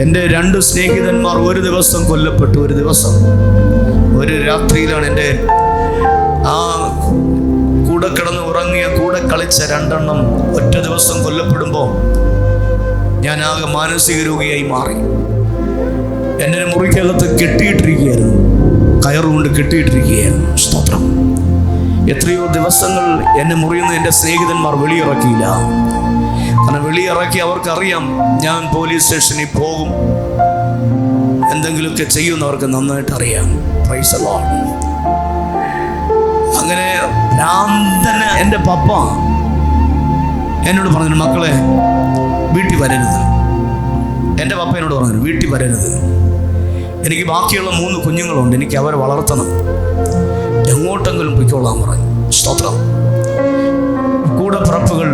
എൻ്റെ 2 സ്നേഹിതന്മാർ ഒരു ദിവസം കൊല്ലപ്പെട്ടു. ഒരു രാത്രിയിലാണ് എൻ്റെ ആ കൂടെ കിടന്ന് ഉറങ്ങിയ, കൂടെ കളിച്ച 2 എണ്ണം ഒറ്റ ദിവസം കൊല്ലപ്പെടുമ്പോൾ ഞാൻ ആകെ മാനസിക രോഗിയായി മാറി. എന്നെ ഒരു മുറിക്കകത്ത് കെട്ടിയിട്ടിരിക്കുകയായിരുന്നു, കയറുകൊണ്ട് കെട്ടിയിട്ടിരിക്കുകയായിരുന്നു. സ്തോത്രം. എത്രയോ ദിവസങ്ങൾ എന്നെ മുറിയുന്ന എൻ്റെ സ്നേഹിതന്മാർ വെളിയിറക്കിയില്ല. കാരണം വെളിയിറക്കി അവർക്കറിയാം ഞാൻ പോലീസ് സ്റ്റേഷനിൽ പോകും, എന്തെങ്കിലുമൊക്കെ ചെയ്യുന്നവർക്ക് നന്നായിട്ട് അറിയാം. Price the lord. അങ്ങനെ ഭ്രാന്തന് എൻ്റെ പപ്പ എന്നോട് പറഞ്ഞു, മക്കളെ വീട്ടിൽ വരരുത്. എൻ്റെ പപ്പ എന്നോട് പറഞ്ഞു, വീട്ടിൽ വരരുത്. എനിക്ക് ബാക്കിയുള്ള 3 കുഞ്ഞുങ്ങളുണ്ട്, എനിക്ക് അവരെ വളർത്തണം, എങ്ങോട്ടെങ്കിലും പൊയ്ക്കോളാൻ പറഞ്ഞു. സ്തോത്രം. കൂടെ പിറപ്പുകൾ,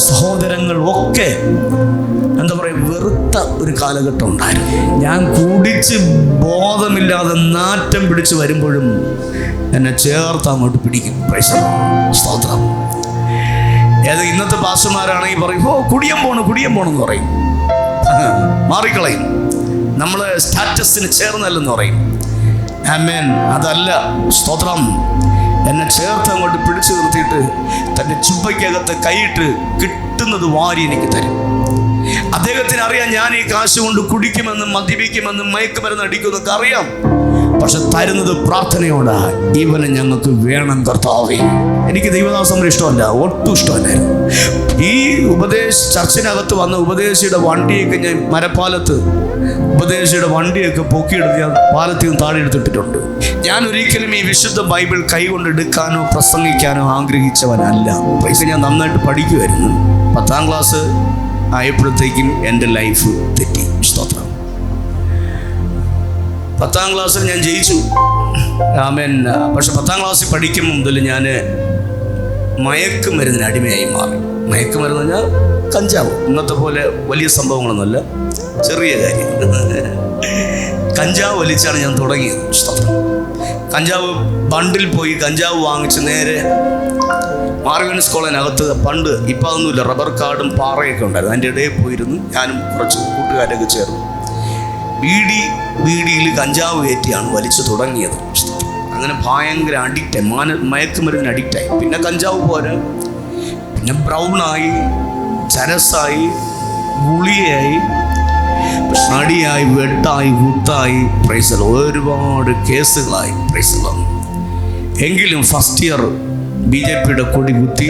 സഹോദരങ്ങൾ ഒക്കെ എന്താ പറയുക, വെറുത്ത ഒരു കാലഘട്ടം ഉണ്ടായിരുന്നു. ഞാൻ കുടിച്ച് ബോധമില്ലാതെ നാറ്റം പിടിച്ച് വരുമ്പോഴും എന്നെ ചേർത്ത് അങ്ങോട്ട് പിടിക്കും. Price the lord. സ്തോത്രം. ഇന്നത്തെ പാസ്റ്റർമാരാണെങ്കിൽ പറയും, കുടിയം പോണെന്ന് പറയും, മാറിക്കളയും, നമ്മള് സ്റ്റാറ്റസിന് ചേർന്നല്ലെന്ന് പറയും. ആമേൻ. അതല്ല. സ്തോത്രം. എന്നെ ചേർത്ത് അങ്ങോട്ട് പിടിച്ചു നിർത്തിയിട്ട് തൻ്റെ ചുബയ്ക്കകത്ത് കൈയിട്ട് കിട്ടുന്നത് വാരി എനിക്ക് തരും. അദ്ദേഹത്തിന് അറിയാം ഞാൻ ഈ കാശ് കൊണ്ട് കുടിക്കുമെന്നും മദ്യപിക്കുമെന്നും മയക്കുമരുന്ന് അടിക്കുമെന്നൊക്കെ അറിയാം. പക്ഷെ തരുന്നത് പ്രാർത്ഥനയോടാ, ഇവനെ ഞങ്ങൾക്ക് വേണം കർത്താവേ. എനിക്ക് ദൈവദാസം ഇഷ്ടമല്ല, ഒട്ടും ഇഷ്ടമല്ലായിരുന്നു. ഈ ചർച്ചിനകത്ത് വന്ന ഉപദേശിയുടെ വണ്ടിയൊക്കെ ഞാൻ മരപ്പാലത്ത് ഉപദേശിയുടെ വണ്ടിയൊക്കെ പൊക്കിയെടുത്ത് ഞാൻ പാലത്തിൽ നിന്ന് താഴെ എടുത്തിട്ടിട്ടുണ്ട്. ഞാൻ ഒരിക്കലും ഈ വിശുദ്ധ ബൈബിൾ കൈകൊണ്ട് എടുക്കാനോ പ്രസംഗിക്കാനോ ആഗ്രഹിച്ചവനല്ല. പൈസ ഞാൻ നന്നായിട്ട് പഠിക്കുമായിരുന്നു. 10ാം ക്ലാസ് ആയപ്പോഴത്തേക്കും എൻ്റെ ലൈഫ് തെറ്റി. സ്തോത്രം. 10ാം ക്ലാസ്സിൽ ഞാൻ ജയിച്ചു. ആമേൻ. പക്ഷെ 10ാം ക്ലാസ്സിൽ പഠിക്കും മുതൽ ഞാൻ മയക്കുമരുന്നിന് അടിമയായി മാറി. മയക്കുമരുന്ന് പറഞ്ഞാൽ കഞ്ചാവ്. ഇന്നത്തെ പോലെ വലിയ സംഭവങ്ങളൊന്നുമല്ല, ചെറിയ കാര്യം. കഞ്ചാവ് വലിച്ചാണ് ഞാൻ തുടങ്ങിയത്. സ്തോത്രം. കഞ്ചാവ് ബണ്ടിൽ പോയി കഞ്ചാവ് വാങ്ങിച്ച് നേരെ മാർഗൻസ് കോളേജിനകത്ത്, പണ്ട് ഇപ്പം അതൊന്നുമില്ല, റബ്ബർ കാടും പാറയൊക്കെ ഉണ്ടായിരുന്നു, അതിൻ്റെ ഇടയിൽ പോയിരുന്നു ഞാനും കുറച്ച് കൂട്ടുകാരൊക്കെ ചേർന്ന് ബീഡിയിൽ കഞ്ചാവ് കയറ്റിയാണ് വലിച്ചു തുടങ്ങിയത്. അങ്ങനെ ഭയങ്കര അഡിക്റ്റായി, മയക്കുമരുന്നിന് അഡിക്റ്റായി. പിന്നെ കഞ്ചാവ് പോരാ, പിന്നെ ബ്രൗണായി, ചരസായി, ഗുളിയായി, അടിയായി, വെട്ടായി, കുത്തായി. Praise the lord. ഒരുപാട് കേസുകളായി. Praise the lord. എങ്കിലും ഫസ്റ്റ് ഇയർ BJPയുടെ കൊടി കുത്തി,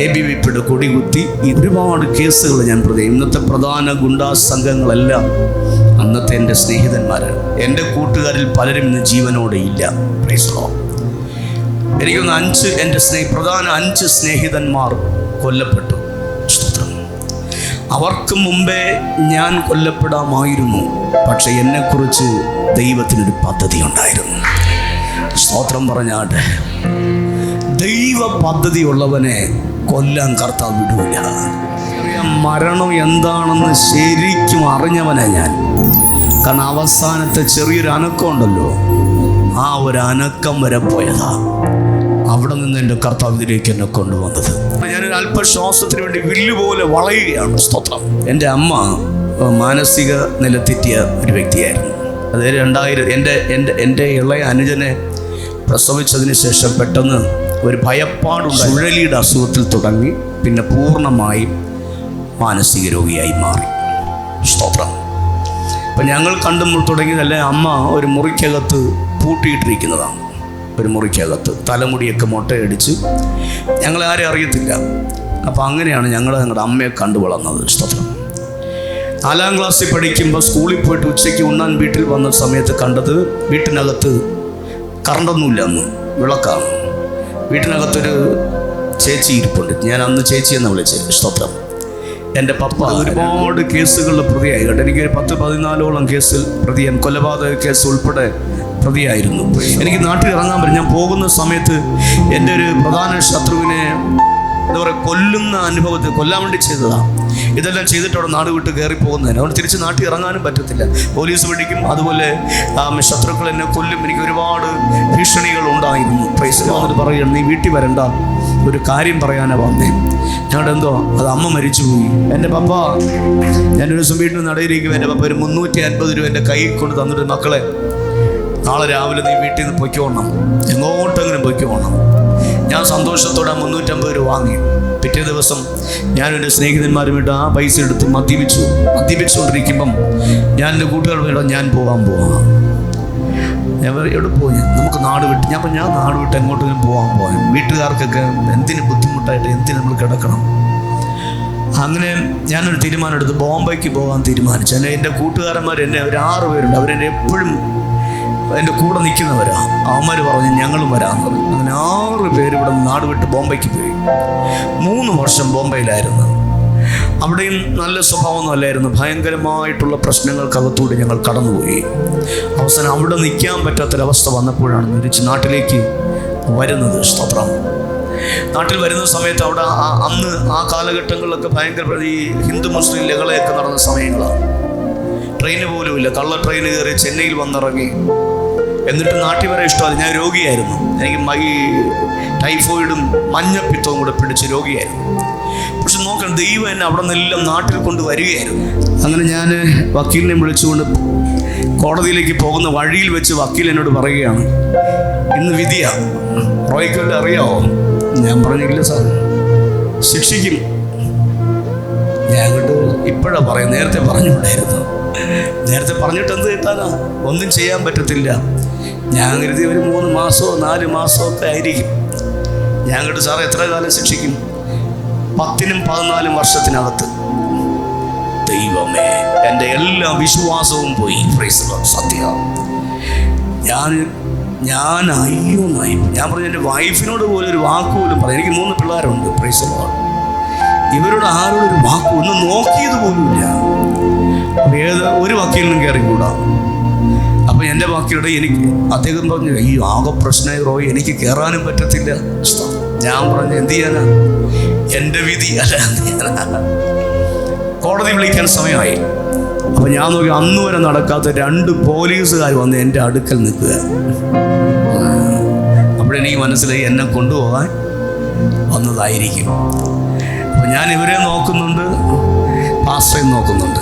ABVPയുടെ കൊടി കുത്തി, ഒരുപാട് കേസുകൾ ഞാൻ ഇന്നത്തെ പ്രധാന ഗുണ്ടാ സംഘങ്ങളെല്ലാം അന്നത്തെ എൻ്റെ സ്നേഹിതന്മാരാണ്. എൻ്റെ കൂട്ടുകാരിൽ പലരും ഇന്ന് ജീവനോടെ ഇല്ല. Price the Lord. എനിക്കൊന്ന് എൻ്റെ പ്രധാന 5 സ്നേഹിതന്മാർ കൊല്ലപ്പെട്ടു. അവർക്ക് മുമ്പേ ഞാൻ കൊല്ലപ്പെടാമായിരുന്നു. പക്ഷെ എന്നെക്കുറിച്ച് ദൈവത്തിനൊരു പദ്ധതി ഉണ്ടായിരുന്നു. സ്തോത്രം പറഞ്ഞാട്ടെ. ദൈവ പദ്ധതി ഉള്ളവനെ കൊല്ലാൻ കർത്താവ് വിടൂല. മരണം എന്താണെന്ന് ശരിക്കും അറിഞ്ഞവനാ ഞാൻ. കാരണം അവസാനത്തെ ചെറിയൊരു അനക്കം ഉണ്ടല്ലോ, ആ ഒരു അനക്കം വരെ പോയതാ. അവിടെ നിന്ന് എൻ്റെ കർത്താവിലേക്ക് എന്നെ കൊണ്ടുവന്നത്. ഞാനൊരു അല്പശ്വാസത്തിന് വേണ്ടി വില്ലുപോലെ വളയുകയാണ്. സ്തോത്രം. എൻ്റെ അമ്മ മാനസിക നിലതെറ്റിയ ഒരു വ്യക്തിയായിരുന്നു. അത് 2000 എൻ്റെ ഇളയ അനുജനെ പ്രസവിച്ചതിന് ശേഷം പെട്ടെന്ന് ഒരു ഭയപ്പാടുള്ള ചുഴലിയുടെ അസുഖത്തിൽ തുടങ്ങി, പിന്നെ പൂർണ്ണമായും മാനസിക രോഗിയായി മാറി. സ്തോത്രം. അപ്പം ഞങ്ങൾ കണ്ടു തുടങ്ങിയതല്ലേ, അമ്മ ഒരു മുറിക്കകത്ത് പൂട്ടിയിട്ടിരിക്കുന്നതാണ്. ഒരു മുറിക്കകത്ത് തലമുടിയൊക്കെ മുട്ടയടിച്ച് ഞങ്ങളാരും അറിയത്തില്ല. അപ്പം അങ്ങനെയാണ് ഞങ്ങളുടെ അമ്മയെ കണ്ടു വളർന്നത്. സ്തോത്രം. 4ാം ക്ലാസ്സിൽ പഠിക്കുമ്പോൾ സ്കൂളിൽ പോയിട്ട് ഉച്ചയ്ക്ക് ഉണ്ണാൻ വീട്ടിൽ വന്ന സമയത്ത് കണ്ടത്, വീട്ടിനകത്ത് കറണ്ടൊന്നുമില്ല, അന്ന് വിളക്കാണ്. വീട്ടിനകത്തൊരു ചേച്ചി ഇരിപ്പുണ്ട്. ഞാൻ അന്ന് ചേച്ചി എന്ന് വിളിച്ചത്. സ്തോത്രം. എൻ്റെ പപ്പ ഒരുപാട് കേസുകളിൽ പ്രതിയായി കേട്ടോ. എനിക്ക് 10-14ഓളം കേസിൽ പ്രതിയാണ്. കൊലപാതക കേസ് ഉൾപ്പെടെ പ്രതിയായിരുന്നു. എനിക്ക് നാട്ടിൽ ഇറങ്ങാൻ പറ്റും. ഞാൻ പോകുന്ന സമയത്ത് എൻ്റെ ഒരു പ്രധാന ശത്രുവിനെ എന്താ പറയുക, കൊല്ലുന്ന അനുഭവത്തിൽ കൊല്ലാൻ വേണ്ടി ചെയ്തതാണ്. ഇതെല്ലാം ചെയ്തിട്ട് അവിടെ നാട് വിട്ട് കയറി പോകുന്നതിന് അവിടെ തിരിച്ച് നാട്ടിൽ ഇറങ്ങാനും പറ്റത്തില്ല. പോലീസ് പിടിക്കും, അതുപോലെ ശത്രുക്കൾ എന്നെ കൊല്ലും. എനിക്ക് ഒരുപാട് ഭീഷണികൾ ഉണ്ടായിരുന്നു. Price the Lord. പറയുകയാണ്, നീ വീട്ടിൽ വരണ്ട, ഒരു കാര്യം പറയാനാണ് വന്നേ. ഞങ്ങളുടെ എന്തോ അത് അമ്മ മരിച്ചുപോയി. എൻ്റെ പപ്പ, ഞാനൊരു ദിവസം വീട്ടിൽ നടയിരിക്കും. എൻ്റെ പപ്പ ഒരു 350 രൂപ എൻ്റെ കൈ കൊണ്ട് തന്നിട്ട്, മക്കളെ നാളെ രാവിലെ നീ വീട്ടിൽ നിന്ന് പൊയ്ക്കോണം, എങ്ങോട്ടെങ്കിലും പൊയ്ക്കോണം. ഞാൻ സന്തോഷത്തോടെ 350 രൂപ വാങ്ങി. പിറ്റേ ദിവസം ഞാൻ എൻ്റെ സ്നേഹിതന്മാരുമായിട്ട് ആ പൈസ എടുത്ത് മദ്യപിച്ചുകൊണ്ടിരിക്കുമ്പം ഞാൻ എൻ്റെ കൂട്ടുകാർ വേണ്ട, ഞാൻ പോവാം. ഞാൻ എവിടെ പോയി, നമുക്ക് നാട് വിട്ട്. ഞാൻ നാട് വിട്ട് എങ്ങോട്ടെങ്കിലും പോകാൻ. വീട്ടുകാർക്കൊക്കെ എന്തിന് ബുദ്ധിമുട്ടായിട്ട്, എന്തിന് നമ്മൾ കിടക്കണം. അങ്ങനെ ഞാനൊരു തീരുമാനം എടുത്ത് ബോംബെക്ക് പോകാൻ തീരുമാനിച്ചു. എൻ്റെ കൂട്ടുകാരന്മാർ എന്നെ ഒരു 6 പേരുണ്ട്. അവരെന്നെ എപ്പോഴും എൻ്റെ കൂടെ നിൽക്കുന്നവരാ. അവന്മാർ പറഞ്ഞു ഞങ്ങളും വരാമെന്ന് പറഞ്ഞു. അങ്ങനെ 6 പേര് ഇവിടെ നാട് വിട്ട് ബോംബെക്ക് പോയി. 3 വർഷം ബോംബെയിലായിരുന്നു. അവിടെയും നല്ല സ്വഭാവമൊന്നും അല്ലായിരുന്നു. ഭയങ്കരമായിട്ടുള്ള പ്രശ്നങ്ങൾക്കകത്തൂടെ ഞങ്ങൾ കടന്നുപോയി. അവസാനം അവിടെ നിൽക്കാൻ പറ്റാത്തൊരവസ്ഥ വന്നപ്പോഴാണ് തിരിച്ച് നാട്ടിലേക്ക് വരുന്നത്. സ്തോത്രം. നാട്ടിൽ വരുന്ന സമയത്ത് അവിടെ അന്ന് ആ കാലഘട്ടങ്ങളിലൊക്കെ ഭയങ്കര ഈ ഹിന്ദു മുസ്ലിം ലഹളയൊക്കെ നടന്ന സമയങ്ങളാണ്. ട്രെയിന് പോലുമില്ല. കള്ള ട്രെയിന് കയറി ചെന്നൈയിൽ വന്നിറങ്ങി. എന്നിട്ട് നാട്ടിൽ വരെ ഇഷ്ടമല്ല. ഞാൻ രോഗിയായിരുന്നു. എനിക്ക് ടൈഫോയിഡും മഞ്ഞപ്പിത്തവും കൂടെ പിടിച്ച് രോഗിയായിരുന്നു. പക്ഷെ നോക്കണം, ദൈവം എന്നെ അവിടെ നിന്നെല്ലാം നാട്ടിൽ കൊണ്ട് വരികയായിരുന്നു. അങ്ങനെ ഞാൻ വക്കീലിനെ വിളിച്ചുകൊണ്ട് കോടതിയിലേക്ക് പോകുന്ന വഴിയിൽ വെച്ച് വക്കീൽ എന്നോട് പറയുകയാണ്, ഇന്ന് വിധിയാ, റോയ്ക്കല്ല അറിയാവോ? ഞാൻ പറഞ്ഞില്ല സാർ, ശിക്ഷിക്കും. ഞാൻ അങ്ങോട്ട് ഇപ്പോഴാണ് പറയാം, നേരത്തെ പറഞ്ഞുകൂടായിരുന്നു. നേരത്തെ പറഞ്ഞിട്ട് എന്ത് കിട്ടാനാ? ഒന്നും ചെയ്യാൻ പറ്റത്തില്ല. ഞാൻ കരുതി ഒരു 3 മാസമോ 4 മാസമോ ഒക്കെ ആയിരിക്കും. ഞാൻ അങ്ങോട്ട് സാറേ എത്ര കാലം ശിക്ഷിക്കും? 10നും 14 വർഷത്തിനകത്ത്. ദൈവമേ, എൻ്റെ എല്ലാ വിശ്വാസവും പോയി. സത്യം. ഞാൻ അയ്യോന്നായി. ഞാൻ പറഞ്ഞു, എൻ്റെ വൈഫിനോട് പോലും ഒരു വാക്കുപോലും പറയാം. എനിക്ക് 3 പിള്ളേരുണ്ട്. Price the Lord. ഇവരോട് ആരോടൊരു വാക്ക് ഒന്ന് നോക്കിയത് പോലുമില്ല. ഒരു വക്കീലിനും കയറിക്കൂടാ. അപ്പോൾ എൻ്റെ വാക്കിലൂടെ അദ്ദേഹം പറഞ്ഞു, അയ്യോ ആകെ പ്രശ്നമായി റോയ്, എനിക്ക് കയറാനും പറ്റത്തില്ല. ഞാൻ പറഞ്ഞു, എന്ത് ചെയ്യാനാ, എൻ്റെ വിധി അല്ല. കോടതി വിളിക്കാൻ സമയമായി. അപ്പോൾ ഞാൻ നോക്കി, അന്ന് വരെ നടക്കാത്ത 2 പോലീസുകാർ വന്ന് എൻ്റെ അടുക്കൽ നിൽക്കുക. അപ്പോഴെനിക്ക് മനസ്സിലായി എന്നെ കൊണ്ടുപോകാൻ വന്നതായിരിക്കും. അപ്പോൾ ഞാൻ ഇവരെ നോക്കുന്നുണ്ട്, പാസ്റ്ററേയും നോക്കുന്നുണ്ട്.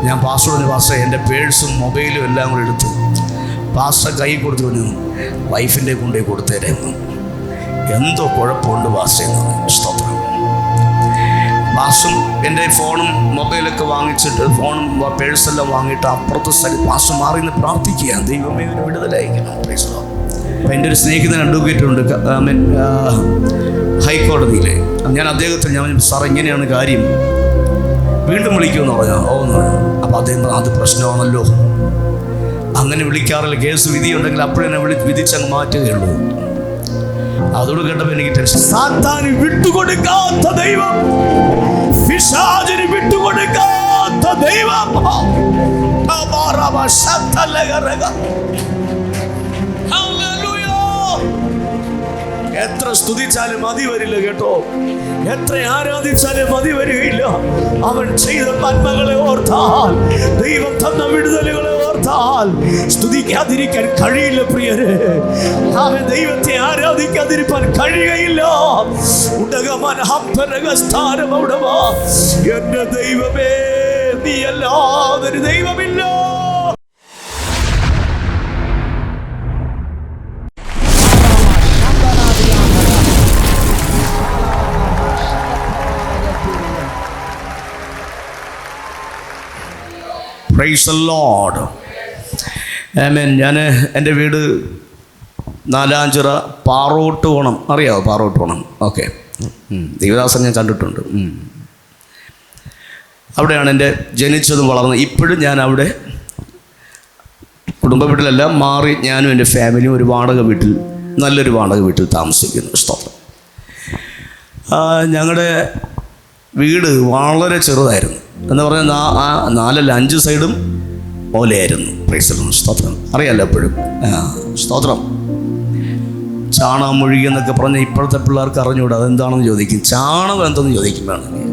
ഞാൻ പാസ്റ്ററോട്, പാസ്റ്റർ എൻ്റെ പേഴ്സും മൊബൈലും എല്ലാം കൂടെ എടുത്ത് പാസ്റ്റർ കൈ കൊടുത്തു പറഞ്ഞു, വൈഫിൻ്റെ കൊണ്ടുപോയി കൊടുത്തേരായിരുന്നു. എന്തോ കുഴപ്പമുണ്ട് പാസ്റ്ററെന്ന് പറഞ്ഞു. സ്തോത്രം. പാസ്റ്ററും എൻ്റെ ഫോണും മൊബൈലൊക്കെ വാങ്ങിച്ചിട്ട്, ഫോണും പേഴ്സെല്ലാം വാങ്ങിയിട്ട് അപ്പുറത്തെ സ്ഥലം പാസ്റ്റർ മാറി നിന്ന് പ്രാർത്ഥിക്കുക, ദൈവമേ ഒരു വിടുതലായിരിക്കണം. അപ്പോൾ എൻ്റെ ഒരു സ്നേഹിതൻ അഡ്വക്കേറ്റ് ഉണ്ട് ഹൈക്കോടതിയിലെ. ഞാൻ അദ്ദേഹത്തിന് ഞാൻ സാർ ഇങ്ങനെയാണ് കാര്യം, വീണ്ടും വിളിക്കുമെന്ന് പറഞ്ഞാൽ എന്ന് പറഞ്ഞു. അപ്പോൾ അദ്ദേഹം അത് പ്രശ്നമാണല്ലോ, അങ്ങനെ വിളിക്കാറില്ല. കേസ് വിധി ഉണ്ടെങ്കിൽ അപ്പോഴെന്നെ വിധിച്ചങ്ങ് മാറ്റുകയുള്ളൂ. അതോട് കേട്ടപ്പോൾ എനിക്ക് ടെൻഷൻ. സാത്താന് വിട്ടുകൊടുക്കാത്ത ദൈവം, പിശാചിന് വിട്ടുകൊടുക്കാത്ത ദൈവം. എത്ര സ്തുതിച്ചാലും മതി വരില്ല കേട്ടോ. എത്ര ആരാധിച്ചാലും മതി വരികയില്ല. അവൻ ചെയ്ത നന്മകളെ ഓർത്താൽ, ദൈവം തന്ന വിടുതലുകളെ ഓർത്താൽ സ്തുതിക്കാതിരിക്കാൻ കഴിയില്ല പ്രിയരെ. അവൻ ദൈവത്തെ ആരാധിക്കാതിരിക്കാൻ കഴിയുകയില്ല. എന്റെ ദൈവമേ, നീ അല്ലാതൊരു ദൈവമില്ല. Praise the lord. ആമേൻ. ഞാൻ എൻ്റെ വീട് നാലാഞ്ചിറ പാറോട്ടുകോണം, അറിയാമോ പാറോട്ടുകോണം? ഓക്കെ, ദേവദാസൻ ഞാൻ കണ്ടിട്ടുണ്ട്. അവിടെയാണ് എൻ്റെ ജനിച്ചതും വളർന്നത്. ഇപ്പോഴും ഞാൻ അവിടെ കുടുംബ വീട്ടിലല്ല, മാറി ഞാനും എൻ്റെ ഫാമിലിയും ഒരു വാടക വീട്ടിൽ, നല്ലൊരു വാടക വീട്ടിൽ താമസിക്കുന്നു. സ്തോത്രം. ഞങ്ങളുടെ വീട് വളരെ ചെറുതായിരുന്നു. എന്ന് പറഞ്ഞാൽ 4-5 സൈഡും ഓലയായിരുന്നു. Price the lord. സ്തോത്രം. അറിയാമല്ലോ എപ്പോഴും. സ്തോത്രം. ചാണകം മുഴുകി എന്നൊക്കെ പറഞ്ഞാൽ ഇപ്പോഴത്തെ പിള്ളേർക്ക് അറിഞ്ഞുകൂടാ, അതെന്താണെന്ന് ചോദിക്കും. ചാണകം എന്തെന്ന് ചോദിക്കും വേണമെങ്കിൽ.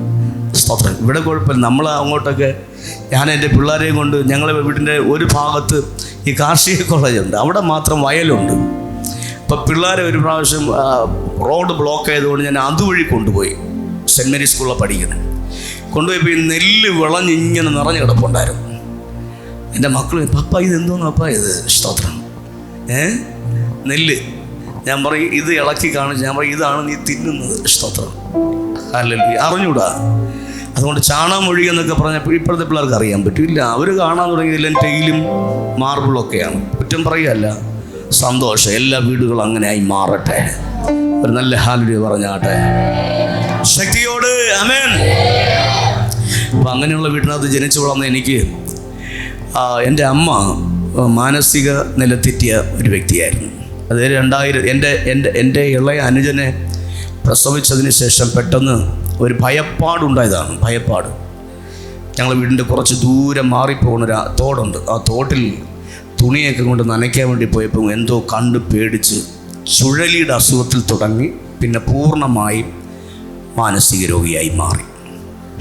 സ്തോത്രം. ഇവിടെ കുഴപ്പമില്ല. നമ്മൾ അങ്ങോട്ടൊക്കെ, ഞാൻ എൻ്റെ പിള്ളേരെയും കൊണ്ട്, ഞങ്ങളുടെ വീടിൻ്റെ ഒരു ഭാഗത്ത് ഈ കാർഷിക കോളേജുണ്ട്, അവിടെ മാത്രം വയലുണ്ട്. ഇപ്പം പിള്ളേരെ ഒരു പ്രാവശ്യം റോഡ് ബ്ലോക്ക് ആയതുകൊണ്ട് ഞാൻ അതുവഴി കൊണ്ടുപോയി. സെൻറ്റ് മേരീസ് സ്കൂളിൽ പഠിക്കുന്നത് കൊണ്ടുപോയപ്പോൾ ഈ നെല്ല് വിളഞ്ഞിങ്ങനെ നിറഞ്ഞു കിടപ്പുണ്ടായിരുന്നു. എൻ്റെ മക്കൾ, പപ്പ ഇതെന്തോന്ന് പപ്പ ഇത്? സ്തോത്രം, നെല്ല്. ഞാൻ പറയും ഇത് ഇളക്കി കാണിച്ച്, ഞാൻ പറയും ഇതാണ് നീ തിന്നുന്നത്. സ്തോത്രം, ഹല്ലേലൂയ. അറിഞ്ഞൂടാ. അതുകൊണ്ട് ചാണകം ഒഴുകി എന്നൊക്കെ പറഞ്ഞപ്പോൾ ഇപ്പോഴത്തെ പിള്ളേർക്ക് അറിയാൻ പറ്റില്ല. അവർ കാണാൻ തുടങ്ങിയതെല്ലാം ടൈലും മാർബിളൊക്കെയാണ്. കുറ്റം പറയുകയല്ല, സന്തോഷം. എല്ലാ വീടുകളും അങ്ങനെ ആയി മാറട്ടെ. ഒരു നല്ല ഹല്ലേലൂയ പറഞ്ഞാട്ടെ ശക്തിയോട്. ആമേൻ. അപ്പം അങ്ങനെയുള്ള വീട്ടിനകത്ത് ജനിച്ചു വളർന്ന എനിക്ക് എൻ്റെ അമ്മ മാനസിക നില തെറ്റിയ ഒരു വ്യക്തിയായിരുന്നു. അത് 2000 എൻ്റെ ഇളയ അനുജനെ പ്രസവിച്ചതിന് ശേഷം പെട്ടെന്ന് ഒരു ഭയപ്പാടുണ്ടായതാണ്. ഭയപ്പാട്. ഞങ്ങൾ വീടിൻ്റെ കുറച്ച് ദൂരം മാറിപ്പോകുന്നൊരു തോടുണ്ട്. ആ തോട്ടിൽ തുണിയൊക്കെ കൊണ്ട് നനയ്ക്കാൻ വേണ്ടി പോയപ്പോൾ എന്തോ കണ്ട് പേടിച്ച് ചുഴലിയുടെ അസുഖത്തിൽ തുടങ്ങി പിന്നെ പൂർണ്ണമായും മാനസിക രോഗിയായി മാറി.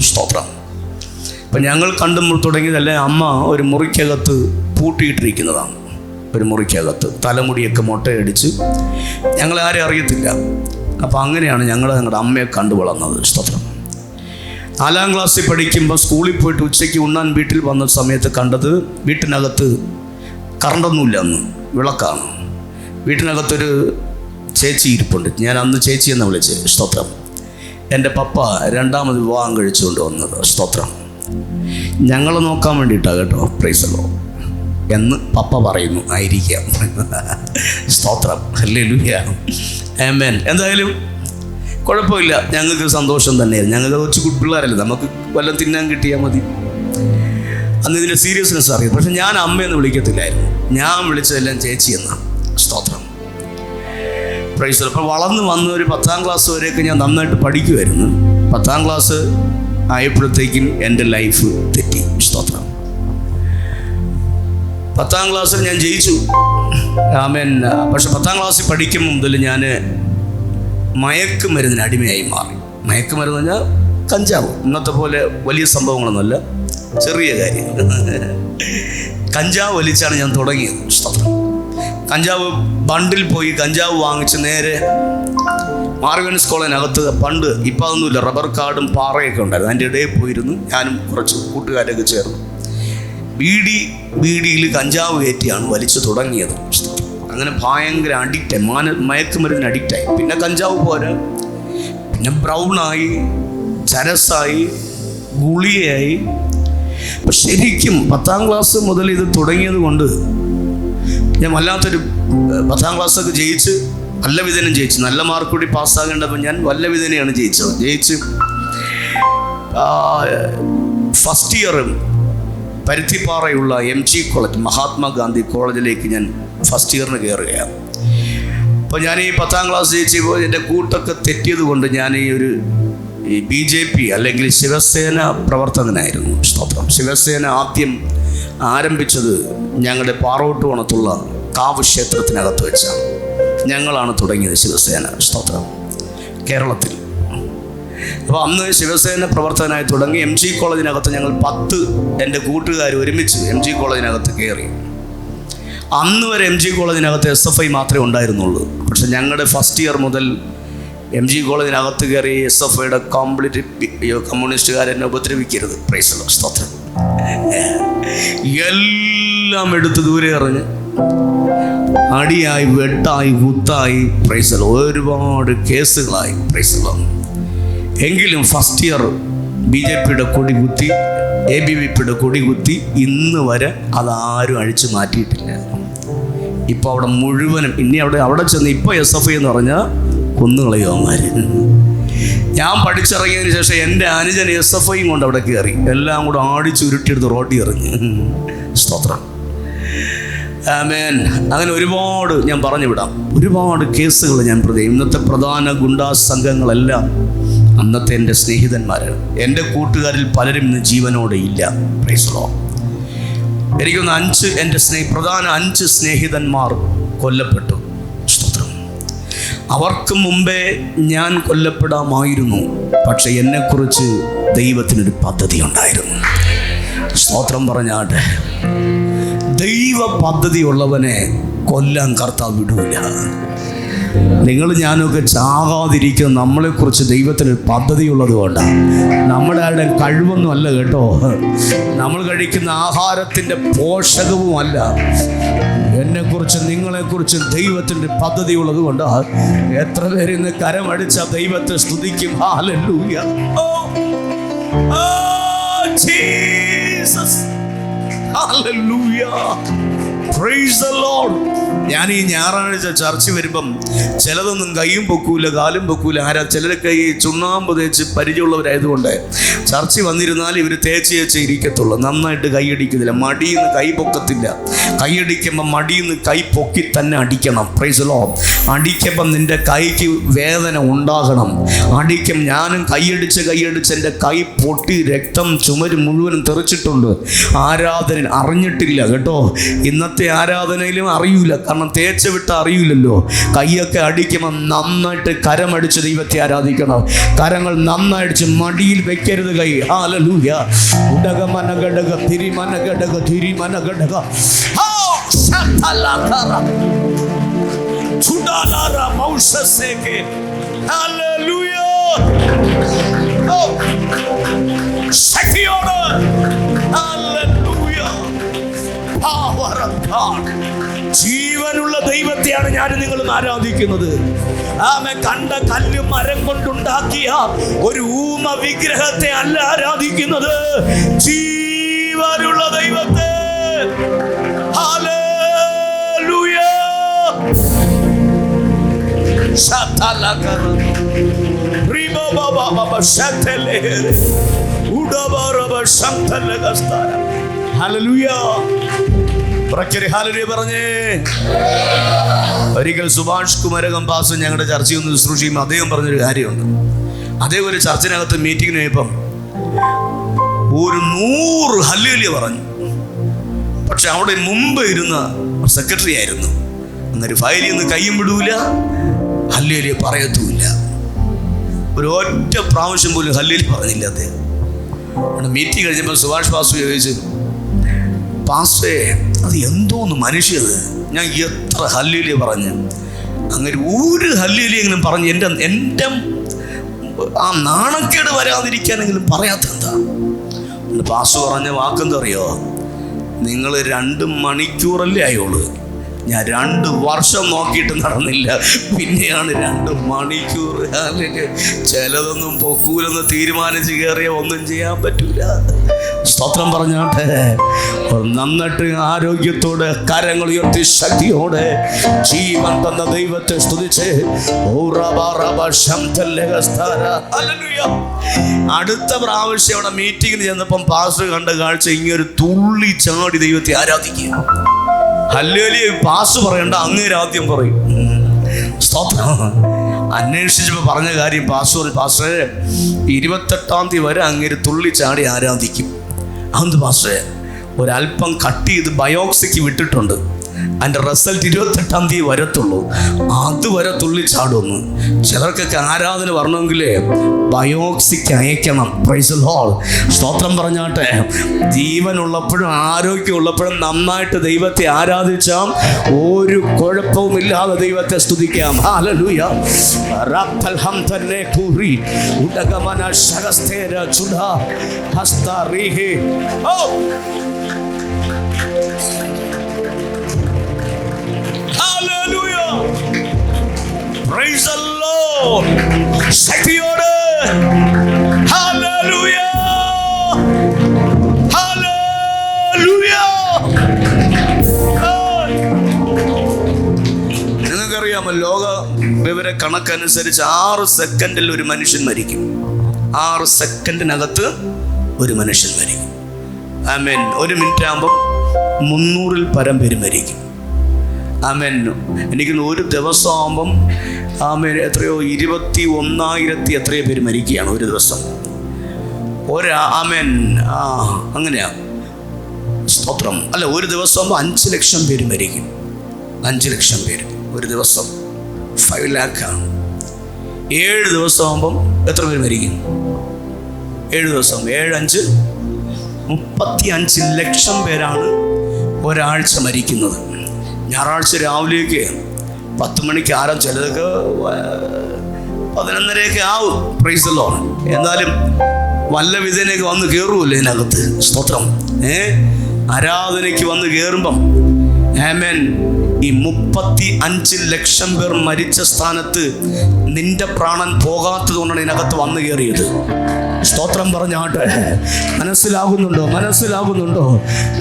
സ്തോത്രം. അപ്പം ഞങ്ങൾ കണ്ടു തുടങ്ങിയതല്ലേ, അമ്മ ഒരു മുറിക്കകത്ത് പൂട്ടിയിട്ടിരിക്കുന്നതാണ്. ഒരു മുറിക്കകത്ത് തലമുടിയൊക്കെ മുട്ടയടിച്ച് ഞങ്ങളാരും അറിയത്തില്ല. അപ്പോൾ അങ്ങനെയാണ് ഞങ്ങളുടെ അമ്മയെ കണ്ടു വളർന്നത്. സ്തോത്രം. 4ാം ക്ലാസ്സിൽ പഠിക്കുമ്പോൾ സ്കൂളിൽ പോയിട്ട് ഉച്ചയ്ക്ക് ഉണ്ണാൻ വീട്ടിൽ വന്ന സമയത്ത് കണ്ടത് വീട്ടിനകത്ത് കറണ്ടൊന്നുമില്ല. അന്ന് വിളക്കാണ്. വീട്ടിനകത്തൊരു ചേച്ചി ഇരിപ്പുണ്ട്. ഞാൻ അന്ന് ചേച്ചി എന്ന് വിളിച്ച്. സ്തോത്രം. എൻ്റെ പപ്പ 2ാമത് വിവാഹം കഴിച്ചുകൊണ്ട് വന്നത്. സ്തോത്രം. ഞങ്ങൾ നോക്കാൻ വേണ്ടിയിട്ടാണ് കേട്ടോ. പ്രൈസ് ദി ലോർഡ് എന്ന് പപ്പ പറയുന്നു. ആയിരിക്കാം. സ്തോത്രം. ഹല്ലേലൂയ. ആമേൻ. എന്തായാലും കുഴപ്പമില്ല, ഞങ്ങൾക്ക് സന്തോഷം തന്നെയായിരുന്നു. ഞങ്ങൾക്ക് കൊച്ചു കുട്ടിപ്പിള്ളേരല്ലേ, നമുക്ക് വല്ലതും തിന്നാൻ കിട്ടിയാൽ മതി. അന്ന് ഇതിൻ്റെ സീരിയസ്നെസ് അറിയാം. പക്ഷെ ഞാൻ അമ്മയെന്ന് വിളിക്കത്തില്ലായിരുന്നു. ഞാൻ വിളിച്ചതെല്ലാം ചേച്ചി എന്നാണ്. സ്തോത്രം. Praise the lord. അപ്പോൾ വളർന്ന് വന്ന് ഒരു 10ാം ക്ലാസ് വരെയൊക്കെ ഞാൻ നന്നായിട്ട് പഠിക്കുമായിരുന്നു. 10ാം ക്ലാസ് ആയപ്പോഴത്തേക്കും എൻ്റെ ലൈഫ് തെറ്റി. സ്തോത്രം. 10ാം ക്ലാസ്സിൽ ഞാൻ ജയിച്ചു. ആമേൻ. പക്ഷെ 10ാം ക്ലാസ്സിൽ പഠിക്കും മുതൽ ഞാൻ മയക്കുമരുന്നിന് അടിമയായി മാറി. മയക്കുമരുന്ന് പറഞ്ഞാൽ കഞ്ചാവ്. ഇന്നത്തെ പോലെ വലിയ സംഭവങ്ങളൊന്നുമല്ല, ചെറിയ കാര്യം. കഞ്ചാവ് വലിച്ചാണ് ഞാൻ തുടങ്ങിയത്. സ്തോത്രം. കഞ്ചാവ് ബണ്ടിൽ പോയി കഞ്ചാവ് വാങ്ങിച്ച് നേരെ മാർവൻസ് കോളേജിനകത്ത്, പണ്ട് ഇപ്പം അതൊന്നുമില്ല, റബ്ബർ കാർഡും പാറയൊക്കെ ഉണ്ടായിരുന്നു. അതിൻ്റെ ഇടയിൽ പോയിരുന്നു ഞാനും കുറച്ച് കൂട്ടുകാരൊക്കെ ചേർന്ന് ബീഡിയിൽ കഞ്ചാവ് കയറ്റിയാണ് വലിച്ചു തുടങ്ങിയത്. അങ്ങനെ ഭയങ്കര അഡിക്റ്റായി, മയക്കുമരുന്നിന് അഡിക്റ്റായി. പിന്നെ കഞ്ചാവ് പോരാ, പിന്നെ ബ്രൗണായി, ചരസായി, ഗുളികയായി. അപ്പം ശരിക്കും 10ാം ക്ലാസ് മുതൽ ഇത് തുടങ്ങിയത് കൊണ്ട് ഞാൻ വല്ലാത്തൊരു 10ാം ക്ലാസ്സൊക്കെ ജയിച്ച് നല്ല വിധനം ജയിച്ചു. നല്ല മാർക്ക് കൂടി പാസ്സാകേണ്ടപ്പോൾ ഞാൻ വല്ല വിധനെയാണ് ജയിച്ച് first year പരുത്തിപ്പാറയുള്ള MG college, Mahatma Gandhi കോളേജിലേക്ക് ഞാൻ ഫസ്റ്റ് ഇയറിന് കയറുകയാണ്. അപ്പോൾ ഞാൻ ഈ 10ാം ക്ലാസ് ജയിച്ചപ്പോൾ എൻ്റെ കൂട്ടൊക്കെ തെറ്റിയത് കൊണ്ട് ഞാൻ ഈ BJP അല്ലെങ്കിൽ ശിവസേന പ്രവർത്തകനായിരുന്നു. സ്തോത്രം. ശിവസേന ആദ്യം ആരംഭിച്ചത് ഞങ്ങളുടെ പാറോട്ടുകോണത്തുള്ള കാവ് ക്ഷേത്രത്തിനകത്ത് വെച്ചാണ്. ഞങ്ങളാണ് തുടങ്ങിയത് ശിവസേന. സ്തോത്രം. കേരളത്തിൽ. അപ്പോൾ അന്ന് ശിവസേന പ്രവർത്തകനായി തുടങ്ങി MG കോളേജിനകത്ത് ഞങ്ങൾ 10 എൻ്റെ കൂട്ടുകാർ ഒരുമിച്ച് MG കോളേജിനകത്ത് കയറി. അന്ന് വരെ MG കോളേജിനകത്ത് SFI മാത്രമേ ഉണ്ടായിരുന്നുള്ളൂ. പക്ഷെ ഞങ്ങളുടെ ഫസ്റ്റ് ഇയർ മുതൽ MG കോളേജിനകത്ത് കയറി SFIയുടെ കംപ്ലീറ്റ് കമ്മ്യൂണിസ്റ്റുകാരെന്നെ ഉപദ്രവിക്കരുത്. Praise the lord. സ്തോത്രം. എല്ലാം എടുത്ത് ദൂരെ എറിഞ്ഞ് അടിയായി, വെട്ടായി, കുത്തായി. Praise the lord. ഒരുപാട് കേസുകളായി. Praise the lord. എങ്കിലും ഫസ്റ്റ് ഇയർ BJPയുടെ കൊടി കുത്തി, ABVPയുടെ കൊടി കുത്തി ഇന്ന് വരെ അതാരും അഴിച്ചു മാറ്റിയിട്ടില്ല. ഇപ്പോൾ അവിടെ മുഴുവനും ഇനി അവിടെ ചെന്ന് ഇപ്പോൾ SFI എന്ന് പറഞ്ഞാൽ കൊന്നുകളയുമാർ. ഞാൻ പഠിച്ചിറങ്ങിയതിന് ശേഷം എൻ്റെ അനുജൻ SFIയും കൊണ്ട് അവിടെ കയറി എല്ലാം കൂടെ ആടിച്ചുരുട്ടിയെടുത്ത് റോട്ടി എറിഞ്ഞ്. സ്തോത്രം. ആമേൻ. അങ്ങനെ ഒരുപാട് ഞാൻ പറഞ്ഞു വിടാം. ഒരുപാട് കേസുകൾ ഞാൻ പ്രതി. ഇന്നത്തെ പ്രധാന ഗുണ്ടാ സംഘങ്ങളെല്ലാം അന്നത്തെ എൻ്റെ സ്നേഹിതന്മാരാണ്. എൻ്റെ കൂട്ടുകാരിൽ പലരും ഇന്ന് ജീവനോടെ ഇല്ല. Price the Lord. എനിക്കൊന്ന് എൻ്റെ പ്രധാന 5 സ്നേഹിതന്മാർ കൊല്ലപ്പെട്ടു. സ്തോത്രം. അവർക്ക് മുമ്പേ ഞാൻ കൊല്ലപ്പെടാമായിരുന്നു. പക്ഷെ എന്നെക്കുറിച്ച് ദൈവത്തിനൊരു പദ്ധതി ഉണ്ടായിരുന്നു. സ്തോത്രം പറഞ്ഞാട്ടെ. ദൈവ പദ്ധതി ഉള്ളവനെ കൊല്ലാൻ കർത്താവ് വിടൂല. നിങ്ങൾ ഞാനൊക്കെ ചാകാതിരിക്കുന്ന നമ്മളെക്കുറിച്ച് ദൈവത്തിന് പദ്ധതിയുള്ളത് കൊണ്ടാണ്. നമ്മുടെ ആരുടെ കഴിവൊന്നും അല്ല കേട്ടോ, നമ്മൾ കഴിക്കുന്ന ആഹാരത്തിൻ്റെ പോഷകവുമല്ല. എന്നെക്കുറിച്ച് നിങ്ങളെക്കുറിച്ച് ദൈവത്തിൻ്റെ പദ്ധതിയുള്ളത് കൊണ്ട് എത്ര പേര് ഇന്ന് കരമടിച്ച ദൈവത്തെ സ്തുതിക്കും. Hallelujah. Jesus. Hallelujah. Praise the lord. ഞാൻ ഈ ഞായറാഴ്ച ചർച്ച വരുമ്പം ചിലതൊന്നും കൈയും പൊക്കൂല കാലും പൊക്കൂല. ചിലരൊക്കെ ഈ ചുണ്ണാമ്പ് തേച്ച് പരിചയമുള്ളവരായതുകൊണ്ട് ചർച്ച വന്നിരുന്നാൽ ഇവർ തേച്ച് ഇരിക്കത്തുള്ളൂ. നന്നായിട്ട് കൈയടിക്കുന്നില്ല, മടിയിന്ന് കൈ പൊക്കത്തില്ല. കൈയടിക്കുമ്പോൾ മടിയിന്ന് കൈ പൊക്കി തന്നെ അടിക്കണം. Price the Lord. അടിക്കുമ്പം നിൻ്റെ കൈക്ക് വേദന ഉണ്ടാകണം. ഞാനും കൈയടിച്ച് എൻ്റെ കൈ പൊട്ടി രക്തം ചുമര് മുഴുവനും തെറിച്ചിട്ടുണ്ട്. ആരാധന അറിഞ്ഞിട്ടില്ല കേട്ടോ. ഇന്നത്തെ ആരാധനയിലും അറിയൂല, കാരണം തേച്ച് വിട്ട് അറിയില്ലല്ലോ. കൈയൊക്കെ അടിക്കുമ്പോൾ നന്നായിട്ട് കരമടിച്ച് ദൈവത്തെ ആരാധിക്കണം. കരങ്ങൾ നന്നായിടിച്ച് മടിയിൽ വെക്കരുത് കൈ. ഹല്ലേലൂയ. ഉടകമനഗടക തിരിമനഗടക തിരിമനഗടക ചുടാലാര മൗസസേകെ. ഹല്ലേലൂയ. ശക്തിയോടെ. ഹല്ലേലൂയ. Power of God. ജീവനുള്ള ദൈവത്തെയാണ് ഞാൻ നിങ്ങളും ആരാധിക്കുന്നത്. ആമേൻ. കണ്ട കല്ല് മരം കൊണ്ടുണ്ടാക്കിയ ഒരു ഊമ വിഗ്രഹത്തെ അല്ല ആരാധിക്കുന്നത്, ജീവനുള്ള ദൈവത്തെ. ഹല്ലേലൂയ. ശതലകര റിബബബബ ശതലേ ഉഡബറബ ശംതലഗസ്താര. ഹല്ലേലൂയ. പറഞ്ഞേ. ഒരിക്കൽ സുഭാഷ് കുമരകം പാസ് ഞങ്ങളുടെ ചർച്ചയിൽ ഒന്ന് ശുശ്രൂഷ ചെയ്യുമ്പോൾ അദ്ദേഹം പറഞ്ഞൊരു കാര്യമുണ്ട്. അദ്ദേഹം ഒരു ചർച്ചിനകത്ത് മീറ്റിങ്ങിന് പോയപ്പം ഒരു 100 ഹല്ലേലൂയ പറഞ്ഞു. പക്ഷെ അവിടെ മുമ്പ് ഇരുന്ന സെക്രട്ടറി ആയിരുന്നു. അന്നൊരു ഫയലിൽ നിന്ന് കയ്യും വിടൂല, ഹല്ലേലൂയ പറയത്തുമില്ല. ഒരു ഒറ്റ പ്രാവശ്യം പോലും ഹല്ലേലൂയ പറഞ്ഞില്ല അദ്ദേഹം. മീറ്റിംഗ് കഴിഞ്ഞപ്പോൾ സുഭാഷ് പാസ് ചോദിച്ചു, പാസ്റ്റേ അത് എന്തോന്ന് മനുഷ്യത്, ഞാൻ എത്ര ഹല്ലേലൂയ പറഞ്ഞു, അങ്ങനെ ഒരു ഹല്ലേലൂയെങ്കിലും പറഞ്ഞ് എൻ്റെ ആ നാണക്കേട് വരാതിരിക്കാനെങ്കിലും പറയാത്തെന്താ? പാസ്റ്റർ പറഞ്ഞ വാക്കെന്താ അറിയോ? നിങ്ങൾ 2 മണിക്കൂറല്ലേ ആയുള്ളൂ, ഞാൻ 2 വർഷം നോക്കിയിട്ട് നടന്നില്ല, പിന്നെയാണ് 2 മണിക്കൂർ. ചിലതൊന്നും പൊക്കൂലെന്ന് തീരുമാനിച്ച് കയറിയ ഒന്നും ചെയ്യാൻ പറ്റൂല. സ്തോത്രം പറഞ്ഞാട്ടെ. നന്നിട്ട് ആരോഗ്യത്തോടെ കരങ്ങൾ ഉയർത്തി ശക്തിയോടെ ജീവൻ തന്ന ദൈവത്തെ സ്തുതിച്ച് അടുത്ത പ്രാവശ്യം അവിടെ മീറ്റിങ്ങിന് ചെന്നപ്പം പാസ്റ്റർ കണ്ട കാഴ്ച ഇങ്ങനെ തുള്ളി ചാടി ദൈവത്തെ ആരാധിക്കുക. ഹല്ലേലൂയ പാസ് പറയണ്ട, അങ്ങേര് ആദ്യം പറയും. സ്തോത്രം. അന്വേഷിച്ചപ്പോൾ പറഞ്ഞ കാര്യം പാസ്റ്റർ 28-ാം തീയതി വരെ അങ്ങേര് തുള്ളി ചാടി ആരാധിക്കും. അതെന്ത് പാസ്റ്റർ? ഒരല്പം കട്ട് ചെയ്ത് ബയോപ്സിക്ക് വിട്ടിട്ടുണ്ട്, അതിൻ്റെ റിസൾട്ട് 28-ാം തീയതി വരത്തുള്ളൂ, അതുവരെ തുള്ളി ചാടുന്നു. ചിലർക്കൊക്കെ ആരാധന വരണമെങ്കിൽ ബയോപ്സിക്ക് അയക്കണം. Price the lord. സ്തോത്രം പറഞ്ഞാട്ടെ. ജീവനുള്ളപ്പോഴും ആരോഗ്യമുള്ളപ്പോഴും നന്നായിട്ട് ദൈവത്തെ ആരാധിച്ചാൽ ഒരു കുഴപ്പവുമില്ലാതെ ദൈവത്തെ സ്തുതിക്കാം. ഹല്ലേലൂയ. റബ്ബൽ ഹംദനെ കുറി ഉദഗമന ശഗസ്തേര ചുഡാ ഹസ്തറിഹി. ഓ Hallelujah. Praise the Lord. ശക്തിയോടെ. Hallelujah. Hallelujah. നിങ്ങൾക്കറിയാമോ, ലോക വിവര കണക്കനുസരിച്ച് 6 സെക്കൻഡിൽ ഒരു മനുഷ്യൻ മരിക്കും. 6 സെക്കൻഡിനകത്ത് ഒരു മനുഷ്യൻ മരിക്കും. ആമേൻ. 1 മിനിറ്റ് ആകുമ്പം 300-ൽ പരം പേര് മരിക്കും. ആമേൻ. എനിക്ക് ഒരു ദിവസം ആകുമ്പം ആമേൻ എത്രയോ 21,000 എത്രയോ പേര് മരിക്കുകയാണ് ഒരു ദിവസം. ആമേൻ. അങ്ങനെയാ. സ്തോത്രം. അല്ല, ഒരു ദിവസം ആകുമ്പോൾ 5 ലക്ഷം പേര് മരിക്കും. 5 ലക്ഷം പേര് ഒരു ദിവസം. 5 ലാഖാണ്. 7 ദിവസം ആകുമ്പം എത്ര പേര് മരിക്കും? 7 ദിവസം 7 5 35 ലക്ഷം പേരാണ് ഒരാഴ്ച മരിക്കുന്നത്. ഞായറാഴ്ച രാവിലേക്ക് 10 മണിക്ക് ചിലതൊക്കെ 11:30 ആവും. Price the Lord. എന്നാലും വല്ല വിധേനയൊക്കെ വന്ന് കയറുമല്ലോ ഇതിനകത്ത്. സ്തോത്രം. ആരാധനയ്ക്ക് വന്ന് കയറുമ്പം ആമേൻ, ഈ 35 ലക്ഷം പേർ മരിച്ച സ്ഥാനത്ത് നിന്റെ പ്രാണൻ പോകാത്തത് കൊണ്ടാണ് ഇതിനകത്ത് വന്നു കയറിയത്. സ്തോത്രം പറഞ്ഞാട്ടെ. മനസ്സിലാകുന്നുണ്ടോ?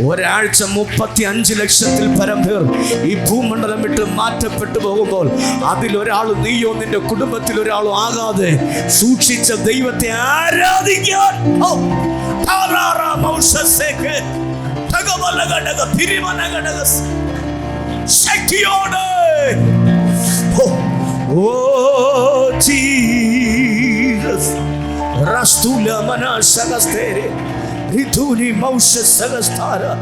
ഒരാഴ്ച 35 ലക്ഷത്തിൽ പരം പേർ ഈ ഭൂമണ്ഡലം വിട്ട് മാറ്റപ്പെട്ടു പോകുമ്പോൾ അതിലൊരാൾ നീയോ നിന്റെ കുടുംബത്തിൽ ഒരാളും ആകാതെ സൂക്ഷിച്ച ദൈവത്തെ ആരാധിക്കാൻ ശക്തിയോടെ Rastula mana sagastere rituni mausha sagastara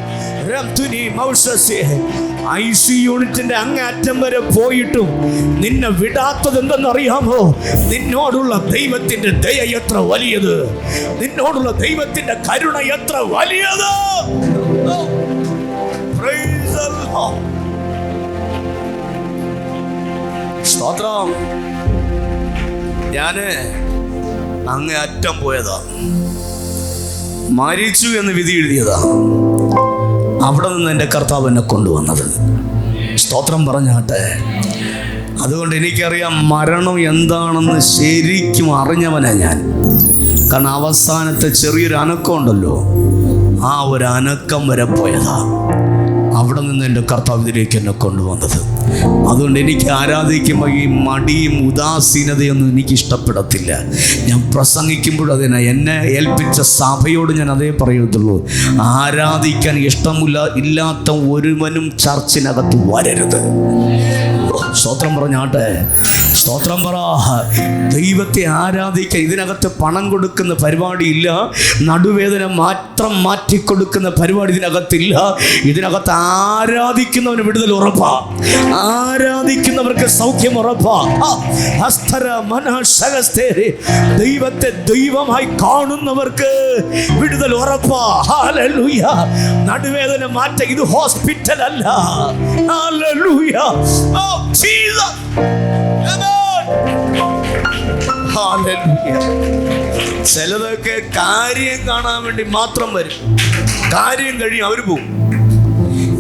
ramtuni mausha se IC യൂണിറ്റിന്റെ അങ്ങേറ്റം വരെ പോയിട്ടും നിന്നെ വിടാത്തത് എന്തെന്നറിയാമോ? നിന്നോടുള്ള ദൈവത്തിന്റെ ദയ എത്ര വലിയത്, നിന്നോടുള്ള ദൈവത്തിന്റെ കരുണ എത്ര വലിയത്. Praise the Lord. സ്തോത്രം. ഞാന് അങ്ങേ അറ്റം പോയതാ, മരിച്ചു എന്ന് വിധി എഴുതിയതാ. അവിടെ നിന്ന് എൻ്റെ കർത്താവ് എന്നെ കൊണ്ടുവന്നത്. സ്തോത്രം പറഞ്ഞാട്ടെ. അതുകൊണ്ട് എനിക്കറിയാം മരണം എന്താണെന്ന് ശരിക്കും അറിഞ്ഞവനാ ഞാൻ. കാരണം അവസാനത്തെ ചെറിയൊരു അനക്കം ഉണ്ടല്ലോ, ആ ഒരു അനക്കം വരെ പോയതാ. അവിടെ നിന്ന് എൻ്റെ കർത്താവ് ഇതിലേക്ക് എന്നെ കൊണ്ടുവന്നത്. അതുകൊണ്ട് എനിക്ക് ആരാധിക്കുമ്പോൾ ഈ മടിയും ഉദാസീനതയൊന്നും എനിക്ക് ഇഷ്ടപ്പെടത്തില്ല. ഞാൻ പ്രസംഗിക്കുമ്പോൾ അതിനെ എന്നെ ഏൽപ്പിച്ച സഭയോട് ഞാൻ അതേ പറയത്തുള്ളൂ. ആരാധിക്കാൻ ഇല്ലാത്ത ഒരുവനും ചർച്ചിനകത്ത് വരരുത്. സ്തോത്രം പറഞ്ഞാട്ടെ. സ്തോത്രം പറ. ദൈവത്തെ ആരാധിക്കാൻ ഇതിനകത്ത് പണം കൊടുക്കുന്ന പരിപാടിയില്ല, നടുവേദന മാത്രം മാറ്റിക്കൊടുക്കുന്ന പരിപാടി ഇതിനകത്തില്ല. ഇതിനകത്ത് ആരാധിക്കുന്നവന് വിടുതൽ ഉറപ്പാ, ആരാധിക്കുന്നവർക്ക് സൗഖ്യം ഉറപ്പാ. ദൈവത്തെ ദൈവമായി കാണുന്നവർക്ക് വിടുതൽ ഉറപ്പാ. ഹല്ലേലൂയ. നടുവേദന മാറ്റ ഇത് ഹോസ്പിറ്റൽ അല്ല. ഹല്ലേലൂയ. Oh Jesus. ചിലതൊക്കെ കാര്യം കാണാൻ വേണ്ടി മാത്രം വരും, കാര്യം കഴിയും അവർ പോകും.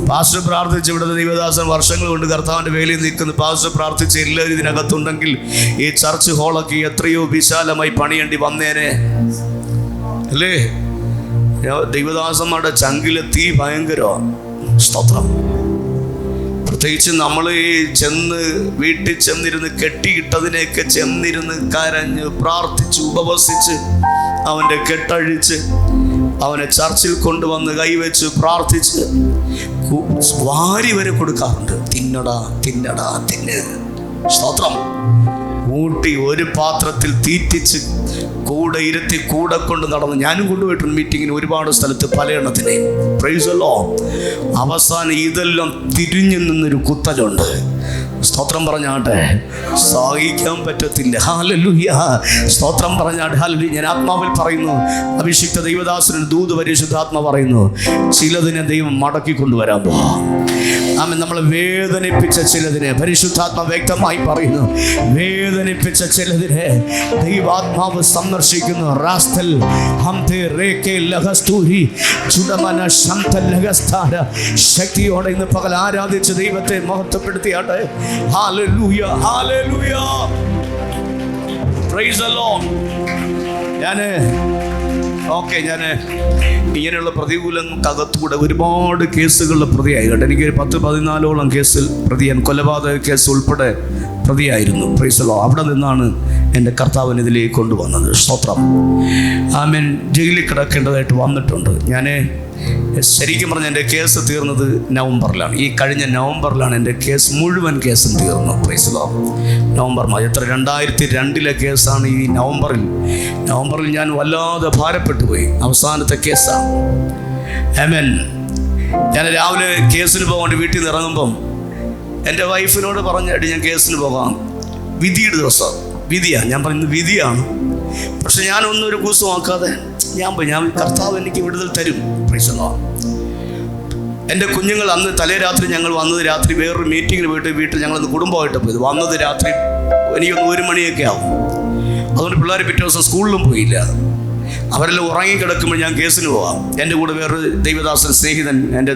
പാസ്റ്റർ പ്രാർത്ഥിച്ച് ഇവിടുത്തെ ദൈവദാസൻ വർഷങ്ങൾ കൊണ്ട് കർത്താവിൻ്റെ വേലയിൽ നിൽക്കുന്നു. പാസ്റ്റർ പ്രാർത്ഥിച്ച് എല്ലാവരും ഇതിനകത്തുണ്ടെങ്കിൽ ഈ ചർച്ച് ഹോളൊക്കെ എത്രയോ വിശാലമായി പണിയേണ്ടി വന്നേനെ അല്ലേ? ദൈവദാസന്മാരുടെ ചങ്കിലെ തീ ഭയങ്കരമാണ്. സ്തോത്രം. പ്രത്യേകിച്ച് നമ്മൾ ഈ വീട്ടിൽ ചെന്നിരുന്ന് കെട്ടിയിട്ടതിനെയൊക്കെ ചെന്നിരുന്ന് കരഞ്ഞ് പ്രാർത്ഥിച്ച് ഉപവസിച്ച് അവൻ്റെ കെട്ടഴിച്ച് അവനെ ചർച്ചിൽ കൊണ്ടുവന്ന് കൈവച്ച് പ്രാർത്ഥിച്ച് വാരി വരെ കൊടുക്കാറുണ്ട്. തിന്നടാ തിന്ന്. സ്തോത്രം. ഊട്ടി ഒരു പാത്രത്തിൽ തീറ്റിച്ച് കൂടെ ഇരുത്തി കൂടെ കൊണ്ട് നടന്ന് ഞാനും കൊണ്ടുപോയിട്ടുണ്ട് മീറ്റിങ്ങിന് ഒരുപാട് സ്ഥലത്ത് പലയെണ്ണത്തിനെ. Price the lord. അവസാനം ഇതെല്ലാം തിരിഞ്ഞു നിന്നൊരു കുത്തലുണ്ട്. സ്തോത്രം പറഞ്ഞാട്ടെ. സഹിക്കാൻ പറ്റത്തില്ല. ഹല്ലേലൂയ. സ്തോത്രം പറഞ്ഞാട്ടെ. ഹല്ലേലൂയ. ഞാൻ ആത്മാവിൽ പറയുന്നു, അഭിഷിക്ത ദൈവദാസന് ദൂത് പരിശുദ്ധാത്മ പറയുന്നു, ചിലതിനെ ദൈവം മടക്കി കൊണ്ടുവരാൻ പോവാ. ആമേൻ. നമ്മളെ വേദനിപ്പിച്ച ചിലതിനെ പരിശുദ്ധാത്മ വ്യക്തമായി പറയുന്നു, വേദനിപ്പിച്ച ചിലതിനെ ദൈവാത്മാവ് സന്ദർശിക്കുന്നു. റാസ്തൽ ഹംതേ റേകെ ലഗസ്തൂരി ചുടമന ശംതൽ ലഗസ്താര. ശക്തിയോടെ ഇന്ന് പകൽ ആരാധിച്ച് ദൈവത്തെ മഹത്വപ്പെടുത്തിയാട്ടെ. Hallelujah. Hallelujah. Praise the lord. ഞാൻ ഇങ്ങനെയുള്ള പ്രതികൂലങ്ങൾക്കകത്തൂടെ ഒരുപാട് കേസുകളിൽ പ്രതിയായി കേട്ടോ. എനിക്കൊരു 10-14ഓളം കേസിൽ പ്രതിയാൻ, കൊലപാതക കേസ് ഉൾപ്പെടെ പ്രതിയായിരുന്നു. Price the Lord. അവിടെ നിന്നാണ് എൻ്റെ കർത്താവിനെ ഇതിലേക്ക് കൊണ്ടുവന്നത്. സ്തോത്രം. ആമേൻ. ജയിലിൽ കിടക്കേണ്ടതായിട്ട് വന്നിട്ടുണ്ട്. ഞാൻ ശരിക്കും പറഞ്ഞ എൻ്റെ കേസ് തീർന്നത് നവംബറിലാണ്. ഈ കഴിഞ്ഞ നവംബറിലാണ് എൻ്റെ മുഴുവൻ കേസും തീർന്നു. Price the Lord. നവംബർ മാസം 2002 കേസാണ്. ഈ നവംബറിൽ ഞാൻ വല്ലാതെ ഭാരപ്പെട്ടു പോയി. അവസാനത്തെ കേസാണ്. ആമേൻ. ഞാൻ രാവിലെ കേസിന് പോകാണ്ട് വീട്ടിൽ നിന്ന് ഇറങ്ങുമ്പം എൻ്റെ വൈഫിനോട് പറഞ്ഞിട്ട് ഞാൻ കേസിന് പോകാം, വിധിയുടെ ദിവസം വിധിയാണ്. ഞാൻ പറയുന്നത് വിധിയാണ്. പക്ഷെ ഞാനൊന്നും ഒരു കൂസമാക്കാതെ ഞാൻ കർത്താവ് എനിക്ക് വിടുതൽ തരും. Price the Lord. എൻ്റെ കുഞ്ഞുങ്ങൾ അന്ന് തലേ രാത്രി ഞങ്ങൾ വന്നത് രാത്രി വേറൊരു മീറ്റിങ്ങിന് പോയിട്ട് വീട്ടിൽ ഞങ്ങളന്ന് കുടുംബമായിട്ട് പോയത്. വന്നത് രാത്രി എനിക്കൊന്ന് 1 മണിയൊക്കെ ആവും. അതുകൊണ്ട് പിള്ളേർ പിറ്റേ ദിവസം സ്കൂളിലും പോയില്ല. അവരെല്ലാം ഉറങ്ങിക്കിടക്കുമ്പോൾ ഞാൻ കേസിന് പോവാം. എൻ്റെ കൂടെ വേറൊരു ദൈവദാസൻ സ്നേഹിതൻ എൻ്റെ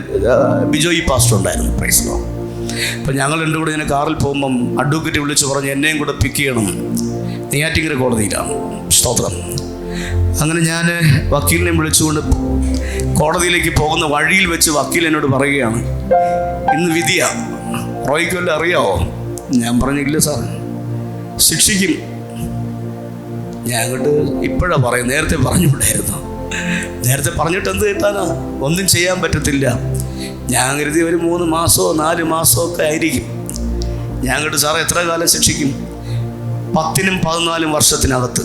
ബിജോയി പാസ്റ്റർ ഉണ്ടായിരുന്നു. Price the Lord. അപ്പം ഞങ്ങൾ എൻ്റെ കൂടെ ഇങ്ങനെ കാറിൽ പോകുമ്പം അഡ്വക്കേറ്റ് വിളിച്ച് പറഞ്ഞ് എന്നെയും കൂടെ പിക്ക് ചെയ്യണം, നെയ്യാറ്റിൻകര കോടതിയിലാണ്. സ്തോത്രം. അങ്ങനെ ഞാൻ വക്കീലിനെ വിളിച്ചുകൊണ്ട് കോടതിയിലേക്ക് പോകുന്ന വഴിയിൽ വെച്ച് വക്കീൽ എന്നോട് പറയുകയാണ്, ഇന്ന് വിധിയാ, റോയ്ക്ക് വല്ലതും അറിയാവോ? ഞാൻ പറഞ്ഞില്ല സാർ, ശിക്ഷിക്കും. ഞാൻ അങ്ങോട്ട് ഇപ്പോഴാണ് പറയും, നേരത്തെ പറഞ്ഞുകൂടായിരുന്നു. നേരത്തെ പറഞ്ഞിട്ട് എന്ത് കിട്ടാനാ? ഒന്നും ചെയ്യാൻ പറ്റത്തില്ല. ഞാൻ കരുതി ഒരു 3 മാസമോ 4 മാസമോ ഒക്കെ ആയിരിക്കും. ഞാൻ അങ്ങോട്ട് സാറേ എത്ര കാലം ശിക്ഷിക്കും? 10 14 വർഷത്തിനകത്ത്.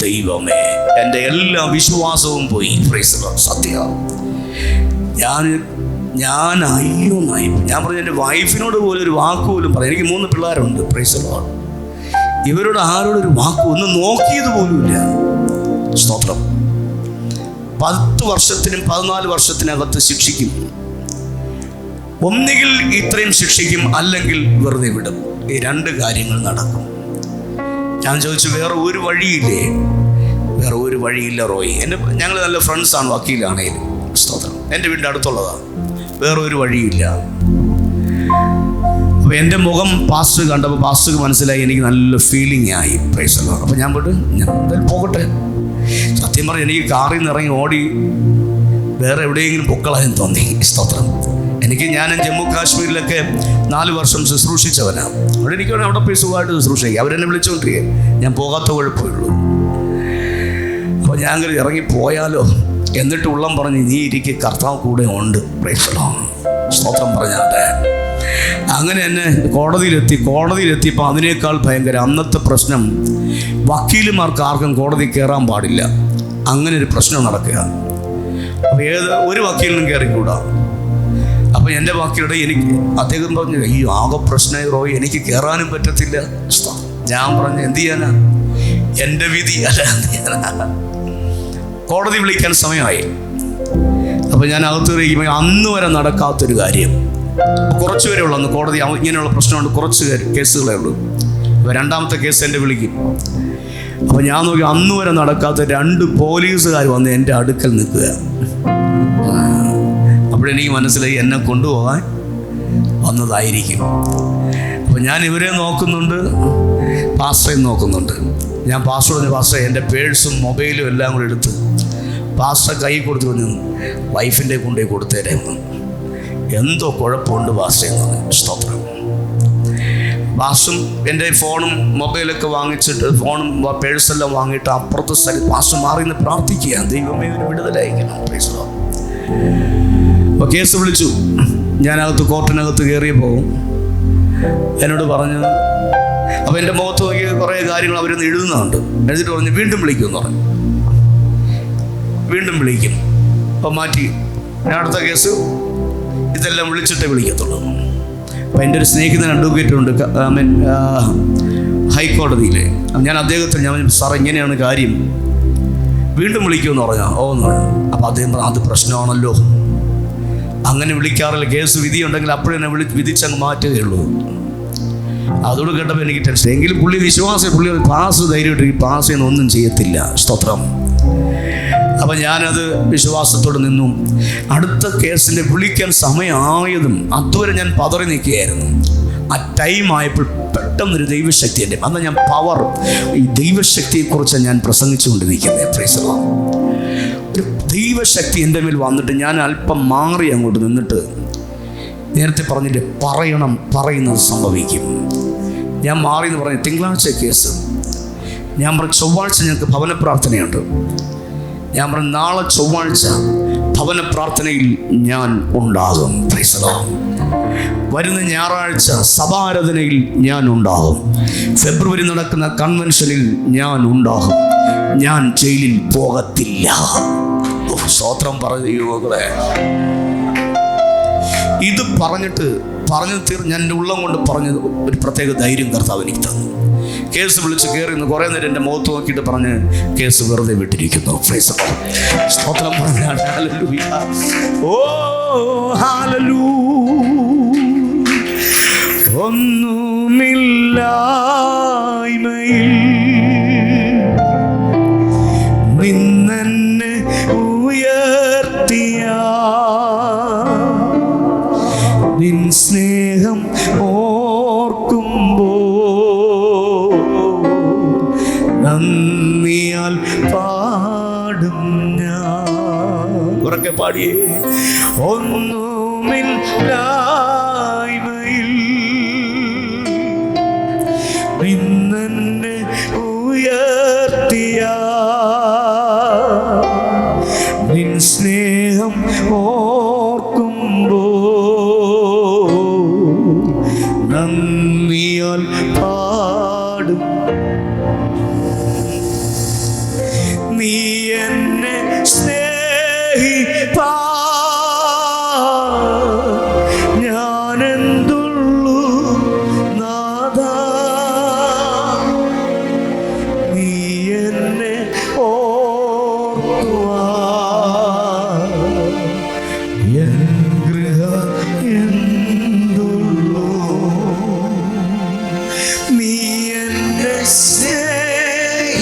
ദൈവമേ, എൻ്റെ എല്ലാ വിശ്വാസവും പോയി. Price the Lord. സത്യം. ഞാൻ അയ്യോന്നായി. ഞാൻ പറഞ്ഞു എൻ്റെ വൈഫിനോട് പോലും ഒരു വാക്ക് പോലും പറയാം. എനിക്ക് 3 പിള്ളേരുണ്ട്. Price the Lord. ഇവരോട് ആരോടൊരു വാക്ക് ഒന്ന് നോക്കിയത് പോലുമില്ല. സ്തോത്രം. 10 വർഷത്തിനും 14 വർഷത്തിനകത്ത് ശിക്ഷിക്കും. ഒന്നുകിൽ ഇത്രയും ശിക്ഷിക്കും, അല്ലെങ്കിൽ വെറുതെ വിടും. ഈ 2 കാര്യങ്ങൾ നടക്കും. ഞാൻ ചോദിച്ചു, വേറെ ഒരു വഴിയില്ലേ? വേറെ ഒരു വഴിയില്ല റോയി. ഞങ്ങൾ നല്ല ഫ്രണ്ട്സാണ്, വക്കീലാണേലും. സ്തോത്രം. എൻ്റെ വീടിൻ്റെ അടുത്തുള്ളതാണ്. വേറെ ഒരു വഴിയില്ല. അപ്പോൾ എൻ്റെ മുഖം പാസ്റ്റർ കണ്ടപ്പോൾ പാസ്റ്റർക്ക് മനസ്സിലായി എനിക്ക് നല്ല ഫീലിംഗ് ആയി. Price the lord. അപ്പോൾ ഞാൻ പോയിട്ട് ഞാൻ എന്തായാലും പോകട്ടെ. സത്യം പറഞ്ഞാൽ എനിക്ക് കാറിൽ നിന്ന് ഇറങ്ങി ഓടി വേറെ എവിടെയെങ്കിലും പൊക്കളായെന്ന് തോന്നി. സ്തോത്രം. ഞാൻ ജമ്മു കാശ്മീരിലൊക്കെ 4 വർഷം ശുശ്രൂഷിച്ചവനാണ്. അവിടെ എനിക്ക് അവിടെ പോയി സുഖമായിട്ട് ശുശ്രൂഷിക്കുക. അവരെന്നെ വിളിച്ചുകൊണ്ടിരിക്കുക. ഞാൻ പോകാത്ത കുഴപ്പമുള്ളൂ. അപ്പോൾ ഞാൻ ഇറങ്ങി പോയാലോ എന്നിട്ട് ഉള്ളം പറഞ്ഞ് നീ ഇരിക്കുക, കർത്താവ് കൂടെ ഉണ്ട്. Price the lord. സ്തോത്രം പറഞ്ഞാട്ടെ. അങ്ങനെ എന്നെ കോടതിയിലെത്തിയപ്പോൾ അതിനേക്കാൾ ഭയങ്കര അന്നത്തെ പ്രശ്നം, വക്കീലുമാർക്ക് ആർക്കും കോടതി കയറാൻ പാടില്ല. അങ്ങനെ ഒരു പ്രശ്നം നടക്കുക. അപ്പോൾ ഒരു വക്കീലിനും കയറിക്കൂടാ. അപ്പോൾ എൻ്റെ വക്കീലുടെ അദ്ദേഹം പറഞ്ഞു, ഈ ആകെ പ്രശ്നമായി റോയ്, എനിക്ക് കയറാനും പറ്റത്തില്ല. ഞാൻ പറഞ്ഞു എന്ത് ചെയ്യാനാ, എൻ്റെ വിധി അല്ല, എന്ത് ചെയ്യാനാ. കോടതി വിളിക്കാൻ സമയമായി. അപ്പോൾ ഞാൻ അകത്ത് കയറിയിരിക്കുമ്പോൾ അന്ന് വരെ നടക്കാത്തൊരു കാര്യം, കുറച്ച് പേരേ ഉള്ളൂ അന്ന് കോടതി. ഇങ്ങനെയുള്ള പ്രശ്നമുണ്ട്, കുറച്ച് കേസുകളേ ഉള്ളൂ. അപ്പോൾ 2ാമത്തെ കേസ് എൻ്റെ വിളിക്കും. അപ്പോൾ ഞാൻ നോക്കി അന്ന് വരെ നടക്കാത്ത 2 പോലീസുകാർ വന്ന് എൻ്റെ അടുക്കൽ നിൽക്കുക. അപ്പോഴെനിക്ക് മനസ്സിലായി എന്നെ കൊണ്ടുപോകാൻ വന്നതായിരിക്കും. അപ്പോൾ ഞാൻ ഇവരെ നോക്കുന്നുണ്ട്, പാസ്റ്ററേയും നോക്കുന്നുണ്ട്. ഞാൻ പാസ്റ്റർ പറഞ്ഞു, പാസ്റ്റർ എൻ്റെ പേഴ്സും മൊബൈലും എല്ലാം കൂടെ എടുത്ത് പാസ്റ്റർ കൈ കൊടുത്തു പറഞ്ഞു, വൈഫിൻ്റെ കൊണ്ടുപോയി കൊടുത്തേരെ. എന്തോ കുഴപ്പമുണ്ട് പാസ്റ്റർ എന്ന് പറഞ്ഞു. സ്തോത്രം. പാസ്റ്ററും എൻ്റെ ഫോണും മൊബൈലൊക്കെ വാങ്ങിച്ചിട്ട്, ഫോണും പേഴ്സെല്ലാം വാങ്ങിയിട്ട് അപ്പുറത്തെ സ്ഥലത്ത് പാസ്റ്റർ മാറി നിന്ന് പ്രാർത്ഥിക്കുക, ദൈവമേ ഒരു വിടുതലായിരിക്കണം. Praise the lord. അപ്പോൾ കേസ് വിളിച്ചു. ഞാനകത്ത് കോർട്ടിനകത്ത് കയറിയപ്പോൾ എന്നോട് പറഞ്ഞു, അപ്പോൾ എൻ്റെ മുഖത്ത് നോക്കി കുറേ കാര്യങ്ങൾ അവരൊന്ന് എഴുതുന്നുണ്ട്. എഴുതിയിട്ട് പറഞ്ഞു വീണ്ടും വിളിക്കുമെന്ന് പറഞ്ഞു. വീണ്ടും വിളിക്കും. അപ്പം മാറ്റി, അടുത്ത കേസ് ഇതെല്ലാം വിളിച്ചിട്ടേ വിളിക്കത്തുള്ളൂ. അപ്പം എൻ്റെ ഒരു സ്നേഹിതൻ അഡ്വക്കേറ്റ് ഉണ്ട് ഹൈക്കോടതിയിൽ. ഞാൻ അദ്ദേഹത്തിന് ഞാൻ സാർ ഇങ്ങനെയാണ് കാര്യം, വീണ്ടും വിളിക്കുമെന്ന് പറഞ്ഞാൽ ഓ എന്ന് പറഞ്ഞു. അപ്പോൾ അദ്ദേഹം പറഞ്ഞു, അത് പ്രശ്നമാണല്ലോ, അങ്ങനെ വിളിക്കാറില്ല, കേസ് വിധി ഉണ്ടെങ്കിൽ അപ്പോഴെന്നെ വിധിച്ചങ്ങ് മാറ്റുകയുള്ളൂ. അതോട് കേട്ടപ്പോൾ എനിക്ക് ടെൻഷൻ. എങ്കിലും പുള്ളി വിശ്വാസം, പുള്ളി പാസ് ധൈര്യമായിട്ട് പാസ് ചെയ്യുന്ന ഒന്നും ചെയ്യത്തില്ല. സ്തോത്രം. അപ്പം ഞാനത് വിശ്വാസത്തോടെ നിന്നു. അടുത്ത കേസിൻ്റെ വിളിക്കാൻ സമയമായതും അതുവരെ ഞാൻ പതറി നിൽക്കുകയായിരുന്നു. ആ ടൈം ആയപ്പോൾ പെട്ടെന്നൊരു ദൈവശക്തി എൻ്റെ, അന്ന് ഞാൻ ഈ ദൈവശക്തിയെക്കുറിച്ച് ഞാൻ പ്രസംഗിച്ചുകൊണ്ടിരിക്കുന്നത്. Price the Lord. ഒരു ദൈവശക്തി എൻ്റെ മേൽ വന്നിട്ട് ഞാൻ അല്പം മാറി അങ്ങോട്ട് നിന്നിട്ട്, നേരത്തെ പറഞ്ഞിട്ട് പറയുന്നത് സംഭവിക്കും. ഞാൻ മാറി എന്ന് പറഞ്ഞു. തിങ്കളാഴ്ച കേസ്. ഞാൻ പറഞ്ഞു ചൊവ്വാഴ്ച ഞങ്ങൾക്ക് ഭവന പ്രാർത്ഥനയുണ്ട്. ഞാൻ പറഞ്ഞു നാളെ ചൊവ്വാഴ്ച ഭവന പ്രാർത്ഥനയിൽ ഞാൻ ഉണ്ടാകും. Price the Lord. വരുന്ന ഞായറാഴ്ച സഭാരാധനയിൽ ഞാൻ ഉണ്ടാകും. ഫെബ്രുവരി നടക്കുന്ന കൺവെൻഷനിൽ ഞാൻ ഉണ്ടാകും. ഞാൻ ജയിലിൽ പോകത്തില്ല. സ്തോത്രം പറഞ്ഞു യുവകളെ. ഇത് പറഞ്ഞു തീർന്ന് ഞാൻ എൻ്റെ ഉള്ളം കൊണ്ട് പറഞ്ഞത് ഒരു പ്രത്യേക ധൈര്യം കർത്താവ് എനിക്ക് തന്നു. കേസ് വിളിച്ച് കയറി നിന്ന് കുറേ നേരം എൻ്റെ മുഖത്ത് നോക്കിയിട്ട് പറഞ്ഞ് കേസ് വെറുതെ വിട്ടിരിക്കുന്നു. Price the lord. സ്തോത്രം പറഞ്ഞാൽ ഹല്ലേലൂയ. ഓ ഹല്ലേലൂയ. ഒന്നുമില്ലായ്മയിൽ നിന്നെന്നെ ഉയർത്തിയ നിൻ സ്നേഹം ഓർക്കുമ്പോ നന്ദിയാൽ പാടും ഞാൻ. ഉറക്കെ പാടിയേ. ഒന്നുമില്ലായ്മയിൽ നിന്നെന്നെ ഉയർത്തിയ നിൻ സ്നേഹം ഓർക്കുമ്പോ നന്ദിയാൽ പാടും. നീ എന്നെ സ്നേഹിപ്പാ ഞാനെന്തുള്ളൂ നാഥാ. നീ എന്നെ ഓർക്കുവാ എൻ ഗൃഹം എന്തുള്ളൂ. നീ എന്നെ സ്നേഹിപ്പാ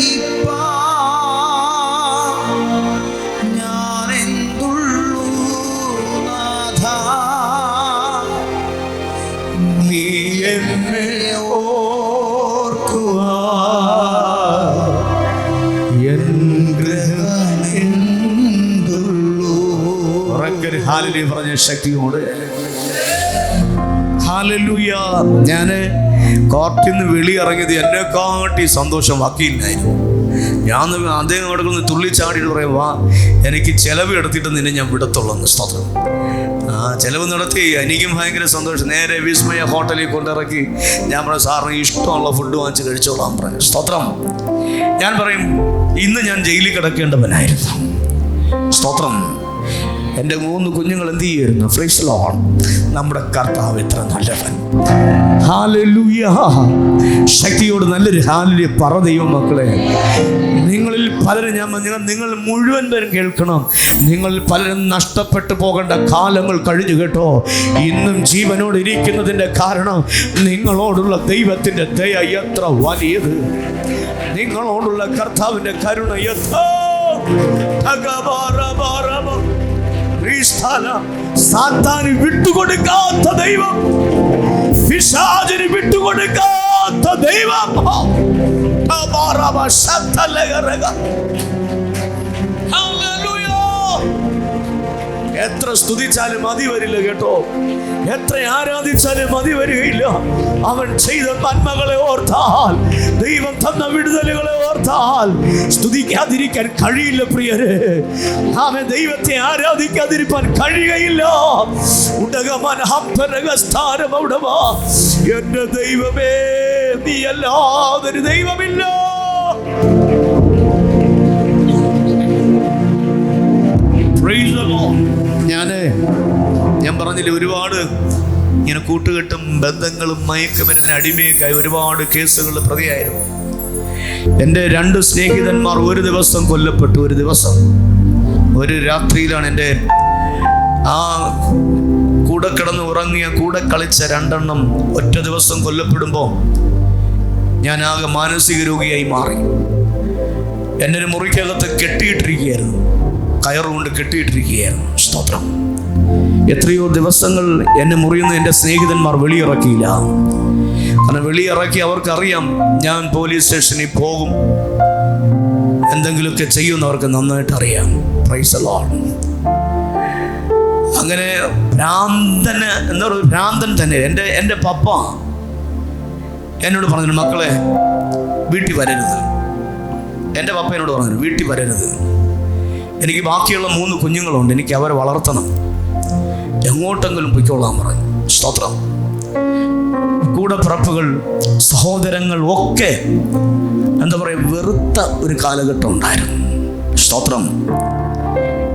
ഞാനെന്തുള്ളൂ നാഥാ. നീ എന്നെ ഓർക്കുവാ എൻ ഗൃഹം എന്തുള്ളൂ. ഉറക്കെ ഹല്ലേലൂയ പറഞ്ഞ ശക്തിയോട് ഹല്ലേലൂയ. ഞാന് കോർട്ടിൽ നിന്ന് വെളിയിറങ്ങിയത് എന്നെക്കാട്ടി സന്തോഷം വക്കീലിനായിരുന്നു. ഞാൻ അദ്ദേഹം അവിടെ നിന്ന് തുള്ളിച്ചാടിയിട്ട് പറയും, വാ എനിക്ക് ചെലവ് എടുത്തിട്ട് നിന്നെ ഞാൻ വിടത്തുള്ളൂ. സ്തോത്രം. ചെലവ് നടത്തി എനിക്കും ഭയങ്കര സന്തോഷം. നേരെ വിസ്മയ ഹോട്ടലിൽ കൊണ്ടിറക്കി ഞാൻ പറഞ്ഞു, സാറിന് ഇഷ്ടമുള്ള ഫുഡ് വാങ്ങിച്ച് കഴിച്ചോളാം പറഞ്ഞു. സ്തോത്രം. ഞാൻ പറയും, ഇന്ന് ഞാൻ ജയിലിൽ കിടക്കേണ്ടവനായിരുന്നു. സ്തോത്രം. എൻ്റെ 3 കുഞ്ഞുങ്ങൾ എന്ത് ചെയ്യുമായിരുന്നു? Price the Lord. നമ്മുടെ കർത്താവ് എത്ര നല്ലവൻ. ഹല്ലേലൂയ. ശക്തിയോട് നല്ലൊരു ഹല്ലേലൂയ പറ ദൈവം മക്കളെ. നിങ്ങളിൽ പലരും നിങ്ങൾ മുഴുവൻ പേരും കേൾക്കണം. നിങ്ങളിൽ പലരും നഷ്ടപ്പെട്ടു പോകേണ്ട കാലങ്ങൾ കഴിഞ്ഞു കേട്ടോ. ഇന്നും ജീവനോട് ഇരിക്കുന്നതിൻ്റെ കാരണം നിങ്ങളോടുള്ള ദൈവത്തിൻ്റെ ദയ എത്ര വലിയത്, നിങ്ങളോടുള്ള കർത്താവിൻ്റെ കരുണ എത്ര. സാത്താന് വിട്ടുകൊടുക്കാത്ത ദൈവം, പിശാചിന് വിട്ടുകൊടുക്കാത്ത ദൈവം. എത്ര സ്തുതിച്ചാലും മതി വരില്ല കേട്ടോ. എത്ര ആരാധിച്ചാലും മതി വരികയില്ല. അവൻ ചെയ്ത നന്മകളെ ഓർത്താൽ, ദൈവം തന്ന വിടുതലുകളെ ഓർത്താൽ സ്തുതിക്കാതിരിക്കാൻ കഴിയില്ല പ്രിയരെ. അവൻ ദൈവത്തെ ആരാധിക്കാതിരിക്കാൻ കഴിയുകയില്ല. എന്റെ ദൈവമേ, നീ അല്ലാതൊരു ദൈവമില്ല. ഞാൻ പറഞ്ഞില്ലേ, ഒരുപാട് ഇങ്ങനെ കൂട്ടുകെട്ടും ബന്ധങ്ങളും മയക്കുമരുന്നിന് അടിമയൊക്കെയായി ഒരുപാട് കേസുകൾ പ്രതിയായിരുന്നു. എൻ്റെ 2 സ്നേഹിതന്മാർ ഒരു ദിവസം കൊല്ലപ്പെട്ടു. ഒരു രാത്രിയിലാണ് എൻ്റെ കൂടെ കിടന്ന് ഉറങ്ങിയ, കൂടെ കളിച്ച 2 എണ്ണം ഒറ്റ ദിവസം കൊല്ലപ്പെടുമ്പോൾ ഞാൻ ആകെ മാനസിക രോഗിയായി മാറി. എന്നെ ഒരു മുറിക്കകത്ത് കെട്ടിയിട്ടിരിക്കുകയായിരുന്നു, കയറുകൊണ്ട് കെട്ടിയിട്ടിരിക്കുകയായിരുന്നു. സ്തോത്രം. എത്രയോ ദിവസങ്ങൾ എന്നെ മുറിയുന്ന എൻ്റെ സ്നേഹിതന്മാർ വെളിയിറക്കിയില്ല. കാരണം വെളിയിറക്കി അവർക്കറിയാം ഞാൻ പോലീസ് സ്റ്റേഷനിൽ പോകും, എന്തെങ്കിലുമൊക്കെ ചെയ്യുമെന്നവർക്ക് നന്നായിട്ട് അറിയാം. Price the lord. അങ്ങനെ ഭ്രാന്തൻ തന്നെ എൻ്റെ പപ്പ എന്നോട് പറഞ്ഞു, മക്കളെ വീട്ടിൽ വരരുത്. എൻ്റെ പപ്പ എന്നോട് പറഞ്ഞു, വീട്ടിൽ വരരുത്. എനിക്ക് ബാക്കിയുള്ള 3 കുഞ്ഞുങ്ങളുണ്ട്, എനിക്ക് അവരെ വളർത്തണം, എങ്ങോട്ടെങ്കിലും പൊയ്ക്കോളാൻ പറഞ്ഞു. സ്തോത്രം. കൂടെ പിറപ്പുകൾ, സഹോദരങ്ങൾ ഒക്കെ എന്താ പറയുക, വെറുത്ത ഒരു കാലഘട്ടം ഉണ്ടായിരുന്നു. സ്തോത്രം.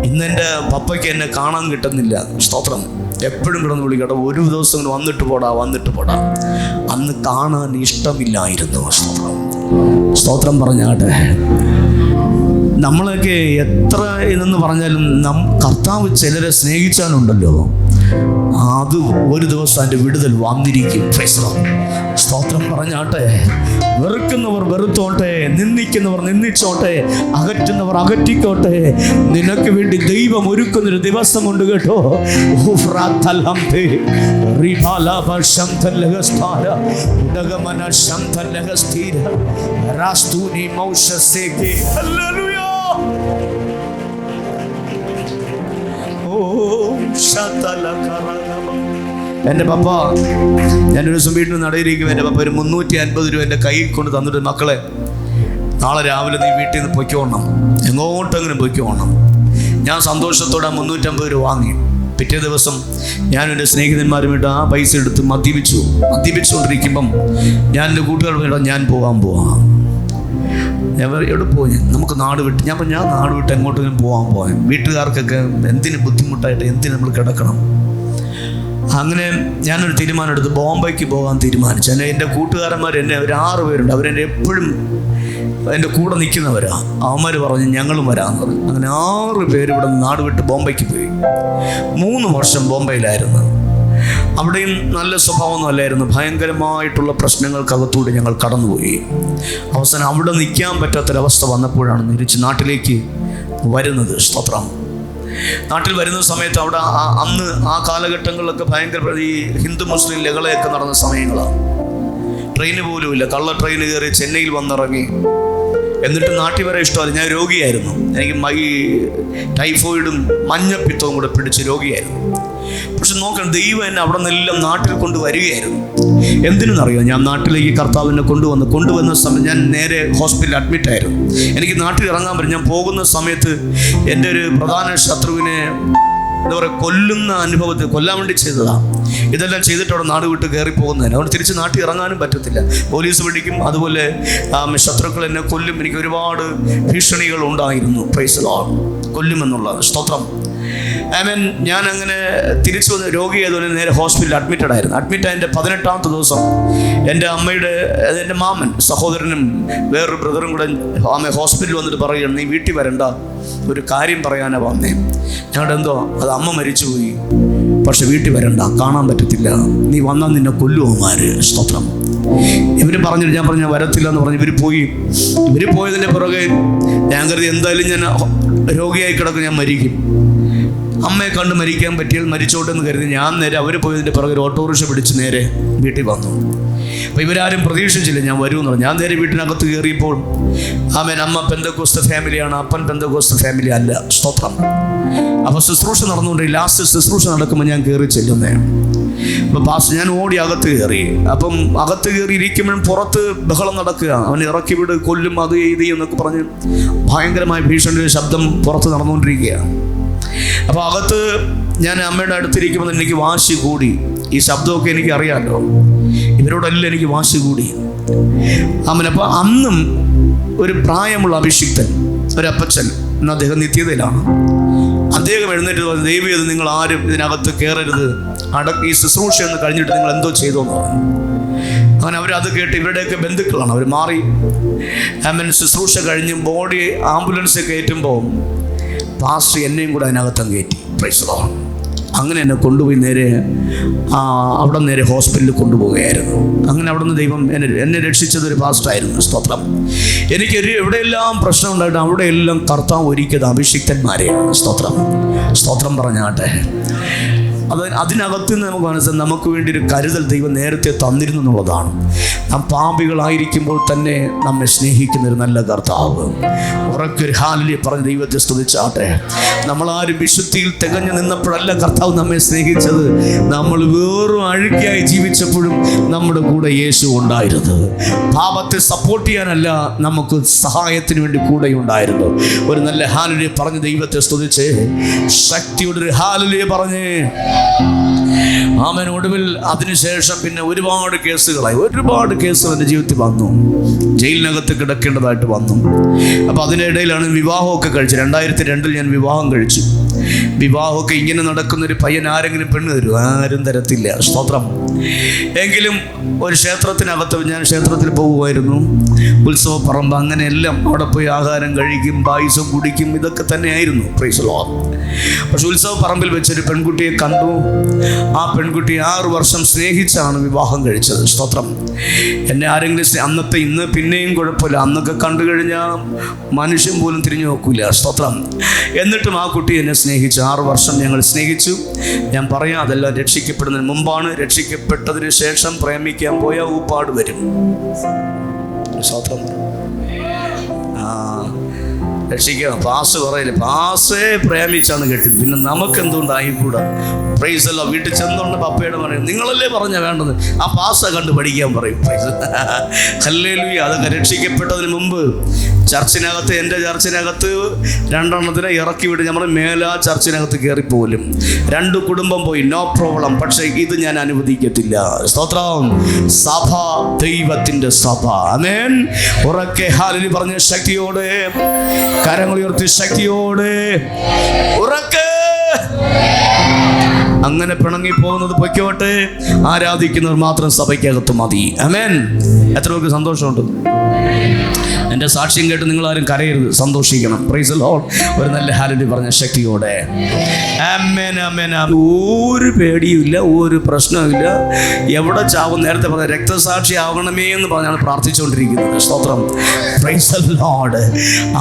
ഇന്നെൻ്റെ പപ്പയ്ക്ക് എന്നെ കാണാൻ കിട്ടുന്നില്ല. സ്തോത്രം. എപ്പോഴും കിടന്ന് വിളിക്കട്ടെ, ഒരു ദിവസം വന്നിട്ട് പോടാ. അന്ന് കാണാൻ ഇഷ്ടമില്ലായിരുന്നു. സ്തോത്രം. സ്തോത്രം പറഞ്ഞാട്ടെ. നമ്മളൊക്കെ എത്ര ഇതെന്ന് പറഞ്ഞാലും കർത്താവ് ചിലരെ സ്നേഹിച്ചാലുണ്ടല്ലോ, അത് ഒരു ദിവസം അതിൻ്റെ വിടുതൽ വന്നിരിക്കും. സ്തോത്രം പറഞ്ഞാട്ടെ. വെറുക്കുന്നവർ വെറുത്തോട്ടെ, നിന്ദിക്കുന്നവർ നിന്ദിച്ചോട്ടെ, അകറ്റുന്നവർ അകറ്റിക്കോട്ടെ. നിനക്ക് വേണ്ടി ദൈവം ഒരുക്കുന്നൊരു ദിവസം കൊണ്ട് കേട്ടോ. എൻ്റെ പപ്പ, ഞാനൊരു ദിവസം വീട്ടിൽ നടയിരിക്കും. എൻ്റെ പപ്പ ഒരു 350 രൂപ എൻ്റെ കൈ കൊണ്ട് തന്നിട്ട്, മക്കളെ നാളെ രാവിലെ നീ വീട്ടിൽ നിന്ന് പൊയ്ക്കോണം, എങ്ങോട്ടെങ്കിലും പൊയ്ക്കോണം. ഞാൻ സന്തോഷത്തോടെ 350 രൂപ വാങ്ങി. പിറ്റേ ദിവസം ഞാൻ എൻ്റെ സ്നേഹിതന്മാരുമായിട്ട് ആ പൈസ എടുത്ത് മദ്യപിച്ചുകൊണ്ടിരിക്കുമ്പം ഞാൻ എൻ്റെ കൂട്ടുകാരോട് ഞാൻ പോവാം. എവിടെ പോയി? നമുക്ക് നാട് വിട്ട്. ഞാൻ നാട് വിട്ട് എങ്ങോട്ടെങ്കിലും പോകാൻ. വീട്ടുകാർക്കൊക്കെ എന്തിന് ബുദ്ധിമുട്ടായിട്ട് എന്തിന് നമ്മൾ കിടക്കണം. അങ്ങനെ ഞാനൊരു തീരുമാനം എടുത്ത് ബോംബെക്ക് പോകാൻ തീരുമാനിച്ചു. എൻ്റെ കൂട്ടുകാരന്മാർ എന്നെ ഒരു 6 പേരുണ്ട്. അവരെന്നെ എപ്പോഴും എൻ്റെ കൂടെ നിൽക്കുന്നവരാ. അവന്മാർ പറഞ്ഞു ഞങ്ങളും വരാമെന്ന് പറഞ്ഞു. അങ്ങനെ 6 പേര് ഇവിടെ നാട് വിട്ട് ബോംബെക്ക് പോയി. 3 വർഷം ബോംബെയിലായിരുന്നു. അവിടെയും നല്ല സ്വഭാവമൊന്നും അല്ലായിരുന്നു. ഭയങ്കരമായിട്ടുള്ള പ്രശ്നങ്ങൾക്കകത്തൂടെ ഞങ്ങൾ കടന്നുപോയി. അവസാനം അവിടെ നിൽക്കാൻ പറ്റാത്തൊരവസ്ഥ വന്നപ്പോഴാണ് തിരിച്ച് നാട്ടിലേക്ക് വരുന്നത്. സ്തോത്രം. നാട്ടിൽ വരുന്ന സമയത്ത് അവിടെ അന്ന് ആ കാലഘട്ടങ്ങളിലൊക്കെ ഭയങ്കര ഈ ഹിന്ദു മുസ്ലിം ലഹളയൊക്കെ നടന്ന സമയങ്ങളാണ്. ട്രെയിന് പോലുമില്ല. കള്ള ട്രെയിന് കയറി ചെന്നൈയിൽ വന്നിറങ്ങി. എന്നിട്ട് നാട്ടിൽ വരെ ഇഷ്ടമല്ല. ഞാൻ രോഗിയായിരുന്നു. എനിക്ക് ടൈഫോയിഡും മഞ്ഞപ്പിത്തവും കൂടെ പിടിച്ച് രോഗിയായിരുന്നു. പക്ഷെ നോക്കണം, ദൈവം എന്നെ അവിടെ നിന്നെല്ലാം നാട്ടിൽ കൊണ്ടുവരികയായിരുന്നു. എന്തിനെന്നറിയോ? ഞാൻ നാട്ടിലേക്ക് കർത്താവിനെ കൊണ്ടുവന്ന സമയം ഞാൻ നേരെ ഹോസ്പിറ്റലിൽ അഡ്മിറ്റായിരുന്നു. എനിക്ക് നാട്ടിൽ ഇറങ്ങാൻ പറ്റും. ഞാൻ പോകുന്ന സമയത്ത് എൻ്റെ ഒരു പ്രധാന ശത്രുവിനെ എന്താ പറയുക, കൊല്ലുന്ന അനുഭവത്തിൽ കൊല്ലാൻ വേണ്ടി ചെയ്തതാണ്. ഇതെല്ലാം ചെയ്തിട്ട് അവിടെ നാട് വിട്ട് കയറി പോകുന്നതിന് അവിടെ തിരിച്ച് നാട്ടിൽ ഇറങ്ങാനും പറ്റത്തില്ല. പോലീസ് പിടിക്കും, അതുപോലെ ശത്രുക്കൾ എന്നെ കൊല്ലും. എനിക്ക് ഒരുപാട് ഭീഷണികൾ ഉണ്ടായിരുന്നു. Price the Lord. കൊല്ലുമെന്നുള്ള സ്തോത്രം. ഞാൻ അങ്ങനെ തിരിച്ചു വന്ന് രോഗിയായതുപോലെ നേരെ ഹോസ്പിറ്റലിൽ അഡ്മിറ്റഡായിരുന്നു. അഡ്മിറ്റായതിൻ്റെ 18ാമത്തെ ദിവസം എൻ്റെ എൻ്റെ മാമൻ സഹോദരനും വേറൊരു ബ്രദറും കൂടെ ഹോസ്പിറ്റലിൽ വന്നിട്ട് പറയുകയാണ്, നീ വീട്ടിൽ വരണ്ട, ഒരു കാര്യം പറയാനാണ് വന്നേ. ഞങ്ങളുടെ എന്തോ അത് അമ്മ മരിച്ചുപോയി, പക്ഷെ വീട്ടിൽ വരണ്ട, കാണാൻ പറ്റത്തില്ല, നീ വന്നാൽ നിന്നെ കൊല്ലുവോമാര്. സ്തോത്രം. ഇവർ പറഞ്ഞിട്ട് ഞാൻ പറഞ്ഞു വരത്തില്ല എന്ന് പറഞ്ഞ് ഇവർ പോയതിൻ്റെ പുറകെ ഞാൻ കരുതി എന്തായാലും ഞാൻ രോഗിയായി കിടക്കും, ഞാൻ മരിക്കും. അമ്മയെ കണ്ട് മരിക്കാൻ പറ്റിയാൽ മരിച്ചോട്ടെ എന്ന് കരുതി ഞാൻ നേരെ അവർ പോയതിൻ്റെ പുറകെ ഓട്ടോറിക്ഷ പിടിച്ച് നേരെ വീട്ടിൽ വന്നു. അപ്പോൾ ഇവരാരും പ്രതീക്ഷിച്ചില്ല ഞാൻ വരുമെന്ന് പറഞ്ഞു. ഞാൻ നേരെ വീട്ടിനകത്ത് കയറിയപ്പോൾ അമ്മ പെന്തക്കോസ്ത ഫാമിലിയാണ്, അപ്പൻ പെന്തക്കോസ്ത ഫാമിലി അല്ല. സ്തോത്രം. അപ്പോൾ ശുശ്രൂഷ നടന്നുകൊണ്ട് ലാസ്റ്റ് ശുശ്രൂഷ നടക്കുമ്പോൾ ഞാൻ കയറി ചെല്ലുന്നേ. അപ്പം ഞാൻ ഓടി അകത്ത് കയറി. അപ്പം അകത്ത് കയറി ഇരിക്കുമ്പോഴും പുറത്ത് ബഹളം നടക്കുക. അവൻ ഇറക്കി വിട്, കൊല്ലും, അത് ചെയ്ത് എന്നൊക്കെ പറഞ്ഞ് ഭയങ്കരമായ ഭീഷണിയുടെ ശബ്ദം പുറത്ത് നടന്നുകൊണ്ടിരിക്കുകയാണ്. അപ്പോൾ അകത്ത് ഞാൻ അമ്മയുടെ അടുത്തിരിക്കുമ്പോൾ എനിക്ക് വാശി കൂടി. ഈ ശബ്ദമൊക്കെ എനിക്ക് അറിയാമല്ലോ, ഇവരോടെല്ലാം എനിക്ക് വാശി കൂടി. അപ്പോൾ അന്നും ഒരു പ്രായമുള്ള അഭിഷിക്തൻ, ഒരപ്പച്ചൻ, എന്ന അദ്ദേഹം നിത്യതയിലാണ്. അദ്ദേഹം എഴുന്നേറ്റ് പറഞ്ഞു, ദൈവം നിങ്ങൾ ആരും ഇതിനകത്ത് കയറരുത്, ഈ ശുശ്രൂഷ എന്ന് കഴിഞ്ഞിട്ട് നിങ്ങൾ എന്തോ ചെയ്തോന്ന് പറഞ്ഞു. അങ്ങനെ അവരത് കേട്ട് ഇവരുടെയൊക്കെ ബന്ധുക്കളാണ്, അവർ മാറി. ശുശ്രൂഷ കഴിഞ്ഞ് ബോഡി ആംബുലൻസ് കയറ്റുമ്പോൾ പാസ്റ്റർ എന്നെയും കൂടെ അതിനകത്തങ്ങ് കയറ്റി. Price the lord. അങ്ങനെ എന്നെ കൊണ്ടുപോയി അവിടെ നേരെ ഹോസ്പിറ്റലിൽ കൊണ്ടുപോവുകയായിരുന്നു. അങ്ങനെ അവിടെ നിന്ന് ദൈവം എന്നെ രക്ഷിച്ചതൊരു പാസ്റ്ററായിരുന്നു. സ്തോത്രം. എനിക്ക് എവിടെയെല്ലാം പ്രശ്നം ഉണ്ടായിട്ട് അവിടെയെല്ലാം കർത്താവ് ഒരുക്കിയത് അഭിഷിക്തന്മാരെയാണ്. സ്തോത്രം പറഞ്ഞാട്ടെ. അതിനകത്ത് നിന്ന് നമുക്ക് മനസ്സിലായി നമുക്ക് വേണ്ടി ഒരു കരുതൽ ദൈവം നേരത്തെ തന്നിരുന്നു എന്നുള്ളതാണ്. നാം പാപികളായിരിക്കുമ്പോൾ തന്നെ നമ്മെ സ്നേഹിക്കുന്ന ഒരു നല്ല കർത്താവ്. ഉറക്കൊരു ഹല്ലേലൂയ പറഞ്ഞ് ദൈവത്തെ സ്തുതിച്ചാട്ടെ. നമ്മളാരും വിശുദ്ധിയിൽ തികഞ്ഞു നിന്നപ്പോഴല്ല കർത്താവ് നമ്മെ സ്നേഹിച്ചത്. നമ്മൾ വേറും അഴുക്കായി ജീവിച്ചപ്പോഴും നമ്മുടെ കൂടെ യേശു ഉണ്ടായിരുന്നു. പാപത്തെ സപ്പോർട്ട് ചെയ്യാനല്ല, നമുക്ക് സഹായത്തിന് വേണ്ടി കൂടെ ഉണ്ടായിരുന്നു. ഒരു നല്ല ഹല്ലേലൂയ പറഞ്ഞ് ദൈവത്തെ സ്തുതിച്ച് ശക്തിയുടെ ഒരു ഹല്ലേലൂയ പറഞ്ഞ് ആമേൻ. ഒടുവിൽ അതിനുശേഷം പിന്നെ ഒരുപാട് കേസുകൾ എൻ്റെ ജീവിതത്തിൽ വന്നു. ജയിലിനകത്ത് കിടക്കേണ്ടതായിട്ട് വന്നു. അപ്പോൾ അതിൻ്റെ ഇടയിലാണ് വിവാഹമൊക്കെ കഴിച്ചത്. 2002 ഞാൻ വിവാഹം കഴിച്ചു. വിവാഹമൊക്കെ ഇങ്ങനെ നടക്കുന്നൊരു പയ്യൻ ആരെങ്കിലും പെണ്ണ് തരും? ആരും തരത്തില്ല. സ്തോത്രം. എങ്കിലും ഒരു ക്ഷേത്രത്തിനകത്ത്, ഞാൻ ക്ഷേത്രത്തിൽ പോകുമായിരുന്നു, ഉത്സവ പറമ്പ്, അങ്ങനെയെല്ലാം അവിടെ പോയി ആഹാരം കഴിക്കും, പായസം കുടിക്കും, ഇതൊക്കെ തന്നെയായിരുന്നു. Price the Lord. പക്ഷെ ഉത്സവ പറമ്പിൽ വെച്ചൊരു പെൺകുട്ടിയെ കണ്ടു. ആ പെൺകുട്ടി 6 വർഷം സ്നേഹിച്ചാണ് വിവാഹം കഴിച്ചത്. സ്തോത്രം. എന്നെ ആരെങ്കിലും അന്നത്തെ, ഇന്ന് പിന്നെയും കുഴപ്പമില്ല, അന്നൊക്കെ കണ്ടു കഴിഞ്ഞാൽ മനുഷ്യൻ പോലും തിരിഞ്ഞു നോക്കൂല. സ്തോത്രം. എന്നിട്ടും ആ കുട്ടി എന്നെ സ്നേഹിച്ചു. 6 വർഷം ഞങ്ങൾ സ്നേഹിച്ചു. ഞാൻ പറയാം, അതെല്ലാം രക്ഷിക്കപ്പെടുന്നതിന് മുമ്പാണ്. രക്ഷിക്കപ്പെട്ടതിന് ശേഷം പ്രേമിക്കാൻ പോയാൽ ഊപ്പാട് വരും. സ്തോത്രം. രക്ഷിക്കാം. പാസ് പറയില്ല, പാസേ പ്രേമിച്ചാണ് കെട്ടിയത്. പിന്നെ നമുക്ക് എന്തുകൊണ്ടായിക്കൂടാ? പ്രൈസ് അല്ല. വീട്ടിൽ ചെന്നുകൊണ്ട് പപ്പയുടെ പറയും, നിങ്ങളല്ലേ പറഞ്ഞ വേണ്ടത്, ആ പാസ കണ്ട് പഠിക്കാൻ പറയും. Price hallelujah. അതൊക്കെ രക്ഷിക്കപ്പെട്ടതിന് മുമ്പ് ചർച്ചിനകത്ത്, എൻ്റെ ചർച്ചിനകത്ത് 2 എണ്ണത്തിനെ ഇറക്കി വിട്ട് നമ്മൾ മേലാ ചർച്ചിനകത്ത് കയറിപ്പോലും. 2 കുടുംബം പോയി, നോ പ്രോബ്ലം. പക്ഷേ ഇത് ഞാൻ അനുവദിക്കത്തില്ല. സ്തോത്രം. സഭ ദൈവത്തിൻ്റെ സഭ. ആമേൻ. ഉറക്കെ ഹല്ലേലൂയ പറഞ്ഞ ശക്തിയോടെ, കരങ്ങളുയർത്തി ശക്തിയോടെ ഉറക്കെ. അങ്ങനെ പിണങ്ങി പോകുന്നത് പൊയ്ക്കോട്ടെ. ആരാധിക്കുന്നവർ മാത്രം സഭയ്ക്കകത്ത് മതി. ആമേൻ. എത്ര പേർക്ക് സന്തോഷമുണ്ട്? എൻ്റെ സാക്ഷ്യം കേട്ട് നിങ്ങളാരും കരയരുത്, സന്തോഷിക്കണം. Price the Lord. ഒരു നല്ല ഹല്ലേലൂയ പറഞ്ഞ ശക്തിയോടെ. ആമേൻ, ആമേൻ. ഒരു പേടിയുമില്ല, ഒരു പ്രശ്നവുമില്ല. എവിടെ ചാവും? നേരത്തെ പറഞ്ഞ രക്തസാക്ഷി ആവണമേ എന്ന് പറഞ്ഞാണ് പ്രാർത്ഥിച്ചുകൊണ്ടിരിക്കുന്നത്. സ്തോത്രം. Praise the Lord.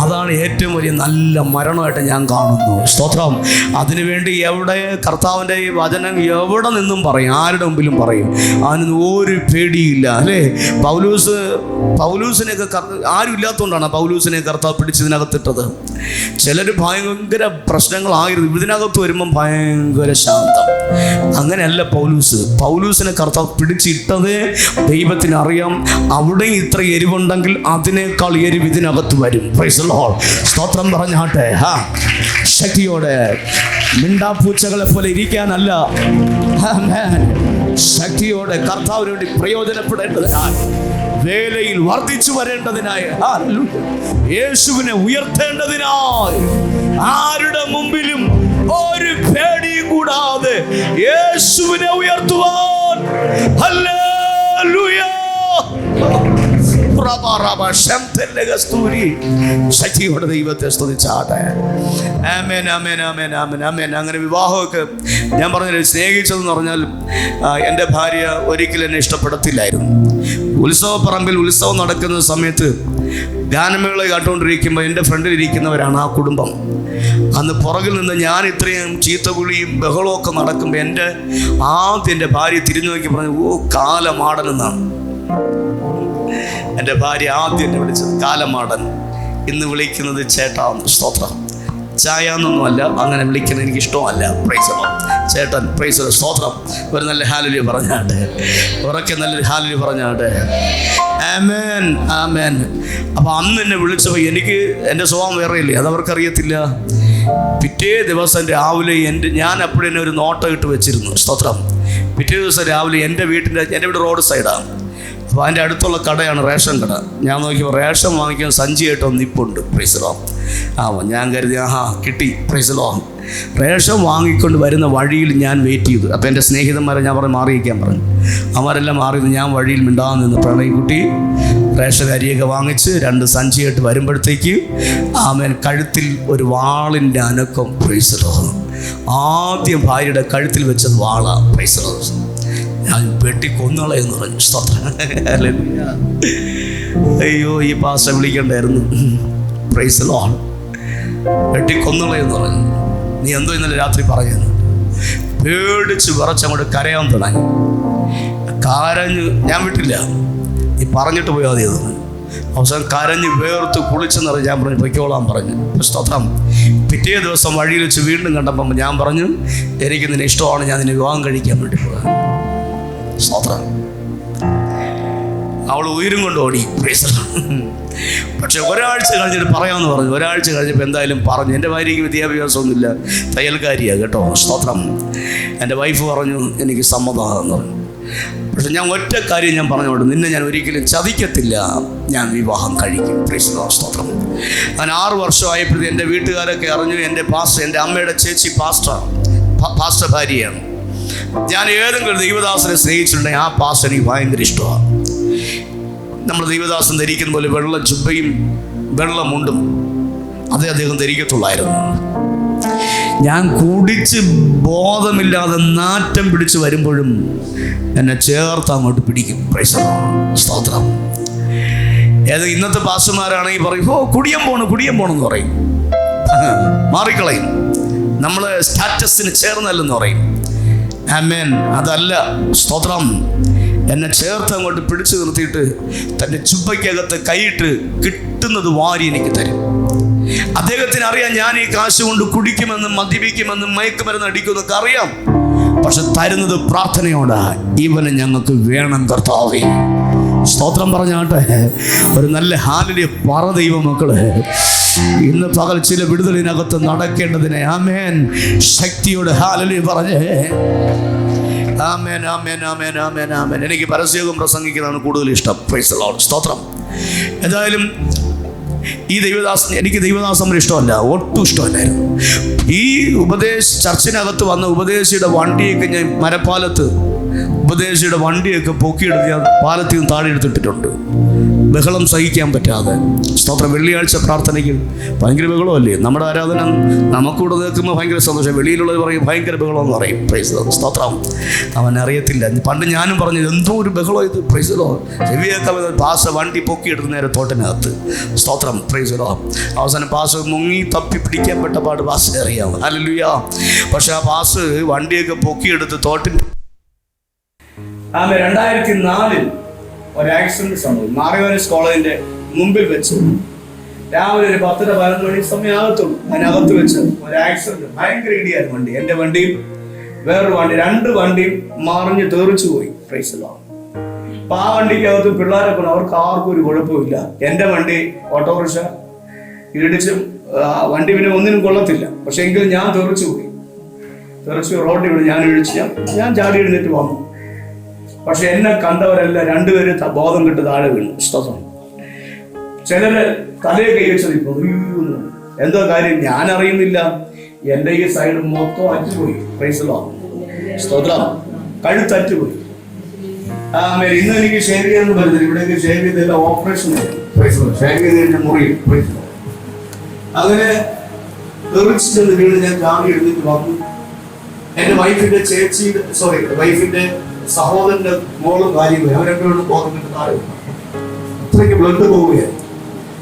അതാണ് ഏറ്റവും വലിയ നല്ല മരണമായിട്ട് ഞാൻ കാണുന്നു. സ്തോത്രം. അതിനുവേണ്ടി എവിടെ കർത്താവിൻ്റെ ഈ വചനം എവിടെ നിന്നും പറയും, ആരുടെ മുമ്പിലും പറയും. അതിനൊന്നും ഒരു പേടിയില്ല, അല്ലേ? പൗലൂസിനെയൊക്കെ ആരും ഇല്ലാത്തതുകൊണ്ടാണ് പൗലൂസിനെ കർത്താവ് പിടിച്ചതിനകത്തിട്ടത്. ചിലർ ഭയങ്കര പ്രശ്നങ്ങളായിരുന്നു, ഇതിനകത്ത് വരുമ്പം ഭയങ്കര ശാന്തം. അങ്ങനെയല്ല പൗലൂസിനെ കർത്താവ് പിടിച്ചിട്ടത് ദൈവത്തിന് അറിയാം. അവിടെ ഇത്ര എരിവുണ്ടെങ്കിൽ അതിനേക്കാൾ എരിവ് ഇതിനകത്ത് വരും. Price the lord. സ്തോത്രം പറഞ്ഞാട്ടെ. ശക്തിയോടെ. മിണ്ടാപ്പൂച്ചകളെ പോലെ ഇരിക്കാനല്ല, ശക്തിയോടെ കർത്താവിന് വേണ്ടി പ്രയോജനപ്പെടേണ്ടതിനാൽ, വേലയിൽ വർദ്ധിച്ചു വരേണ്ടതിനായി, യേശുവിനെ ഉയർത്തേണ്ടതിനായി, ആരുടെ മുമ്പിലും ഒരു പേടിയും കൂടാതെ യേശുവിനെ ഉയർത്തുവാൻ. ഹല്ലേലൂയ. ശക്തിയോടെ ദൈവത്തെ സ്തുതിച്ചാട്ടെ. ആമേൻ, ആമേൻ, ആമേൻ, ആമേൻ, ആമേൻ. അങ്ങനെ വിവാഹമൊക്കെ ഞാൻ പറഞ്ഞില്ല, സ്നേഹിച്ചതെന്ന് പറഞ്ഞാൽ എൻ്റെ ഭാര്യ ഒരിക്കലും എന്നെ ഇഷ്ടപ്പെടത്തില്ലായിരുന്നു. ഉത്സവപ്പറമ്പിൽ ഉത്സവം നടക്കുന്ന സമയത്ത് ഗാനമേള കേട്ടുകൊണ്ടിരിക്കുമ്പോൾ എൻ്റെ ഫ്രണ്ടിലിരിക്കുന്നവരാണ് ആ കുടുംബം. അന്ന് പുറകിൽ നിന്ന് ഞാൻ ഇത്രയും ചീത്തകുളിയും ബഹളമൊക്കെ നടക്കുമ്പോൾ എൻ്റെ ഭാര്യ തിരിഞ്ഞു നോക്കി പറഞ്ഞു, ഓ കാലമാടനെന്നാണ്. എൻ്റെ ഭാര്യ ആദ്യം എന്നെ വിളിച്ചത് കാലമാടൻ. ഇന്ന് വിളിക്കുന്നത് ചേട്ടാന്ന്. സ്തോത്രം. ചായ എന്നൊന്നുമല്ല, അങ്ങനെ വിളിക്കുന്നത് എനിക്ക് ഇഷ്ടമല്ല. പ്രൈസ് ചേട്ടൻ. പ്രൈസ് സ്തോത്രം. ഒരു നല്ല ഹല്ലേലൂയ പറഞ്ഞാട്ടെ. ഉറക്കെ നല്ലൊരു ഹല്ലേലൂയ പറഞ്ഞാട്ടെ. ആമേൻ, ആമേൻ. അപ്പോൾ അന്ന് എന്നെ വിളിച്ചപ്പോൾ എൻ്റെ സ്വഭാവം വേറെയില്ലേ, അതവർക്കറിയത്തില്ല. പിറ്റേ ദിവസം രാവിലെ ഞാൻ അപ്പോഴെന്നെ ഒരു നോട്ടം ഇട്ട് വെച്ചിരുന്നു. സ്തോത്രം. പിറ്റേ ദിവസം രാവിലെ എൻ്റെ വീട് റോഡ് സൈഡാണ്. അപ്പോൾ അതിൻ്റെ അടുത്തുള്ള കടയാണ് റേഷൻ കട. ഞാൻ നോക്കിയപ്പോൾ റേഷൻ വാങ്ങിക്കാൻ സഞ്ചിയായിട്ട് നിപ്പുണ്ട്. Price the lord. ഞാൻ കരുതി കിട്ടി. Price the Lord. റേഷൻ വാങ്ങിക്കൊണ്ട് വരുന്ന വഴിയിൽ ഞാൻ വെയിറ്റ് ചെയ്തു. അപ്പോൾ എൻ്റെ സ്നേഹിതന്മാരെ ഞാൻ മാറിയിരിക്കാൻ പറഞ്ഞു. അവരെല്ലാം മാറിയത് ഞാൻ വഴിയിൽ മിണ്ടാതെ നിന്ന് പ്രണയിക്കുട്ടി റേഷൻ അരിയൊക്കെ വാങ്ങിച്ച് 2 സഞ്ചിയായിട്ട് വരുമ്പോഴത്തേക്ക് ആമേൻ കഴുത്തിൽ ഒരു വാളിൻ്റെ അനക്കം. Price the Lord. ആദ്യം ഭാര്യയുടെ കഴുത്തിൽ വെച്ചത് വാളാണ്. Price the lord. ഞാൻ വെട്ടിക്കൊന്നുകളയെന്ന് പറഞ്ഞു. സ്തോത്രം. അയ്യോ, ഈ പാസ്റ്റർ വിളിക്കണ്ടായിരുന്നു. Praise the lord. വെട്ടിക്കൊന്നുകളയെന്ന് പറഞ്ഞു. നീ എന്തോ ഇന്നലെ രാത്രി പറഞ്ഞു. പേടിച്ച് വിറച്ചങ്ങോട്ട് കരയാൻ തുടങ്ങി. കരഞ്ഞ് ഞാൻ വിട്ടില്ല, നീ പറഞ്ഞിട്ട് പോയാൽ മതി എന്ന്. അവസാനം കരഞ്ഞ് വേർത്ത് കുളിച്ചെന്നറിഞ്ഞ് ഞാൻ പറഞ്ഞു പൊയ്ക്കോളാൻ പറഞ്ഞു. സ്തോത്രം. പിറ്റേ ദിവസം വഴിയിൽ വെച്ച് വീണ്ടും കണ്ടപ്പം ഞാൻ പറഞ്ഞു, എനിക്ക് നിന്നെ ഇഷ്ടമാണ്, ഞാൻ നിന്നെ വിവാഹം കഴിക്കാൻ വേണ്ടി പോകാം. സ്തോത്രം. അവൾ ഉയരും കൊണ്ട് ഓടി. പക്ഷെ ഒരാഴ്ച കഴിഞ്ഞിട്ട് പറയാമെന്ന് പറഞ്ഞു. ഒരാഴ്ച കഴിഞ്ഞപ്പോൾ എന്തായാലും പറഞ്ഞു. എൻ്റെ ഭാര്യയ്ക്ക് വിദ്യാഭ്യാസമൊന്നുമില്ല, തയ്യൽക്കാരിയാണ് കേട്ടോ. സ്തോത്രം. എൻ്റെ വൈഫ് പറഞ്ഞു എനിക്ക് സമ്മതമാണെന്ന് പറഞ്ഞു. പക്ഷെ ഞാൻ ഒറ്റ കാര്യം ഞാൻ പറഞ്ഞോളൂ, നിന്നെ ഞാൻ ഒരിക്കലും ചതിക്കത്തില്ല, ഞാൻ വിവാഹം കഴിക്കും. Price the lord. സ്തോത്രം. ഞാൻ 6 വർഷമായപ്പോഴത്തെ എൻ്റെ വീട്ടുകാരൊക്കെ അറിഞ്ഞു എൻ്റെ അമ്മയുടെ ചേച്ചി പാസ്റ്റർ ഭാര്യയാണ്. ഞാൻ ഏതെങ്കിലും ദൈവദാസനെ സ്നേഹിച്ചിട്ടുണ്ടെങ്കിൽ ആ പാസ്റ്റർ എനിക്ക് ഭയങ്കര ഇഷ്ടമാണ്. നമ്മൾ ദൈവദാസൻ ധരിക്കുന്ന പോലെ വെള്ള ജുബ്ബയും വെള്ള മുണ്ടും അതേ അദ്ദേഹം ധരിക്കത്തുള്ളായിരുന്നു. ഞാൻ കുടിച്ച് ബോധമില്ലാതെ നാറ്റം പിടിച്ച് വരുമ്പോഴും എന്നെ ചേർത്ത് അങ്ങോട്ട് പിടിക്കും. Price the lord. സ്തോത്രം. ഇന്നത്തെ പാസ്റ്റർമാരാണെങ്കിൽ പറയും, ഓ കുടിയം പോണെന്ന് പറയും, മാറിക്കളയും, നമ്മൾ സ്റ്റാറ്റസിന് ചേർന്നല്ലെന്ന് പറയും. ആമേൻ. അതല്ല. സ്തോത്രം. എന്നെ ചേർത്ത് അങ്ങോട്ട് പിടിച്ചു നിർത്തിയിട്ട് തൻ്റെ ചുബയ്ക്കകത്ത് കൈയിട്ട് കിട്ടുന്നത് വാരി എനിക്ക് തരും. അദ്ദേഹത്തിന് അറിയാം ഞാൻ ഈ കാശ് കൊണ്ട് കുടിക്കുമെന്നും മദ്യപിക്കുമെന്നും മയക്കുമരുന്ന് അടിക്കുമെന്നൊക്കെ അറിയാം. പക്ഷെ തരുന്നത് പ്രാർത്ഥനയോടാ, ഇവനെ ഞങ്ങൾക്ക് വേണം കർത്താവേ. സ്തോത്രം പറഞ്ഞാട്ടെ. ഒരു നല്ല ഹാലലിയ പറ ദൈവ മക്കള്. ഇന്ന് പകൽ ചില വിടുതലിനകത്ത് നടക്കേണ്ടതിനെ ആമേൻ ശക്തിയോടെ ഹാലലിയ പറഞ്ഞേ. ആമേൻ, ആമേൻ, ആമേൻ, ആമേൻ, ആമേൻ. എനിക്ക് പരസ്യവും പ്രസംഗിക്കുന്നതാണ് കൂടുതൽ ഇഷ്ടം. Price the lord. സ്തോത്രം. ഏതായാലും എനിക്ക് ദൈവദാസം ഇഷ്ടമല്ല, ഒട്ടും ഇഷ്ടമല്ലായിരുന്നു. ഈ ചർച്ചിനകത്ത് വന്ന ഉപദേശിയുടെ വണ്ടിയൊക്കെ ഞാൻ ഉപദേശിയുടെ വണ്ടിയൊക്കെ പൊക്കിയെടുത്ത് ഞാൻ പാലത്തിൽ നിന്ന് താഴെ എടുത്തിട്ടിട്ടുണ്ട്, ബഹളം സഹിക്കാൻ പറ്റാതെ. സ്തോത്രം. വെള്ളിയാഴ്ച പ്രാർത്ഥനയ്ക്ക് ഭയങ്കര ബഹളമല്ലേ നമ്മുടെ ആരാധന. നമുക്കൂടെ നിൽക്കുമ്പോൾ ഭയങ്കര സന്തോഷം, വെളിയിലുള്ളവർ പറയും ഭയങ്കര ബഹളം എന്ന് പറയും. Price the lord. സ്തോത്രം. അവൻ അറിയത്തില്ല. പണ്ട് ഞാനും പറഞ്ഞു എന്തോ ഒരു ബഹളം ഇത്. Praise the lord. ചെവിയേക്കാൻ പാസ വണ്ടി പൊക്കിയെടുത്ത് നേരെ തോട്ടിനകത്ത്. സ്തോത്രം. Praise the lord. അവസാനം പാസ് മുങ്ങി തപ്പി പിടിക്കപ്പെട്ട പാട് പാസ് അറിയാം. ഹല്ലേലൂയ. പക്ഷെ ആ പാസ് വണ്ടിയൊക്കെ പൊക്കിയെടുത്ത് തോട്ടിൽ 2004 ഒരു ആക്സിഡന്റ് സംഭവിച്ചു. മാറിവാനിസ് കോളേജിന്റെ മുമ്പിൽ വെച്ച് രാവിലെ ഒരു 10-11 മണി സമയത്തുള്ളൂ. അതിനകത്ത് വെച്ച് ഒരു ആക്സിഡന്റ്, ഭയങ്കര ഇടിയായിരുന്നു വണ്ടി. എൻ്റെ വണ്ടിയും വേറൊരു വണ്ടി, 2 വണ്ടിയും മറിഞ്ഞ് തെറിച്ചു പോയി. Price the Lord. അപ്പൊ ആ വണ്ടിക്കകത്ത് പിള്ളേരൊക്കെ അവർക്ക് ആർക്കും ഒരു കുഴപ്പമില്ല. എൻ്റെ വണ്ടി ഓട്ടോറിക്ഷ ഇടിച്ചും വണ്ടി പിന്നെ ഒന്നിനും കൊള്ളത്തില്ല. പക്ഷെ എങ്കിലും ഞാൻ തെറിച്ചു റോഡിൽ വീണ് ഞാൻ ഇടിച്ച് ഞാൻ ചാടി എഴുന്നേറ്റ് വന്നു. പക്ഷെ എന്നെ കണ്ടവരെല്ലാം 2 പേര് ബോധം കിട്ട് താഴെ വീണു. സ്തോത്രം. ചിലര് തലയെ കൈവച്ചത് ഇപ്പോൾ എന്തോ കാര്യം ഞാൻ അറിയുന്നില്ല. എൻ്റെ ഈ സൈഡ് മൊത്തം അറ്റുപോയി. Price the lord. സ്തോത്രം. കഴുത്തറ്റുപോയി. ഇന്ന് എനിക്ക് ഷേവ് ചെയ്യാൻ പറ്റുന്നില്ല. ഇവിടേക്ക് ഷേവ് ചെയ്തല്ല, ഓപ്പറേഷൻ ഷേവ് ചെയ്തതിന്റെ മുറി. അങ്ങനെ തെറിച്ചെന്ന് വീണ് ഞാൻ ചാടി എഴുന്നേറ്റ് വന്നു. എൻ്റെ വൈഫിന്റെ സഹോദരന്റെ മോളും കാര്യവും അവരെപ്പോഴും ബോധം താഴെ. അത്രയ്ക്ക് ബ്ലഡ് പോവുകയാണ്.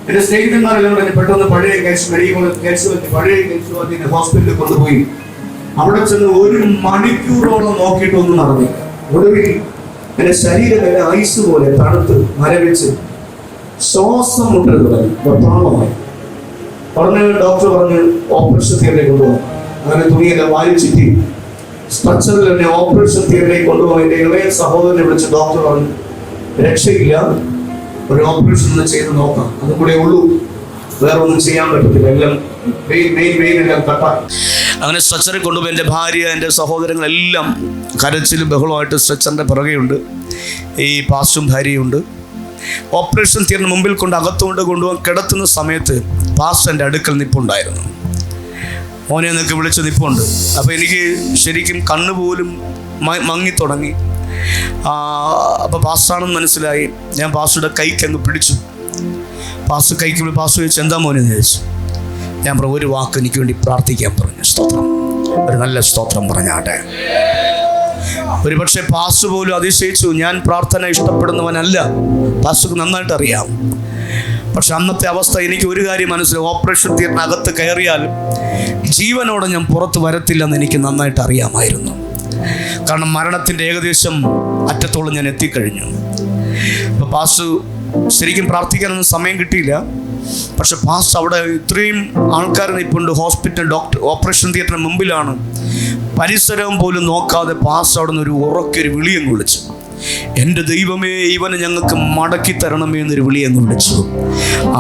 എന്റെ സ്നേഹിതന്മാരെല്ലാം തന്നെ പെട്ടെന്ന് പഴയ ഹോസ്പിറ്റലിൽ കൊണ്ടുപോയി. അവിടെ ചെന്ന് 1 മണിക്കൂറോളം നോക്കിയിട്ടൊന്നും നടന്നില്ല. ഒടുവിൽ എന്റെ ശരീരമെല്ലാം ഐസ് പോലെ തണുത്ത് മരവിച്ച് ശ്വാസം മുട്ടരുത് വെപ്രാളമായി. ഉടനെ ഡോക്ടർ പറഞ്ഞ് ഓപ്പറേഷൻ തിയേറ്ററിലേക്ക് കൊണ്ടുപോകാം. അങ്ങനെ തുണിയെല്ലാം വായിച്ചിട്ട് സ്ട്രക്ചറിൽ എന്നെ ഓപ്പറേഷൻ തിയേറ്ററിലേക്ക് കൊണ്ടുപോകാൻ എൻ്റെ ഇളയ സഹോദരനെ വിളിച്ച് ഡോക്ടർ പറഞ്ഞു രക്ഷയില്ല, ഒരു ഓപ്പറേഷൻ ഒന്ന് ചെയ്ത് നോക്കാം, അതും കൂടെ ഉള്ളൂ, വേറെ ഒന്നും ചെയ്യാൻ പറ്റത്തില്ല, എല്ലാം എല്ലാം കട്ടായി. അങ്ങനെ സ്ട്രെച്ചറിൽ കൊണ്ടുപോയി എൻ്റെ ഭാര്യ എൻ്റെ സഹോദരങ്ങളെല്ലാം കരച്ചിലും ബഹളമായിട്ട് സ്ട്രെച്ചറിൻ്റെ പിറകെയുണ്ട്. ഈ പാസ്റ്റും ഭാര്യയുണ്ട്. ഓപ്പറേഷൻ തിയേറ്ററിന് മുമ്പിൽ കൊണ്ട് അകത്തുകൊണ്ട് കൊണ്ടുപോകാൻ കിടത്തുന്ന സമയത്ത് പാസ്റ്റ് എൻ്റെ അടുക്കൽ നിപ്പുണ്ടായിരുന്നു. മോനെ എന്നൊക്കെ വിളിച്ച് നിപ്പുണ്ട്. അപ്പോൾ എനിക്ക് ശരിക്കും കണ്ണുപോലും മങ്ങി തുടങ്ങി. അപ്പോൾ പാസ്റ്റാണെന്ന് മനസ്സിലായി. ഞാൻ പാസ്റ്ററുടെ കൈക്ക് അങ്ങ് പിടിച്ചു. പാസ്റ്റർ കൈക്ക് പാസ്റ്റർ ചോദിച്ചു എന്താ മോനെ എന്ന് ചോദിച്ചു. ഞാൻ പറഞ്ഞു ഒരു വാക്ക് എനിക്ക് വേണ്ടി പ്രാർത്ഥിക്കാൻ പറഞ്ഞു. സ്തോത്രം. ഒരു നല്ല സ്തോത്രം പറഞ്ഞാട്ടെ. ഒരു പക്ഷേ പാസ്റ്റർ പോലും അതിശയിച്ചു. ഞാൻ പ്രാർത്ഥന ഇഷ്ടപ്പെടുന്നവനല്ല, പാസ്റ്റർക്ക് നന്നായിട്ട് അറിയാം. പക്ഷെ അന്നത്തെ അവസ്ഥ എനിക്ക് ഒരു കാര്യം മനസ്സിലായി. ഓപ്പറേഷൻ തിയേറ്ററിനകത്ത് കയറിയാൽ ജീവനോടെ ഞാൻ പുറത്ത് വരത്തില്ലെന്ന് എനിക്ക് നന്നായിട്ട് അറിയാമായിരുന്നു. കാരണം മരണത്തിൻ്റെ ഏകദേശം അറ്റത്തോളം ഞാൻ എത്തിക്കഴിഞ്ഞു. അപ്പോൾ പാസ്റ്റർ ശരിക്കും പ്രാർത്ഥിക്കാനൊന്നും സമയം കിട്ടിയില്ല. പക്ഷെ പാസ്റ്റർ അവിടെ ഇത്രയും ആൾക്കാർ നിൽപ്പുണ്ട്. ഹോസ്പിറ്റൽ ഡോക്ടർ ഓപ്പറേഷൻ തിയേറ്ററിന് മുമ്പിലാണ്. പരിസരവും പോലും നോക്കാതെ പാസ്റ്റർ അവിടെ നിന്ന് ഒരു ഉറക്കൊരു വിളിയങ്ങ് വിളിച്ചു. എൻ്റെ ദൈവമേ, ഇവനെ ഞങ്ങൾക്ക് മടക്കി തരണമേ എന്നൊരു വിളിയങ്ങ് വിളിച്ചു.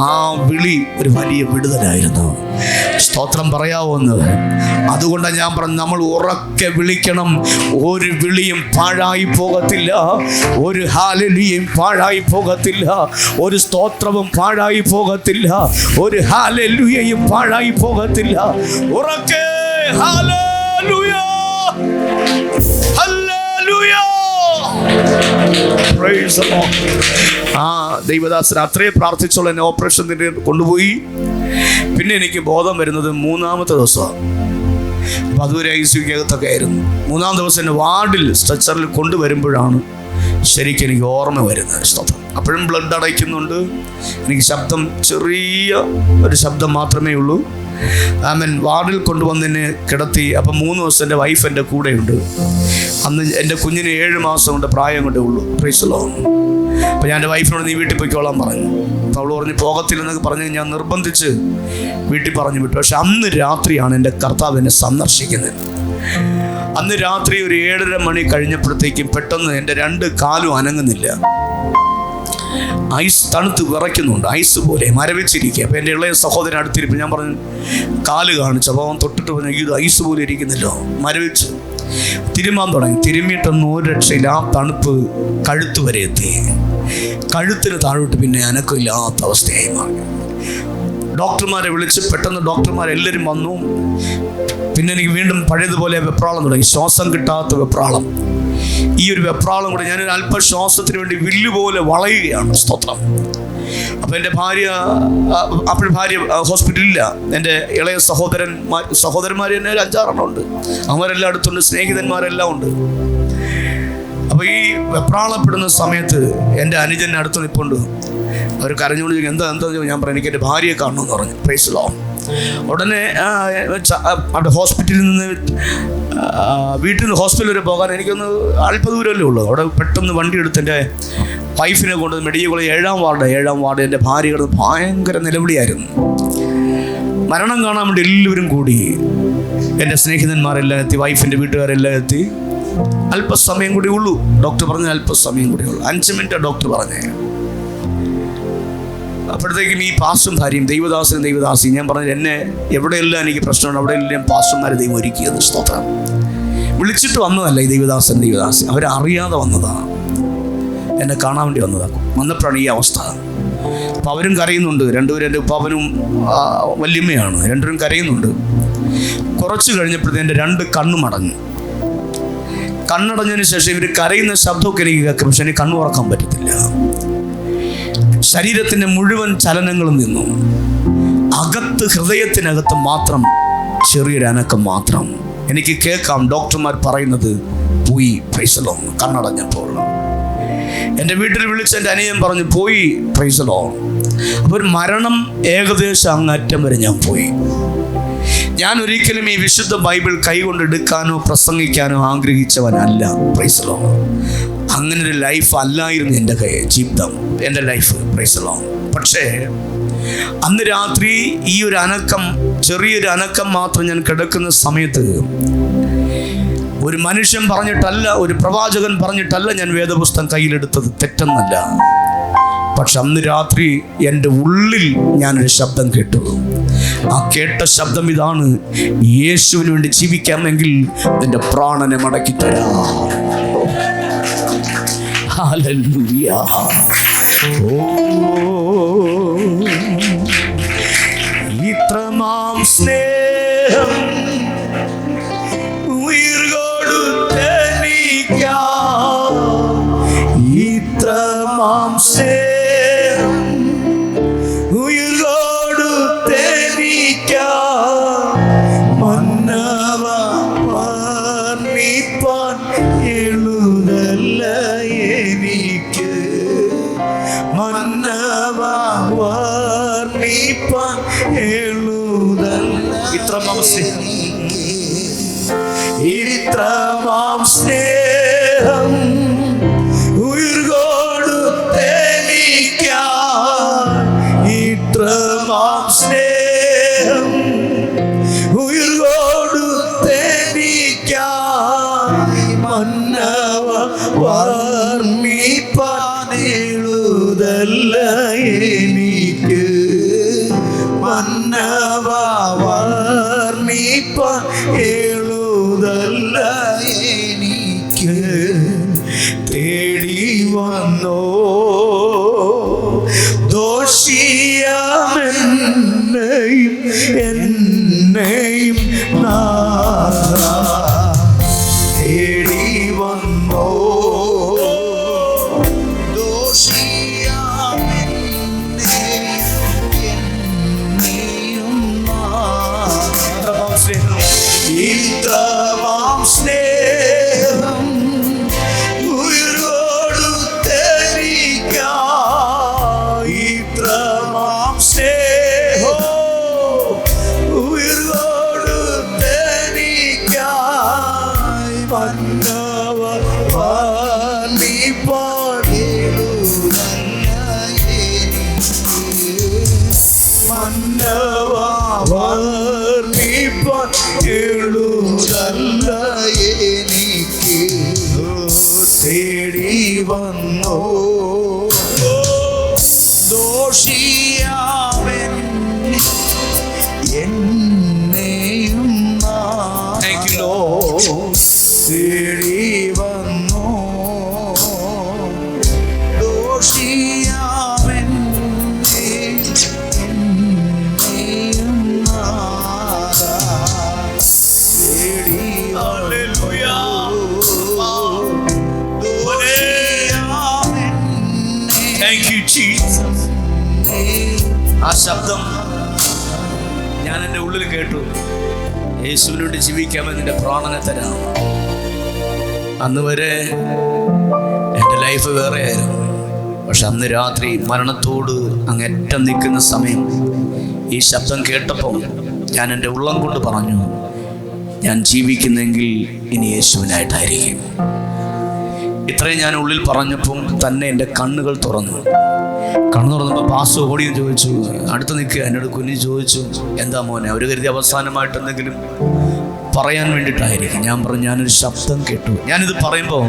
ആ വിളി ഒരു വലിയ വിടുതലായിരുന്നു. സ്തോത്രം പറയാവുന്ന. അതുകൊണ്ടാണ് ഞാൻ പറഞ്ഞു, നമ്മൾ ഉറക്കെ വിളിക്കണം. ഒരു വിളിയും പാഴായി പോകത്തില്ല, ഒരു ഹല്ലേലൂയയും പാഴായി പോകത്തില്ല, ഒരു സ്തോത്രവും പാഴായി പോകത്തില്ല, ഒരു ഹല്ലേലൂയയും പാഴായി പോകത്തില്ല. ഉറക്കെ hallelujah, hallelujah. Praise the Lord. ദൈവദാസൻ അത്രേ പ്രാർത്ഥിച്ചോളൂ. എന്നെ ഓപ്പറേഷൻ കൊണ്ടുപോയി. പിന്നെ എനിക്ക് ബോധം വരുന്നത് 3-ാമത്തെ ദിവസമാണ്. അപ്പം അതുവരെ ICU-ക്കകത്തൊക്കെ ആയിരുന്നു. 3-ാം ദിവസം എന്നെ വാർഡിൽ സ്ട്രെച്ചറിൽ കൊണ്ടുവരുമ്പോഴാണ് ശരിക്കും എനിക്ക് ഓർമ്മ വരുന്നത്. സ്തോത്രം. അപ്പോഴും ബ്ലഡ് അടയ്ക്കുന്നുണ്ട്. എനിക്ക് ശബ്ദം, ചെറിയ ഒരു ശബ്ദം മാത്രമേ ഉള്ളൂ. വാർഡിൽ കൊണ്ടുവന്നെന്നെ കിടത്തി. അപ്പം 3 ദിവസം എൻ്റെ വൈഫ് എൻ്റെ കൂടെയുണ്ട്. അന്ന് എൻ്റെ കുഞ്ഞിന് 7 മാസം കൊണ്ട് പ്രായം കൊണ്ടേ ഉള്ളൂ. Price the Lord. അപ്പം ഞാൻ എൻ്റെ വൈഫിനോട് നീ വീട്ടിൽ പോയിക്കോളാൻ പറഞ്ഞു. അപ്പോൾ അവൾ പറഞ്ഞ് പോകത്തില്ലെന്നൊക്കെ പറഞ്ഞ് ഞാൻ നിർബന്ധിച്ച് വീട്ടിൽ പറഞ്ഞു വിട്ടു. പക്ഷെ അന്ന് രാത്രിയാണ് എൻ്റെ കർത്താവ് എന്നെ സന്ദർശിക്കുന്നത്. അന്ന് രാത്രി ഒരു 7:30 മണി കഴിഞ്ഞപ്പോഴത്തേക്കും പെട്ടെന്ന് എൻ്റെ 2 കാലും അനങ്ങുന്നില്ല. ഐസ് തണുത്ത് വിറയ്ക്കുന്നുണ്ട്, ഐസ് പോലെ മരവിച്ചിരിക്കുക. അപ്പോൾ എൻ്റെ ഇളയ സഹോദരൻ അടുത്തിരിപ്പ്. ഞാൻ പറഞ്ഞു കാല് കാണിച്ചു. അപ്പോൾ അവൻ തൊട്ടിട്ട് പറഞ്ഞു ഇത് ഐസ് പോലെ ഇരിക്കുന്നല്ലോ, മരവിച്ച്. തിരുമാൻ തുടങ്ങി. തിരുമ്മിയിട്ടൊന്നും ഒരു രക്ഷയില്ല. ആ തണുപ്പ് കഴുത്ത് വരെ എത്തി. കഴുത്തിന് താഴോട്ട് പിന്നെ അനക്കമില്ലാത്ത അവസ്ഥയായി മാറി. ഡോക്ടർമാരെ വിളിച്ച് പെട്ടെന്ന് ഡോക്ടർമാരെല്ലാവരും വന്നു. പിന്നെ എനിക്ക് വീണ്ടും പഴയതുപോലെ വെപ്രാളം തുടങ്ങി. ശ്വാസം കിട്ടാത്ത വെപ്രാളം. ഈ ഒരു വെപ്രാളം കൂടെ ഞാനൊരു അല്പ ശ്വാസത്തിന് വേണ്ടി വില്ലുപോലെ വളയുകയാണ്. സ്തോത്രം. അപ്പം എൻ്റെ ഭാര്യ ഹോസ്പിറ്റലില്ല. എൻ്റെ ഇളയ സഹോദരന്മാർ തന്നെ ഒരു 5-6 ഉണ്ട്. അവരെല്ലാം അടുത്തുണ്ട്, സ്നേഹിതന്മാരെല്ലാം ഉണ്ട്. അപ്പോൾ ഈ വെപ്രാളപ്പെടുന്ന സമയത്ത് എൻ്റെ അനുജൻ അടുത്ത് നിൽപ്പുണ്ട്. അവർ കരഞ്ഞുകൊണ്ട് ചോദിക്കും എന്താ ഞാൻ പറഞ്ഞു എനിക്ക് എൻ്റെ ഭാര്യയെ കാണണമെന്ന് പറഞ്ഞു. Price the Lord. ഉടനെ അവിടെ ഹോസ്പിറ്റലിൽ നിന്ന് വീട്ടിൽ നിന്ന് ഹോസ്പിറ്റൽ വരെ പോകാൻ എനിക്കൊന്ന് അല്പ ദൂരമല്ലേ ഉള്ളൂ. അവിടെ പെട്ടെന്ന് വണ്ടി എടുത്ത് എൻ്റെ വൈഫിനെ കൊണ്ട് മെഡിക്കൽ കോളേജ് 7-ാം വാർഡ് എൻ്റെ ഭാര്യ കിടന്ന് ഭയങ്കര നിലവിളിയായിരുന്നു. മരണം കാണാൻ വേണ്ടി എല്ലാവരും കൂടി. എൻ്റെ സ്നേഹിതന്മാരെല്ലാം എത്തി, വൈഫിൻ്റെ വീട്ടുകാരെല്ലാം എത്തി. അല്പസമയം കൂടി ഉള്ളൂ. ഡോക്ടർ പറഞ്ഞ അല്പസമയം കൂടി ഉള്ളൂ. 5 മിനിറ്റ് ഡോക്ടർ പറഞ്ഞേ. അപ്പോഴത്തേക്കും ഈ പാസ്റ്റും ഭാര്യയും ദൈവദാസി ഞാൻ പറഞ്ഞു എന്നെ എവിടെയെല്ലാം എനിക്ക് പ്രശ്നമുണ്ട് അവിടെയെല്ലാം പാസ്റ്റർമാരെ ദൈവം ഒരുക്കിയത്. സ്തോത്രം. വിളിച്ചിട്ട് വന്നതല്ല ഈ ദൈവദാസി, അവരറിയാതെ വന്നതാണ്. എന്നെ കാണാൻ വേണ്ടി വന്നതാണ്. വന്നപ്പോഴാണ് ഈ അവസ്ഥ. അപ്പോൾ അവരും കരയുന്നുണ്ട്. 2 പേരും എൻ്റെ ഉപ്പാപ്പനും വല്യമ്മയാണ്. 2 പേരും കരയുന്നുണ്ട്. കുറച്ച് കഴിഞ്ഞപ്പോഴത്തേക്കും എൻ്റെ 2 കണ്ണും അടഞ്ഞു. കണ്ണടഞ്ഞതിന് ശേഷം ഇവർ കരയുന്ന ശബ്ദമൊക്കെ എനിക്ക് കേൾക്കും. പക്ഷെ എനിക്ക് കണ്ണു തുറക്കാൻ പറ്റത്തില്ല. ശരീരത്തിൻ്റെ മുഴുവൻ ചലനങ്ങളും നിന്നു. അകത്ത് ഹൃദയത്തിനകത്ത് മാത്രം ചെറിയൊരു അനക്കം മാത്രം എനിക്ക് കേൾക്കാം. ഡോക്ടർമാർ പറയുന്നത് പോയി. Price the Lord. കണ്ണടഞ്ഞപ്പോൾ എൻ്റെ വീട്ടിൽ വിളിച്ച് എൻ്റെ അനിയൻ പറഞ്ഞു പോയി. Price the lord. അപ്പോൾ ഒരു മരണം ഏകദേശം അങ്ങറ്റം വരെ ഞാൻ പോയി. ഞാൻ ഒരിക്കലും ഈ വിശുദ്ധ ബൈബിൾ കൈകൊണ്ടെടുക്കാനോ പ്രസംഗിക്കാനോ ആഗ്രഹിച്ചവനല്ല. Praise the lord. അങ്ങനെ ഒരു ലൈഫ് അല്ലായിരുന്നു എൻ്റെ ജീവിതം, എൻ്റെ ലൈഫ്. Price the Lord. പക്ഷേ അന്ന് രാത്രി ഈ ഒരു അനക്കം, ചെറിയൊരു അനക്കം മാത്രം ഞാൻ കിടക്കുന്ന സമയത്ത് ഒരു മനുഷ്യൻ പറഞ്ഞിട്ടല്ല, ഒരു പ്രവാചകൻ പറഞ്ഞിട്ടല്ല ഞാൻ വേദപുസ്തകം കയ്യിലെടുത്തത്. തെറ്റെന്നല്ല. പക്ഷെ അന്ന് രാത്രി എൻ്റെ ഉള്ളിൽ ഞാനൊരു ശബ്ദം കേട്ടു. ആ കേട്ട ശബ്ദം ഇതാണ്: യേശുവിന് വേണ്ടി ജീവിക്കാമെങ്കിൽ നിന്റെ പ്രാണനെ മടക്കി തരാം. ഹല്ലേലൂയ. ഇത്രമാം സ്നേഹം ഉയിർ കൊടുത്തെനിക്കാം. ഇത്രമാം സ്നേഹം ഉയിർ കൊടുത്തെനിക്കാം. മന്നവ വർണ്ണിപ്പാൻ എഴുതല്ല എനിക്ക്. മന്നവ വർണ്ണിപ്പാൻ എഴുതല്ല. ഇത്രമാം സ്നേഹം, ഇത്രമാം സ്നേഹം ഉയിർ കൊടുത്തെനിക്കാം. ഇത്രമാം സ്നേഹം ഉയിർ കൊടുത്തെനിക്കാം. മന്നവ വർണ്ണിപ്പാൻ എഴുതല്ല എനിക്ക്. മന്നവ തേടി വന്നോ ദോഷിയാമെന്നെയും എന്നെയും നാഥാ തേടി വന്നോ ഇത്രമാം സ്നേഹം ഉയരോടു തനിക്കായി ഇത്രമാം സ്നേഹം ഉയരോടു തനിക്കായി വന്നവർ എഴുതല്ല എനിക്ക് തേടി വന്നോ ദോഷിയാവൻ എന്നെയും തേടി വന്നോ ദോഷിയാവൻ ആ ശബ്ദം ഞാൻ എൻ്റെ ഉള്ളിൽ കേട്ടു. യേശുവിന് വേണ്ടി ജീവിക്കാമെന്ന് നിന്റെ പ്രാണനെ തരാം. അന്ന് വരെ എൻ്റെ ലൈഫ് വേറെ ആയിരുന്നു. പക്ഷെ അന്ന് രാത്രി മരണത്തോട് അങ്ങേറ്റം നിൽക്കുന്ന സമയം ഈ ശബ്ദം കേട്ടപ്പോൾ ഞാൻ എൻ്റെ ഉള്ളം കൊണ്ട് പറഞ്ഞു, ഞാൻ ജീവിക്കുന്നെങ്കിൽ ഇനി യേശുവിനായിട്ടായിരിക്കും. ഇത്രയും ഞാൻ ഉള്ളിൽ പറഞ്ഞപ്പം തന്നെ എൻ്റെ കണ്ണുകൾ തുറന്നു. കണ്ണു തുറന്നപ്പോൾ പാസ്റ്റർ ഓടിയും ചോദിച്ചു, അടുത്ത് നിൽക്കുക. എന്നോട് കുഞ്ഞി ചോദിച്ചു, എന്താ മോനെ? അവർ കരുതി അവസാനമായിട്ട് എന്തെങ്കിലും പറയാൻ വേണ്ടിയിട്ടായിരിക്കും. ഞാൻ പറഞ്ഞു, ഞാനൊരു ശബ്ദം കേട്ടു. ഞാനിത് പറയുമ്പോൾ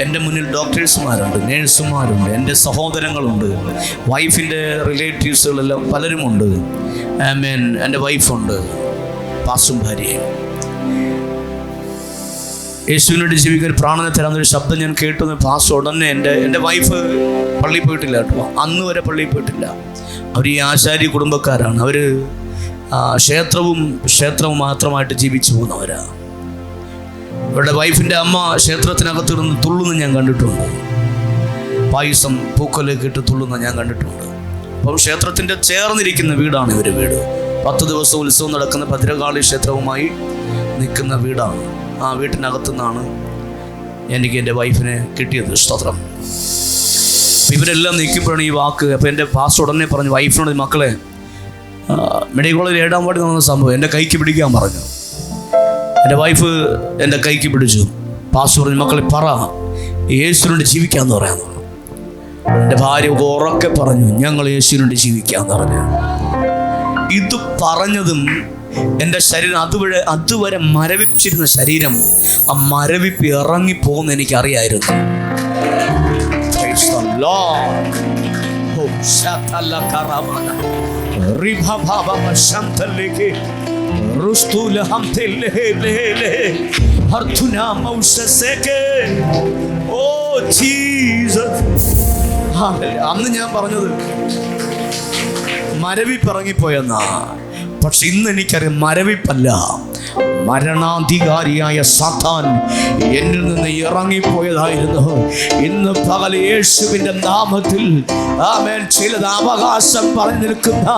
എൻ്റെ മുന്നിൽ ഡോക്ടേഴ്സുമാരുണ്ട്, നേഴ്സുമാരുണ്ട്, എൻ്റെ സഹോദരങ്ങളുണ്ട്, വൈഫിൻ്റെ റിലേറ്റീവ്സുകളെല്ലാം പലരുമുണ്ട്. ആമേൻ. എൻ്റെ വൈഫുണ്ട്, പാസ്റ്റും ഭാര്യയും. യേശുവിനോട് ജീവിക്കാൻ പ്രാണനെ തരാമെന്നൊരു ശബ്ദം ഞാൻ കേട്ടു. പാസ്റ്റർ ഉടനെ എൻ്റെ വൈഫ് പള്ളിയിൽ പോയിട്ടില്ല കേട്ടോ. അന്ന് വരെ പള്ളിയിൽ പോയിട്ടില്ല. അവർ ഈ ആശാരി കുടുംബക്കാരാണ്. അവർ ക്ഷേത്രവും മാത്രമായിട്ട് ജീവിച്ചു പോകുന്നവരാണ്. അവരുടെ വൈഫിൻ്റെ അമ്മ ക്ഷേത്രത്തിനകത്ത് ഇരുന്ന് തുള്ളുന്ന ഞാൻ കണ്ടിട്ടുണ്ട്. പായസം പൂക്കൊലൊക്കെ ഇട്ട് തുള്ളുന്ന ഞാൻ കണ്ടിട്ടുണ്ട്. അപ്പം ക്ഷേത്രത്തിൻ്റെ ചേർന്നിരിക്കുന്ന വീടാണ് ഇവരുടെ വീട്. 10 ദിവസം ഉത്സവം നടക്കുന്ന ഭദ്രകാളി ക്ഷേത്രവുമായി നിൽക്കുന്ന വീടാണ്. ആ വീട്ടിനകത്തു നിന്നാണ് എനിക്ക് എൻ്റെ വൈഫിനെ കിട്ടിയത്. സ്തോത്രം. ഇവരെല്ലാം നിൽക്കുമ്പോഴാണ് ഈ വാക്ക്. അപ്പോൾ എൻ്റെ പാസ്റ്റർ ഉടനെ പറഞ്ഞു വൈഫിനോട്, മക്കളെ മെഡിക്കൽ കോളേജിൽ 7-ാം വാർഡിൽ നടന്ന സംഭവം എൻ്റെ കൈക്ക് പിടിക്കാൻ പറഞ്ഞു. എൻ്റെ വൈഫ് എൻ്റെ കൈക്ക് പിടിച്ചു. പാസ്റ്റർ പറഞ്ഞു, മക്കളെ പറ, യേശുവിനോട് ജീവിക്കാമെന്ന് പറയാമെന്ന് പറഞ്ഞു. എൻ്റെ ഭാര്യ ഉറക്കെ പറഞ്ഞു, ഞങ്ങൾ യേശുവിനോട് ജീവിക്കാമെന്ന് പറഞ്ഞു. ഇത് പറഞ്ഞതും എൻ്റെ ശരീരം അതുവരെ മരവിച്ചിരുന്ന ശരീരം ആ മരവിപ്പ് ഇറങ്ങിപ്പോകുന്ന എനിക്കറിയായിരുന്നു. അന്ന് ഞാൻ പറഞ്ഞത് മരവിപ്പ് ഇറങ്ങിപ്പോയെന്നാ. പക്ഷെ ഇന്ന് എനിക്കറിയാം, മരവിപ്പല്ല, മരണാധികാരിയായ സാത്താൻ എന്നിൽ നിന്ന് ഇറങ്ങിപ്പോയതായിരുന്നു. ഇന്ന് പകൽ യേശുവിൻ്റെ നാമത്തിൽ ആമേൻ ചിലത് അവകാശം പറഞ്ഞു നിൽക്കുന്ന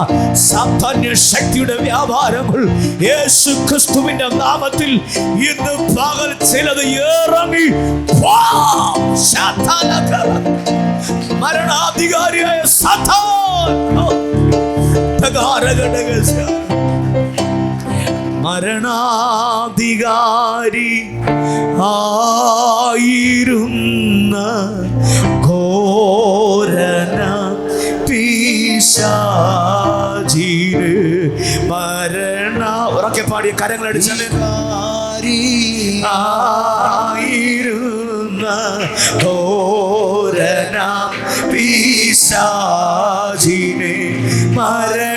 സാത്താന്യ ശക്തിയുടെ വ്യാപാരങ്ങൾ യേശു ക്രിസ്തുവിൻ്റെ നാമത്തിൽ ഇന്ന് പകൽ ചിലത് ഇറങ്ങി മരണാധികാരിയായ സാത്താൻ മരണാധികാരി ആയിരുന്ന ഘോരന പിശാചിന് ഉറക്കെ പാടിയ കരങ്ങളടിച്ചാൽ ആയിരുന്ന ഘോരന പിശാചിനെ മരണത്തിനാലെ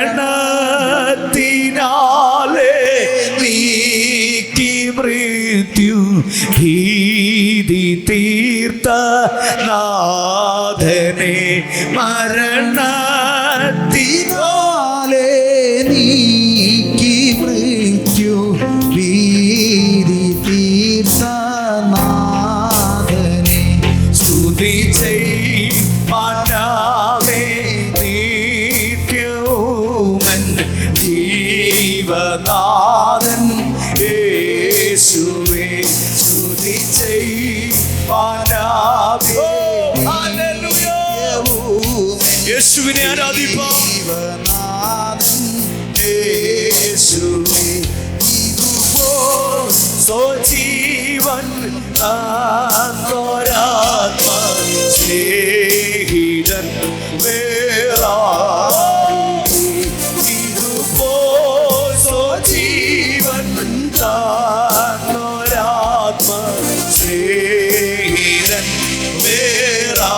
നീക്കി മൃത്യു വീതി തീർത്ത നാഥനെ മരണത്തിനാലെ നീക്കി മൃത്യു വീതി തീർത്ത നാഥനെ സ്തുതി ചെയ്യേ നിത്യവുമൻ ജീവനാഥൻ യേശുവേ സ്തുതി ചെയ്യേ. യേശുവിനെ ആരാധിപ്പാം. ജീവനാഥൻ യേശുവേ സ്വജീവൻ താത്മ സ്നേഹിതൻ ഇതുപോ സ്വജീവൻ താത്മ സ്നേഹിതൻ വേറാ.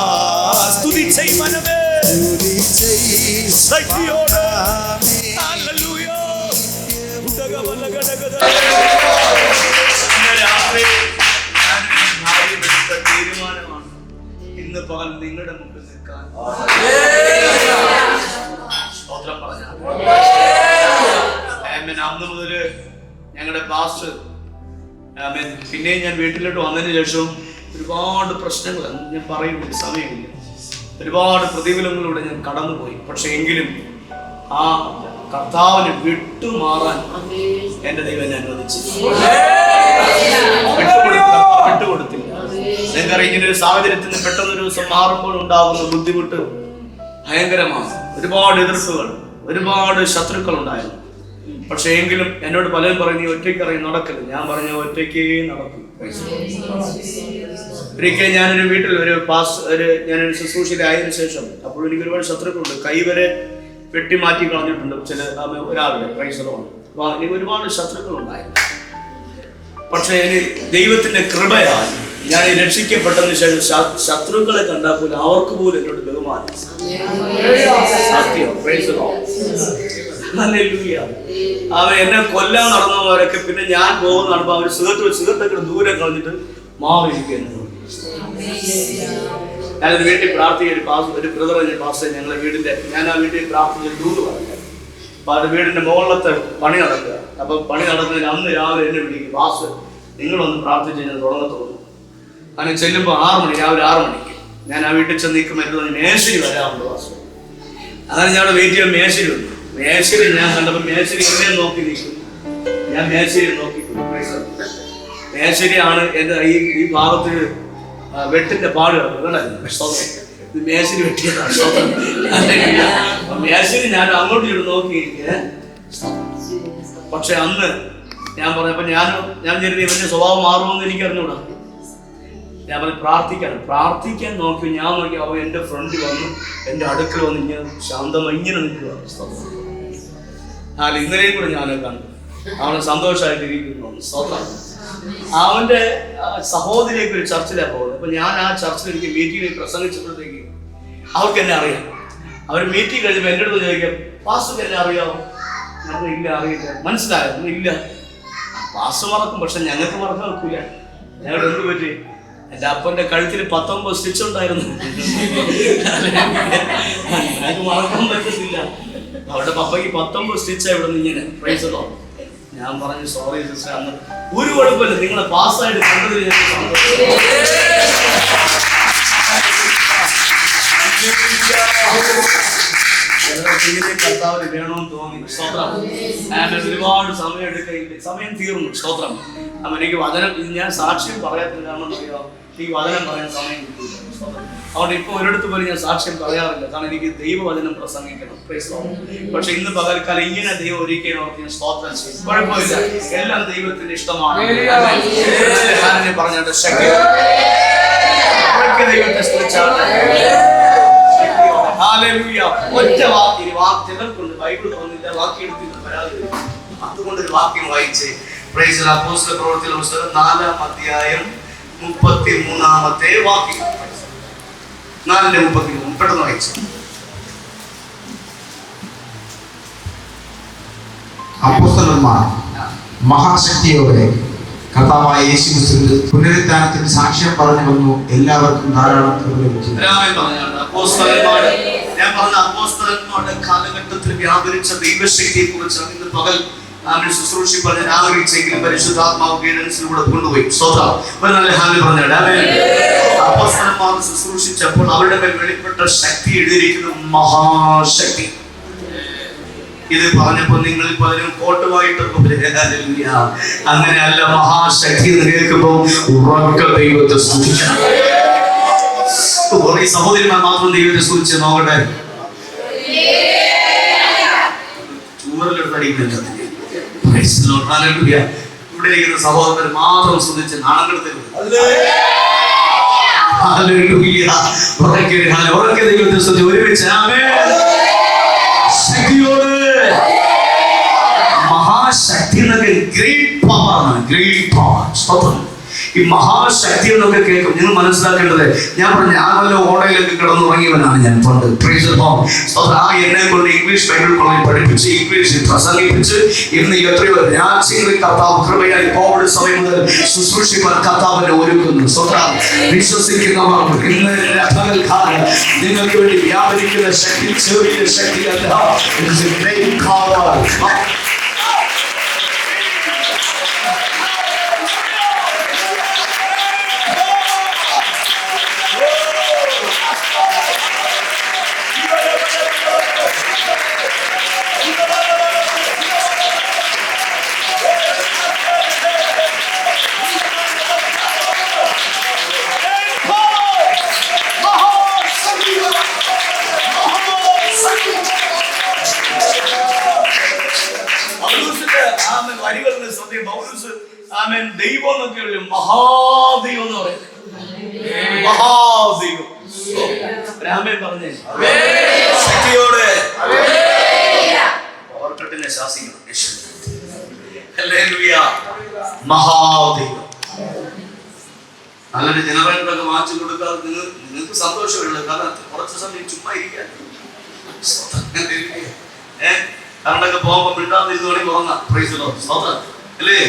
സ്തുതി ചെയ് മനമേ, സ്തുതി ശക്തിയോടെ. ഹല്ലേലൂയ. തീരുമാനമാണ് ഇന്ന് പകൽ നിങ്ങളുടെ മുമ്പിൽ നിൽക്കാൻ. സ്തോത്രം പറഞ്ഞാൽ അന്ന് മുതല് ഞങ്ങളുടെ പാസ്റ്റർ പിന്നെയും ഞാൻ വീട്ടിലോട്ട് വന്നതിന് ശേഷം ഒരുപാട് പ്രശ്നങ്ങൾ ഞാൻ പറയുന്നില്ല, സമയമില്ല, ഒരുപാട് പ്രതികൂലങ്ങളിലൂടെ ഞാൻ കടന്നുപോയി. പക്ഷെ എങ്കിലും ആ കർത്താവിനെ വിട്ടുമാറാൻ എന്റെ ദൈവം എന്നെ അനുവദിച്ചു, വിട്ടുകൊടുത്തില്ല. നിങ്ങൾക്കറിയാം, ഇങ്ങനെ ഒരു സാഹചര്യത്തിൽ നിന്ന് പെട്ടെന്നൊരു ദിവസം മാറുമ്പോൾ ഉണ്ടാകുന്ന ബുദ്ധിമുട്ട് ഭയങ്കരമാണ്. ഒരുപാട് എതിർപ്പുകൾ, ഒരുപാട് ശത്രുക്കൾ ഉണ്ടായിരുന്നു. പക്ഷെ എങ്കിലും എന്നോട് പലരും പറയും നീ ഒറ്റയ്ക്ക് ഇറങ്ങി നടക്കരുത്. ഞാൻ പറഞ്ഞ ഒറ്റയ്ക്ക് നടക്കും. ഒരിക്കൽ ഞാനൊരു വീട്ടിൽ ഞാനൊരു ശുശ്രൂഷയിലായതിനു ശേഷം അപ്പോൾ എനിക്ക് ഒരുപാട് ശത്രുക്കളുണ്ട്. കൈവരെ വെട്ടി മാറ്റി കളഞ്ഞിട്ടുണ്ട് ചില ഒരാളുടെ പ്രൈസറോണ്. അപ്പോൾ എനിക്ക് ഒരുപാട് ശത്രുക്കൾ ഉണ്ടായിരുന്നു. പക്ഷെ ദൈവത്തിന്റെ കൃപയാൽ ഞാൻ രക്ഷിക്കപ്പെട്ടതിന് ശേഷം ശത്രുക്കളെ കണ്ടാൽ പോലും അവർക്ക് പോലും എന്നോട് ബഹുമാനം. അവൻ എന്നെ കൊല്ലാൻ നടന്നവരൊക്കെ പിന്നെ ഞാൻ പോകുന്ന നടക്കുമ്പോൾ അവർ സിഗരറ്റൊക്കെ ദൂരെ കളഞ്ഞിട്ട് മാറിയിരിക്കുന്നു. ഞാനത് വീട്ടിൽ പ്രാർത്ഥിക്കുക. ഒരു ബ്രദർ പാസ്റ്റർ ഞങ്ങളുടെ വീടിന്റെ ഞാൻ ആ വീട്ടിൽ പ്രാർത്ഥിച്ച ദൂത് പറഞ്ഞു. അപ്പൊ അത് വീടിന്റെ മുകളിലത്തെ പണി നടക്കുക. അപ്പൊ പണി നടക്കുന്നതിന് അന്ന് രാവിലെ എന്നെ വിളിക്കും, പാസ്റ്റർ നിങ്ങളൊന്ന് പ്രാർത്ഥിച്ച് ഞാൻ തുടങ്ങത്തോളൂ. അങ്ങനെ ചെല്ലുമ്പോൾ 6 മണി, രാവിലെ 6 മണിക്ക് ഞാൻ ആ വീട്ടിൽ ചെന്ന് നിൽക്കുമ്പോൾ മേശരി വരാറുണ്ട് പാസ്റ്റർ. അതാണ് ഞാൻ അവിടെ വെയിറ്റ് ചെയ്യാൻ മേശരി വന്നു. മേശരി ഞാൻ കണ്ടപ്പോൾ മേശരി എന്നെ നോക്കി നിൽക്കും. ഞാൻ മേശരി നോക്കി. മേശരിയാണ് എൻ്റെ ഈ ഭാഗത്ത് വെട്ടിന്റെ പാട് കിടക്കുന്നത്. മേശരി വെട്ടിയതാണ്. മേശരി ഞാൻ അങ്ങോട്ട് ഇട്ട് നോക്കിയിരിക്കെ. പക്ഷെ അന്ന് ഞാൻ പറഞ്ഞപ്പോ ഞാൻ കരുതി ഇവന്റെ സ്വഭാവം മാറുമെന്ന് എനിക്ക് അറിഞ്ഞൂടാ. ഞാൻ പറഞ്ഞു പ്രാർത്ഥിക്കാൻ നോക്കി. ഞാൻ നോക്കി അവൻ എൻ്റെ ഫ്രണ്ട് വന്ന് എൻ്റെ അടുക്കൽ വന്ന് ഇങ്ങനെ ശാന്തമായി ഇങ്ങനെ നിൽക്കുക. ഇന്നലെയും കൂടെ ഞാൻ കണ്ടു അവന് സന്തോഷമായിട്ടിരിക്കുന്നു. അവന്റെ സഹോദരിയൊക്കെ ഒരു ചർച്ചിലാണ് പോകുന്നത്. അപ്പൊ ഞാൻ ആ ചർച്ചിൽ എനിക്ക് മീറ്റിംഗിൽ പ്രസംഗിച്ചപ്പോഴത്തേക്ക് അവർക്ക് എന്നെ അറിയാം. അവർ മീറ്റിംഗ് കഴിഞ്ഞപ്പോൾ എൻ്റെ അടുത്ത് ചോദിക്കാം, പാസ്റ്റർക്ക് എന്നെ അറിയാമോ? ഞങ്ങൾ ഇല്ല, അറിയില്ല. മനസ്സിലായിരുന്നു? ഇല്ല. പാസ്റ്റർ മറക്കും, പക്ഷെ ഞങ്ങൾക്ക് മറക്കാൻ വെക്കൂല. ഞങ്ങളുടെ എന്ത് പറ്റി? എൻ്റെ അപ്പൻ്റെ കഴുത്തിൽ 19 സ്റ്റിച്ച് ഉണ്ടായിരുന്നു. ഞങ്ങൾക്ക് മറക്കാൻ പറ്റത്തില്ല. അവരുടെ പപ്പയ്ക്ക് 19 സ്റ്റിച്ചാണ് ഇവിടെ നിന്ന് ഇങ്ങനെ പ്രൈസോ. ഞാൻ പറഞ്ഞു സോറി സിസ്റ്റർ, അന്ന് ഒരു കുഴപ്പമില്ല, നിങ്ങളെ പാസ്സായിട്ട് കണ്ടതിൽ ഞങ്ങൾക്ക് സന്തോഷം. കർത്താവിന് വേണമെന്ന് തോന്നി. സ്തോത്രം. ഒരുപാട് സമയം എടുക്കയില്ല, സമയം തീർന്നു. സ്തോത്രം. അപ്പൊ എനിക്ക് വചനം ഞാൻ സാക്ഷ്യം പറയാത്തത് കാരണം അറിയാമോ, എനിക്ക് വചനം പറയാൻ സമയം കിട്ടില്ല. അതുകൊണ്ട് ഇപ്പൊ ഒരിടത്ത് പോലും ഞാൻ സാക്ഷ്യം പറയാറില്ല. കാരണം എനിക്ക് ദൈവവചനം പ്രസംഗിക്കണം. പക്ഷെ ഇന്ന് പകൽക്കാലം ഇങ്ങനെ ദൈവം ഒരിക്കലും ഓർത്ത് സ്തോത്രം ചെയ്യും. കുഴപ്പമില്ല, എല്ലാം ദൈവത്തിന്റെ ഇഷ്ടമാണ്. പറഞ്ഞിട്ട് ശക്തി ദൈവത്തെ സ്തുതിച്ചാട്ടെ. ഒറ്റ വാക്യങ്ങൾക്കുണ്ട്. ബൈബിൾ തോന്നില്ല, വാക്യെടുത്തിട്ട് പരാതി. അതുകൊണ്ടൊരു വാക്യം വായിച്ച് അപ്പോസ്തല പ്രവൃത്തികളുടെ പുസ്തകം 4-ാം അധ്യായം 33-ാമത്തെ വാക്യം. 4:33 പെട്ടെന്ന് വായിച്ചു. അപ്പോസ്തലന്മാർ മഹാശക്തിയോടെ കർത്താവായ യേശുക്രിസ്തുവിന്റെ പുനരുത്ഥാനത്തിന് സാക്ഷ്യം പറഞ്ഞു വന്നു. എല്ലാവർക്കും ധാരാളം കൃപ ലഭിച്ചു. ഞാൻ പറഞ്ഞ അപ്പോസ്തലന്മാരുടെ കാലഘട്ടത്തിൽ വ്യാപരിച്ച ദൈവശക്തിയെ കുറിച്ച് ഇന്ന് പകൽ ശുശ്രൂഷിക്കാൻ ഞാൻ ആഗ്രഹിച്ചെങ്കിലും പരിശുദ്ധാത്മാവ് ഗൈഡൻസിലൂടെ കൊണ്ടുപോയി. അപ്പോസ്തലന്മാർ ശുശ്രൂഷിച്ചപ്പോൾ അവരുടെ മേൽ വെളിപ്പെട്ട ശക്തി എഴുതിയിരിക്കുന്നു, മഹാശക്തി. ഇത് പറഞ്ഞപ്പോ നിങ്ങൾ പലരും കോട്ടുമായിട്ട് അങ്ങനെയല്ല. മഹാശക്തി എന്ന് കേൾക്കുമ്പോൾ ഉറക്ക ദൈവത്തെ സ്തുതിക്കണം. ഈ സഹോദരിമാർ മാത്രം ദൈവത്തെ സ്തുതിച്ച് നോക്കട്ടെ. ചൂരലെടുത്തടിക്കുന്നില്ല. ഇവിടെ ഇരിക്കുന്ന സഹോദരൻ മാത്രം സ്തുതിച്ച് നാണം കെടുത്തരുത്. ദൈവത്തെ സ്തുതിച്ച് ഒരുമിച്ച് ശക്തിയോട്. മഹാശക്തി എന്നൊക്കെ ഗ്രേറ്റ് പവർ ആണ്. Great power. ഈ മഹാശക്തി എന്നൊക്കെ കേൾക്കും. നിങ്ങൾ മനസ്സിലാക്കേണ്ടത്, ഞാൻ പറഞ്ഞു ഞാൻ വല്ല ഓടയിലൊക്കെ കിടന്നുറങ്ങിയവനാണ് ഞാൻ പണ്ട്. എന്നെ കൊണ്ട് ഇംഗ്ലീഷ് ബൈബിൾ കോളേജിൽ പഠിപ്പിച്ച് ഇംഗ്ലീഷിൽ പ്രസംഗിപ്പിച്ച് ഇന്ന് എത്രയോ രാജ്യങ്ങളിൽ കർത്താവ് കൃപയായി കോവിഡ് സമയം മുതൽ ശുശ്രൂഷിക്കാൻ കർത്താവിനെ ഒരുക്കുന്നു. വിശ്വസിക്കുന്നവർ ഇന്ന് പകൽക്കാലം നിങ്ങൾക്ക് വേണ്ടി വ്യാപരിക്കുന്ന ശക്തി ചെറിയ ശക്തിയല്ല. ദൈവം എന്നൊക്കെയുള്ള മഹാദൈവം എന്ന് പറയുന്നത്. മഹാദൈവം രാമൻ പറഞ്ഞേ ശക്തിയോടെ ഓർക്കട്ടിനെ ശാസിക്കണം. മഹാദൈവം അങ്ങനെ ജനറേറ്ററൊക്കെ വാങ്ങിച്ചു കൊടുക്കാതെ നിങ്ങൾക്ക് സന്തോഷമുള്ളൂ. കാരണം കുറച്ച് സമയം ചുമ്മാ ഇരിക്കാൻ കറണ്ടൊക്കെ പോകുമ്പോ മിണ്ടാതിരുന്നോണി ഉറങ്ങാം. അല്ലേ?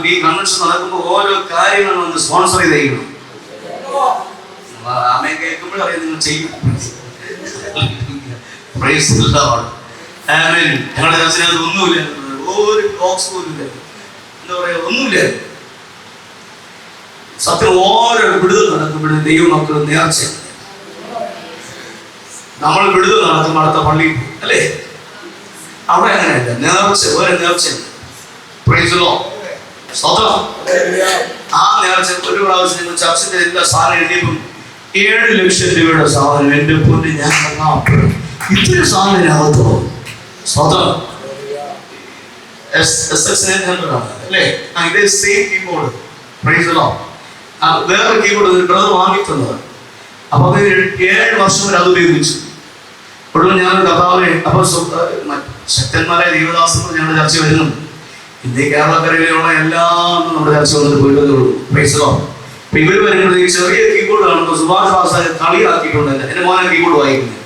ഈ കൺവെൻഷൻ നടക്കുമ്പോൾ ഓരോ കാര്യങ്ങളും ഒന്ന് സ്പോൺസർ ചെയ്തേക്കണം. ആമയെ കേൾക്കുമ്പോഴും അറിയാം നിങ്ങൾ ചെയ്യും. ഞങ്ങളുടെ ചർച്ചനകത്ത് ഒന്നുമില്ല, ഒരു ബോക്സ് പോലും ഇല്ല. എന്താ പറയാ, ഒന്നുമില്ല. സത്യം ഓരോ വിടുതൽ നടക്കുമ്പോഴും ദൈവം നമുക്ക് നേർച്ച. നമ്മൾ വിടുതൽ നടക്കുമ്പോൾ അടുത്ത പള്ളി അല്ലേ? അവിടെ അങ്ങനെയല്ല, നേർച്ച ഓരോ നേർച്ചയുണ്ട്. ആ നേർച്ച ഒരു പ്രാവശ്യം ചർച്ചിന്റെ എല്ലാ സാധനം എഴുതിയപ്പം 7 ലക്ഷം രൂപയുടെ സാധനം. എന്റെ പൊന്ന്, ഞാൻ ഇത്രയും സാധനത്തിനകത്തോ സ്വതം അല്ലേ? ഇതേ സെയിം കീബോർഡ് വേറെ കീബോർഡ് ബ്രദർ വാങ്ങിത്തന്നത്. അപ്പൊ അത് 7 വർഷം വരെ അത് ഉപയോഗിച്ചു. ഒടുവിൽ ഞാൻ കർത്താവിനെ അപ്പൊ ശക്തന്മാരായ ദൈവദാസൻ ഞങ്ങളുടെ ചർച്ച വരുന്നു. ഇന്ത്യ കേരളക്കരയിലുള്ള എല്ലാം നമ്മുടെ ചർച്ച വന്നിട്ട് പോയിട്ടേ ഉള്ളൂ. അപ്പൊ ഇവര് വരുന്നത് ഈ ചെറിയ കീബോർഡ് കാണുമ്പോൾ സുഭാഷ് വാസാരെ കളിയാക്കിയിട്ടുണ്ട്. എന്റെ മോനെ കീബോർഡ് വായിക്കുന്നത്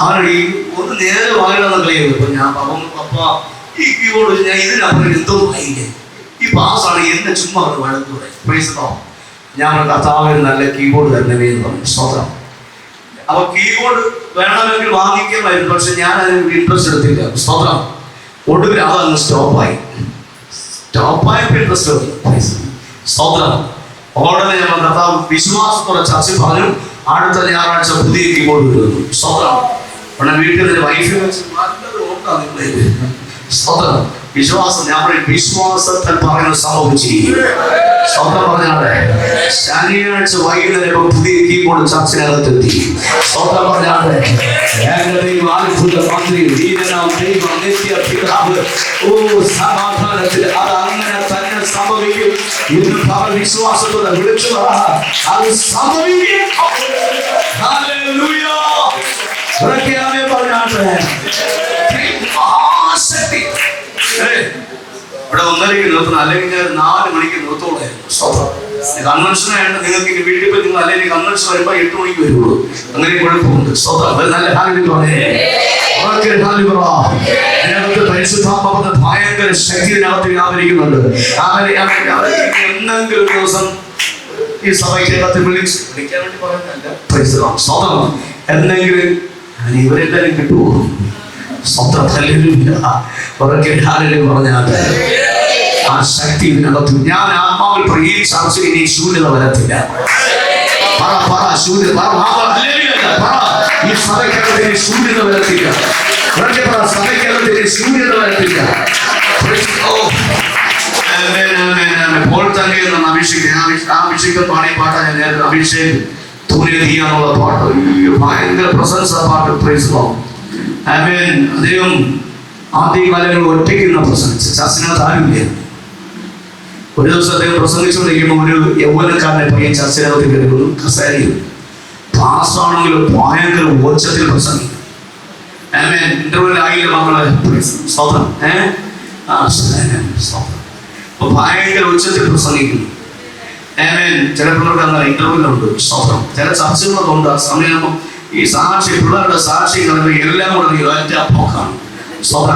അവനോട് ഈ ഒന്ന് നേരെ വായിടാന്ന് കളിയുന്നത്. അപ്പൊ ഞാൻ പപ്പ ഈ കീബോർഡ് ഞാൻ ഇതിനപ്പുറം എന്തോ വായിക്കേ, ഈ പാസ്സാണ് എന്നെ ചുമ്മാ ഒരു വഴക്കൂടെ. ഞാൻ കർത്താവിന് നല്ല കീബോർഡ് തരണമേ എന്ന് പറഞ്ഞു. സ്വതം അപ്പൊ കീബോർഡ് വേണമെങ്കിൽ വാങ്ങിക്കാമായിരുന്നു, പക്ഷെ ഞാൻ അതിന് ഇൻട്രസ്റ്റ് എടുത്തില്ല. സ്വതം ഒടുവിൽ അതങ്ങ് സ്റ്റോപ്പായപ്പോൾ ഇൻട്രസ്റ്റ് സ്വതം. ഉടനെ ഞാൻ കർത്താവ് വിശ്വാസത്തോടെ ചർച്ച പറഞ്ഞു, അടുത്ത ഞായറാഴ്ച പുതിയ കീബോർഡ് വരുന്നു. സ്വതം ഉടനെ വീട്ടിൽ നിന്ന് വൈഫ് വെച്ച് നല്ലൊരു ഓട്ടാണ് സ്വതം. വിശ്വാസം ഞാൻ വിശ്വാസത്തിൽ പറയുന്ന സംഭവിച്ചിരിക്കും. സ്വന്തം പറഞ്ഞാടെ ശനിയാഴ്ച വൈകുന്നേരം പുതിയ കീബോർഡ് ചർച്ചയിനകത്തെത്തി. സ്വന്തം പറഞ്ഞാടെ അത്ഭുത മന്ത്രി സമാധാനത്തിൽ അത് അങ്ങനെ തന്നെ സംഭവിക്കും. ഇന്ന് വിശ്വാസത്തോടെ വിളിച്ചു അത് സംഭവിക്കും. മഹാശക്തി ഇവിടെ 1:30 നിർത്തണം, അല്ലെങ്കിൽ ഞാൻ 4 മണിക്ക് നിർത്തോളായിരുന്നു. കൺവെൻഷനായിട്ട് നിങ്ങൾക്ക് ഇനി വീട്ടിൽ പോയി നിങ്ങൾ അല്ലെങ്കിൽ കൺവെൻഷൻ വരുമ്പോൾ 8 മണിക്ക് വരുള്ളൂ. അങ്ങനെ കുഴപ്പമുണ്ട്. നല്ല ഹാൻഡിൽ പറഞ്ഞേ അതിനകത്ത് പരിശുദ്ധാത്മാവിന്റെ ഭയങ്കര ശക്തി ഇതിനകത്ത് വ്യാപരിക്കുന്നുണ്ട്. എന്തെങ്കിലും ഒരു ദിവസം ഈ സഭയ്ക്കകത്ത് വിളിക്കാൻ വേണ്ടി പറയുന്നതല്ല, എന്തെങ്കിലും ഇവരെല്ലാരും കിട്ടുമോ? സ്വന്തം പറഞ്ഞാൽ ആ ശക്തി ഇതിനകത്ത് ഞാൻ ആത്മാവിൽ ഈ ചർച്ചയിൽ ഇനി ശൂന്യത വരത്തില്ല. ഈ സഭയ്ക്കകത്തിന് ശൂന്യത വരത്തില്ല. സഭയ്ക്കകത്തിന് ശൂന്യത വരത്തില്ല. ഇപ്പോൾ തന്നെ അഭിഷേകം പാടിയ പാട്ടാണ് ഞാൻ അഭിഷേകം തൂര്യ പാട്ട്. ഭയങ്കര പ്രശംസ പാട്ട്. അദ്ദേഹം ആദ്യകാലങ്ങൾ ഒറ്റയ്ക്കുന്ന പ്രസംഗിച്ചു. ചർച്ചിനകത്ത് ആരുമില്ല. ഒരു ദിവസം അദ്ദേഹം പ്രസംഗിച്ചുകൊണ്ടിരിക്കുമ്പോൾ ഒരു യൗവനക്കാരനെ പയ്യൻ ചർച്ചിനകത്ത് കയറുന്നു. കസേരയിൽ പാസ്സാണെങ്കിലും ഭയങ്കര ഉച്ചത്തിൽ പ്രസംഗിക്കും. ഇന്റർവെൽ ആയില്ല മകളെ സ്തോത്രം. ഭയങ്കര ഉച്ചത്തിൽ പ്രസംഗിക്കുന്നു. ചില പിള്ളേർക്ക് അങ്ങനെ ഇന്റർവെല്ലുണ്ട്. സ്തോത്രം. ചില ചർച്ചകളൊക്കെ ആ സമയം ഈ സാക്ഷി പിള്ളേരുടെ സാക്ഷി കളഞ്ഞ എല്ലാം കൂടെ ഒറ്റ പോക്കാണ്.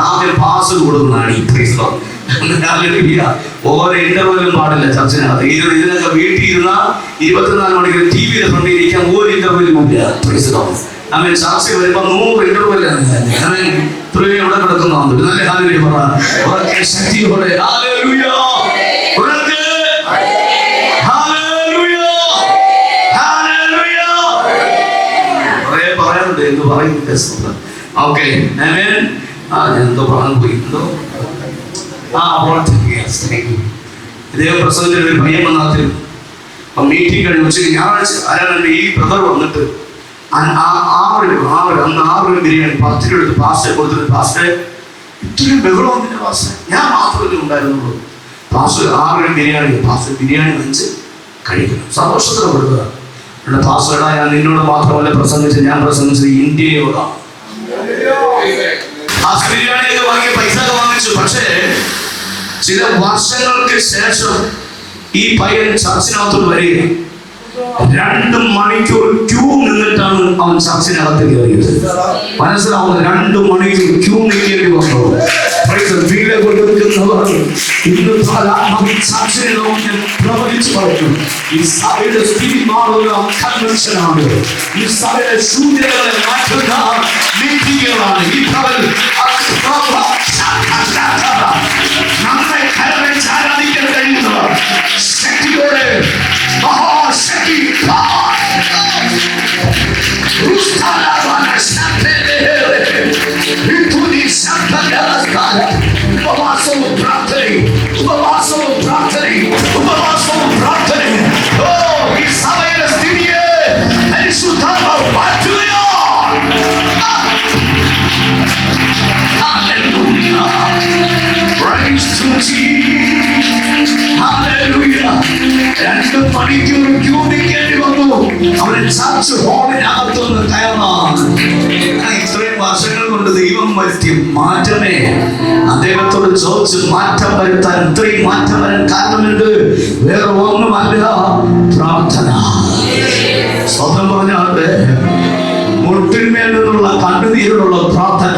ആദ്യം പാസ് കൊടുക്കുന്നതാണ് ഈ പ്രീസ്ലോ. ഓരോ ഇന്റർവെല്ലും പാടില്ല ചർച്ചിനകത്ത്. ഇതിനൊക്കെ വീട്ടിൽ ഇരുന്ന 24 മണിക്കൂർ TV-യുടെ ഫ്രണ്ടിൽ ഇരിക്കാൻ ഒരു ഇന്റർവെല്ലും ഇല്ല. പ്രീസ്ലോ അങ്ങനെ ചർച്ച വരുമ്പോ 100 ഇന്റർവെല്ലാണ്. അങ്ങനെ ഇത്രയും ഇവിടെ കിടക്കുന്നുണ്ട്. നല്ല ഹാലൂയ പറ. ശക്തിയോടെ ഹാലൂയ. പറയാനുണ്ട് എന്ന് പറയുന്നത്. ഓക്കെ എന്തോ പറഞ്ഞു പോയി. ഇതേ പ്രസംഗത്തിൽ ഒരു പയ്യൻ വന്നാത്തിൽ മീറ്റിംഗ് കഴിഞ്ഞ് ഉച്ചയ്ക്ക് ഞായറാഴ്ച ആരാണ് ഈ ബ്രദർ വന്നിട്ട് അന്ന് 6 ബിരിയാണി 10 രൂപ എടുത്ത് പാസ്റ്റർ കൊടുത്തിട്ട് പാസ്റ്റർ ഇത്രയും ബഹളം വന്നിട്ട് പാസ്റ്റർ ഞാൻ മാത്രമേ ഉണ്ടായിരുന്നുള്ളൂ. പാസ്റ്റർ 6 ബിരിയാണി വാങ്ങിച്ച് കഴിക്കണം. സന്തോഷത്തിന് കൊടുക്കുക. പാസ്റ്റർ ഞാൻ നിന്നോട് മാത്രമല്ല പ്രസംഗിച്ചത്, ഞാൻ പ്രസംഗിച്ചത് ഇന്ത്യയോടാണ്. ആ ബിരിയാണി വാങ്ങിയ പൈസ വാങ്ങിച്ചു. പക്ഷേ ചില വർഷങ്ങൾക്ക് ശേഷം ഈ പയ്യൻ ചർച്ചിനകത്തോട് വരികയാണ്. 2 മണിക്കൂർ ക്യൂ നിന്നിട്ടാണ് അവൻ ചർച്ചിനകത്ത് കയറിയത്. മനസ്സിലാവുന്നത് 2 മണിക്കൂർ ക്യൂ നിൽക്കേണ്ടി വന്നു. വില കൊടുക്കുന്നവർ ഇന്ന് പ്രവചിച്ചു പറഞ്ഞു. ഈ സഭയുടെ സ്ഥിതി മാറുന്ന കൺവെൻഷനാണ്. ഈ സഭയുടെ ശൂന്യതകളെ മാറ്റുന്ന മീറ്റിങ്ങുകളാണ്. ഈ നമ്മെ കരവെച്ച് ആരാധിക്കാൻ കഴിയുന്നവർ ശക്തിയോടെ മഹാശക്തി ഉപവാസവും പ്രാർത്ഥനയും ഈ സഭയുടെ സ്ഥിതിയെ പരിശുദ്ധാത്മാവ് മാറ്റുകയാണ്. Praise to Jesus. Hallelujah. 2 മണിക്കൂർ ക്യൂ നിൽക്കേണ്ടി വന്നു. അവരെ ചർച്ച് ഹാളിനകത്തൊന്ന് കയറാൻ. ഇത്രയും വർഷങ്ങൾ കൊണ്ട് ദൈവം വരുത്തിയ മാറ്റമേ. അദ്ദേഹത്തോട് ചോദിച്ച് മാറ്റം വരുത്താൻ, ഇത്രയും മാറ്റം വരാൻ കാരണമെന്ത്? വേറെ ഒന്നുമല്ല, പ്രാർത്ഥന. സ്വന്തം പറഞ്ഞാൽ മുട്ടിന്മേൽ നിന്നുള്ള കണ്ണുനീരിലുള്ള പ്രാർത്ഥന.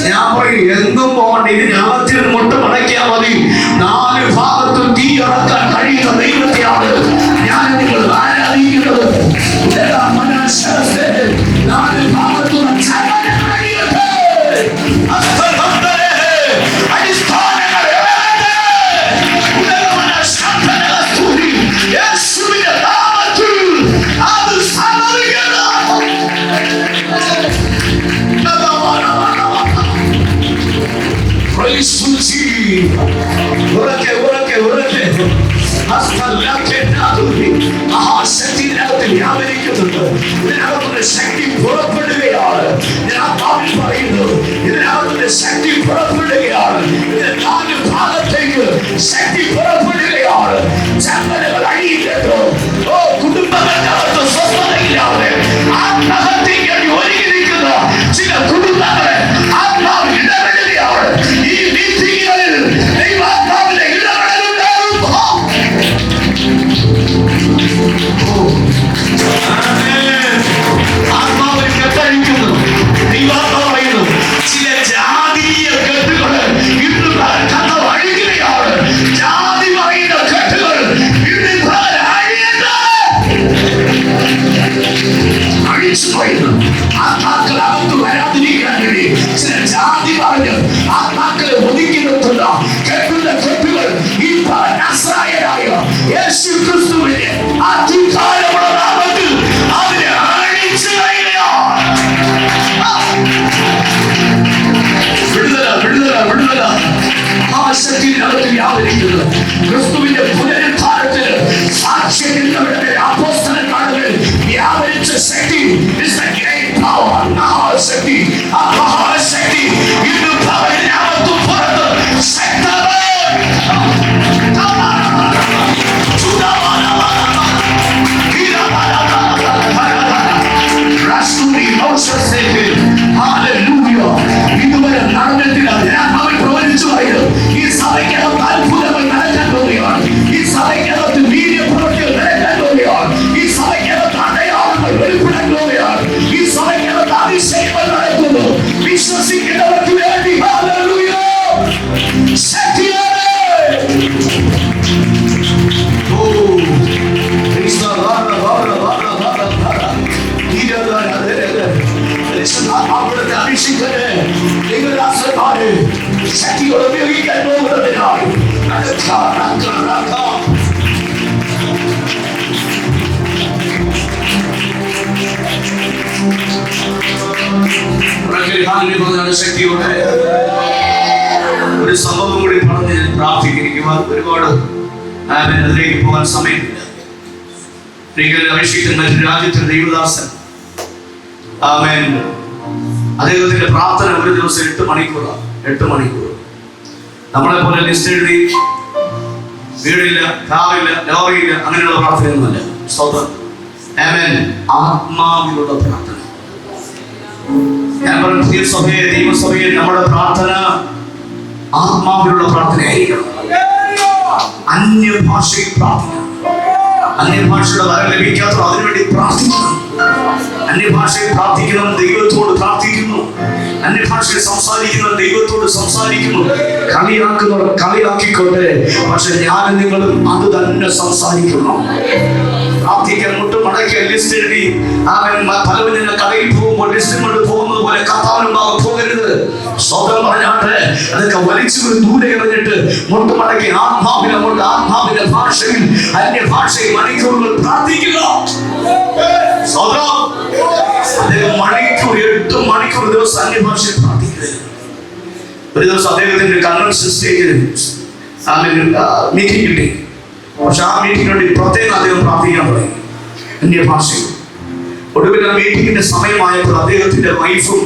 ഞാൻ പറയും എന്നും പോകണ്ട. ഇതിനകത്തിൽ മുട്ട് മടക്കിയാൽ മതി. 4 ഭാഗത്തും തീ ഇറക്കാൻ കഴിയുന്ന ദൈവത്തെയാണ് ഞാൻ നിങ്ങൾ ആരാധിക്കുന്നത്. 4 ഭാഗത്തും ശക്തി പുറപ്പെടുകയാണ്. ശക്തി പുറപ്പെടുകയാണ്. 4 ഭാഗത്തേക്ക് ശക്തി പുറപ്പെടുകയാണ്. ചങ്ങലകൾ അഴിയില്ലല്ലോ. കുടുംബങ്ങളുടെ സ്വസ്ഥതയില്ലാതെ ആത്മഹത്യയ്ക്ക് ഒരുങ്ങി നിൽക്കുന്ന ചില കുടുംബങ്ങളെ ആത്മാവ് ഇടപെടുകയാണ്. ഈ മീറ്റിങ്ങുകളിൽ ദൈവാത്മാവിന്റെ ഇടപെടലുണ്ടാകും. ആത്മാവിൽ കെട്ടഴിക്കുന്നു. ദൈവാത്മാവ് പറയുന്നു ചില മരിച്ചു പോയത്. ആത്മാക്കൾ അകത്ത് വരാതിരിക്കാൻ വേണ്ടി ചില ജാതി പറഞ്ഞ് ആത്മാക്കളെ ഒതുക്കി നിർത്തുന്ന കെട്ടുന്ന കെട്ടുകൾ ഇപ്പൊ നസ്രായനായ യേശു ക്രിസ്തുവിന്റെ അധികാരമുള്ള നാമത്തിൽ അതിനെ അഴിച്ചു കളയുകയാണ്. വിടുതല വിടുതല വിടുതല ആശക്തിയിനകത്ത് വ്യാപരിക്കുന്നത് ക്രിസ്തുവിന്റെ പുനരുദ്ധാനത്തിന് സാക്ഷ്യങ്ങളുടെ അപ്പോസ്തലന്മാരുടെ വ്യാപരിച്ച ശക്തി is the great power. മഹാശക്തി, ആ മഹാശക്തി ഇന്ന് ഭവനത്തിനകത്തും പുറത്ത് ശക്തമായി ഇതുവരെ നടന്നിട്ടില്ല. അവൻ പ്രവചിച്ചുമായത് ഈ സഭയ്ക്കകത്ത് അത്ഭുതങ്ങൾ നടക്കാൻ പോവുകയാണ്. ഈ സഭയ്ക്കകത്ത് വീര്യപ്രവൃത്തികൾ നടക്കാൻ പോവുകയാണ്. ഈ സഭയ്ക്കകത്ത് അടയാളങ്ങൾ വെളിപ്പെടാൻ പോവുകയാണ്. ഈ സഭയ്ക്കകത്ത് അതിശയങ്ങൾ നടക്കുന്നു. വിശ്വസിക്കുന്നവർക്ക് വേണ്ടി ഹല്ലേലൂയ ശക്തിയാണ്. ഓ അവിടുത്തെ അഭിഷേകനെ ദൈവദാസന്മാരെ ശക്തിയോടെ ഉപയോഗിക്കാൻ പോകുന്നതിനായി ശക്തിയോടെ ഒരു സംഭവം കൂടി പറഞ്ഞ് ഞാൻ പ്രാർത്ഥിക്കുവാൻ ഒരുപാട് അതിലേക്ക് പോകാൻ സമയമില്ല. അഭിഷേകൻ മറ്റൊരു രാജ്യത്തിന്റെ ദൈവദാസൻ ആമേൻ. അദ്ദേഹത്തിന്റെ പ്രാർത്ഥന ഒരു ദിവസം 8 മണിക്കൂറാണ്. 8 മണിക്കൂർ. നമ്മളെ പോലെ ലിസ്റ്റ് എഴുതി വീടില്ല, കാറില്ല, ലോറിയില്ല, അങ്ങനെയുള്ള പ്രാർത്ഥനയൊന്നുമല്ല. സ്തോത്രം. ആമേൻ. ആത്മാവിലുള്ള പ്രാർത്ഥന. ഞാൻ പറഞ്ഞു പുതിയ സഭയെ, ദൈവസഭയെ നമ്മുടെ പ്രാർത്ഥന ആത്മാവിലുള്ള പ്രാർത്ഥനയായിരിക്കണം. അന്യഭാഷയിൽ പ്രാർത്ഥന. അന്യഭാഷയുടെ വരം ലഭിക്കാത്ത അതിനുവേണ്ടി പ്രാർത്ഥിക്കണം. അന്യഭാഷയിൽ പ്രാർത്ഥിക്കണം, ദൈവത്തോട് പ്രാർത്ഥിക്കുന്നു. അന്യഭാഷയിൽ സംസാരിക്കുന്നവർ ദൈവത്തോട് സംസാരിക്കുന്നു. കളിയാക്കുന്നവർ കളിയാക്കിക്കൊണ്ടേ, പക്ഷെ ഞാനും നിങ്ങളും അത് തന്നെ സംസാരിക്കുന്നു. പ്രാർത്ഥിക്കാൻ മുട്ടും മടക്കിയ ലിസ്റ്റ് എഴുതി അവൻ പലവരും കടയിൽ പോകുമ്പോൾ ലിസ്റ്റ് കൊണ്ട് പോകുന്നത് പോലെ കർത്താവിനും പോകരുത്. സ്വതം പറഞ്ഞാട്ടെ അതൊക്കെ വലിച്ചു ദൂരെ എറിഞ്ഞിട്ട് മുട്ടുമടക്കി ആത്മാവിന്റെ ഭാഷയിൽ അന്യഭാഷയിൽ മണിക്കൂറുകൾ പ്രാർത്ഥിക്കുക. അദ്ദേഹം മണിക്കൂർ 8 മണിക്കൂർ ദിവസം അന്യഭാഷയിൽ പ്രാർത്ഥിക്കുന്നത്. ഒരു ദിവസം അദ്ദേഹത്തിന്റെ കൺവെൻഷൻ സ്റ്റേജിൽ മീറ്റിംഗ് കിട്ടി. പക്ഷെ ആ മീറ്റിംഗ് വേണ്ടി പ്രത്യേകം അദ്ദേഹം പ്രാർത്ഥിക്കാൻ തുടങ്ങി അന്യഭാഷയിൽ. ഒടുവിൽ ആ മീറ്റിംഗിന്റെ സമയമായപ്പോൾ അദ്ദേഹത്തിന്റെ വൈഫും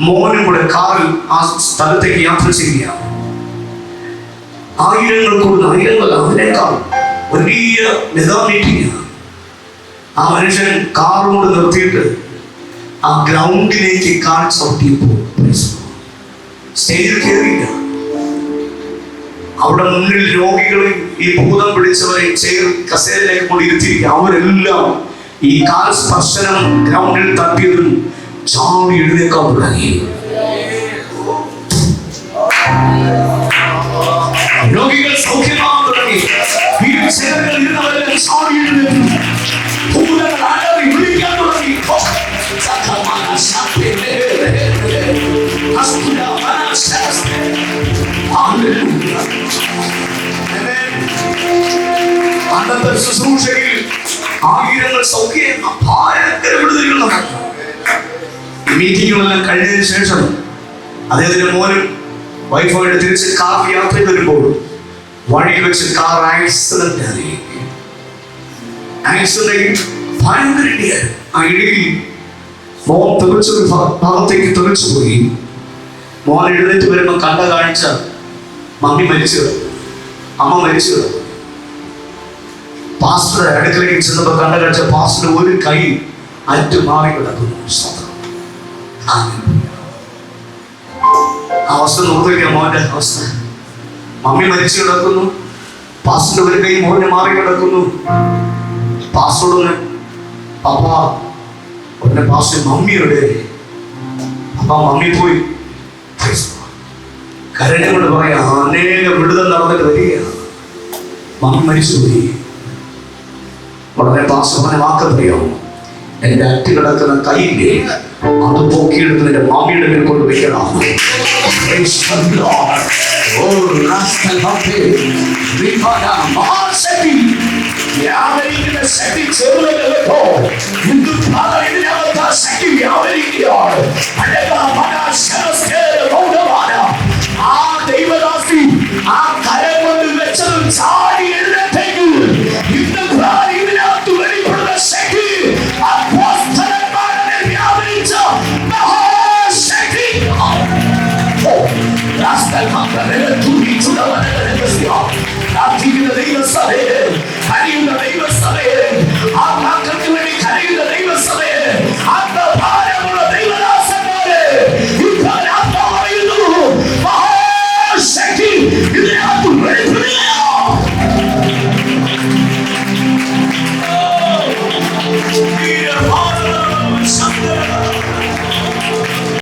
മോനും കൂടെ കാറിൽ ആ സ്ഥലത്തേക്ക് യാത്ര ചെയ്യുകയാണ്. ആയിരങ്ങളല്ല, അതിനേക്കാൾ വലിയ മെഗാ മീറ്റിംഗ്. ആ മനുഷ്യൻ കാറുകൊണ്ട് നിർത്തിയിട്ട് ആ ഗ്രൗണ്ടിലേക്ക് കാർ ചവിട്ടിയപ്പോൾ സ്റ്റേജിൽ കയറിയില്ല. അവിടെ മുന്നിൽ രോഗികളെ ഈ ഭൂതം പിടിച്ചവരെ കസേരയിലേക്ക് കൊണ്ട് ഇരുത്തിയിരിക്കുക. അവരെല്ലാം ഈ കാൽ സ്പർശനം ഗ്രൗണ്ടിൽ തട്ടിയതും ചാടി എഴുന്നേക്കാൻ തുടങ്ങി. രോഗികൾ സൗഖ്യമാകാൻ തുടങ്ങി. ഇരുന്നവരെല്ലാം ചാടി എഴുന്നേറ്റു. ഭൂതങ്ങൾ അലറി വിളിക്കാൻ തുടങ്ങി. അന്നത്തെ ശുശ്രൂഷയിൽ ആയിരങ്ങൾ സൗഖ്യം ഭയങ്കര വിടുതലുകൾ നടക്കും. മീറ്റിങ്ങുകളെല്ലാം കഴിഞ്ഞതിന് ശേഷം അദ്ദേഹത്തിന്റെ മോനും വൈഫായിട്ട് തിരിച്ച് കാർ യാത്ര വരുമ്പോൾ വഴിയിൽ വെച്ച് കാർ ആക്സിഡന്റ് ഭയങ്കര ഇടിയായിരുന്നു. ആ ഇടിയിൽ മോൻ തെറിച്ചൊരു ഭാഗത്തേക്ക് തെറിച്ചു പോയി. മോൻ എഴുന്നേറ്റ് വരുമ്പോൾ കണ്ട കാഴ്ച മമ്മി മരിച്ചു കിടക്കും, അമ്മ മരിച്ചു കിടക്കും. പാസ്റ്റർ അടുക്കളയിൽ ചെന്നപ്പോൾ കണ്ട കാഴ്ച പാസ്റ്റർ ഒരു കൈ അറ്റു മാറി കിടക്കുന്നു. അവസ്ഥ നോക്കിയിരിക്കാം മോന്റെ അവസ്ഥ. മമ്മി മരിച്ചു കിടക്കുന്നു, പാസ്റ്റർ ഒരു കൈ മോനെ മാറി കിടക്കുന്നു. പാസ്റ്ററോട് പപ്പ ഉടനെ പാസ്റ്റർ മമ്മിയുടെ അപ്പ മമ്മി പോയി കരഞ്ഞുകൊണ്ട് പറയാ അനേക വിടുതൽ നടന്നിട്ട് വരികയാണ്. മമ്മി മരിച്ചുപോയി. ഉടനെ പാസ്റ്റർ പറഞ്ഞ വാക്ക് പറയാമോ? എന്റെ അറ്റ് കിടക്കുന്ന കൈയില്ലേ അത് പൊക്കിയെടുത്ത് നിന്റെ മാമിയുടെ മേൽ കൊണ്ട് വെക്കണം. Praise the Lord. Oh, rascal happy. Rivana Mahaseti. യാവരിക്കുന്ന ശക്തി ചെറുതല്ലോ. ഇന്ദു ഭാഗം ഇതിനകത്ത് ശക്തി യാവരിക്കുകയാണ്. അനേക മനഃശാസ്ത്രയുടെ മൗനമാണ്. ആ ദൈവദാസി ആ കരം കൊണ്ട് വെച്ചതും ചാടി എഴുന്നേറ്റേക്ക്. ഇന്ന് ഭാഗം ഇതിനകത്ത് വെളിപ്പെടുന്ന ശക്തി അപ്പോസ്തലന്മാരുടെ വ്യാപരിച്ച മഹാശക്തി. പ്രാർത്ഥിക്കുന്ന ദൈവസഭയെ, കരയുന്ന ദൈവസഭയെ, ആ മക്കൾക്ക് വേണ്ടി കരയുന്ന ദൈവസഭയെ, ആത്മഭാരമുള്ള ദൈവദാസന്മാരെ ഇപ്പോൾ ആത്മാവ് പറയുന്നു, മഹാശക്തി ഇതിനകത്ത് വെളിപ്പെടുകയാണ്. Oh,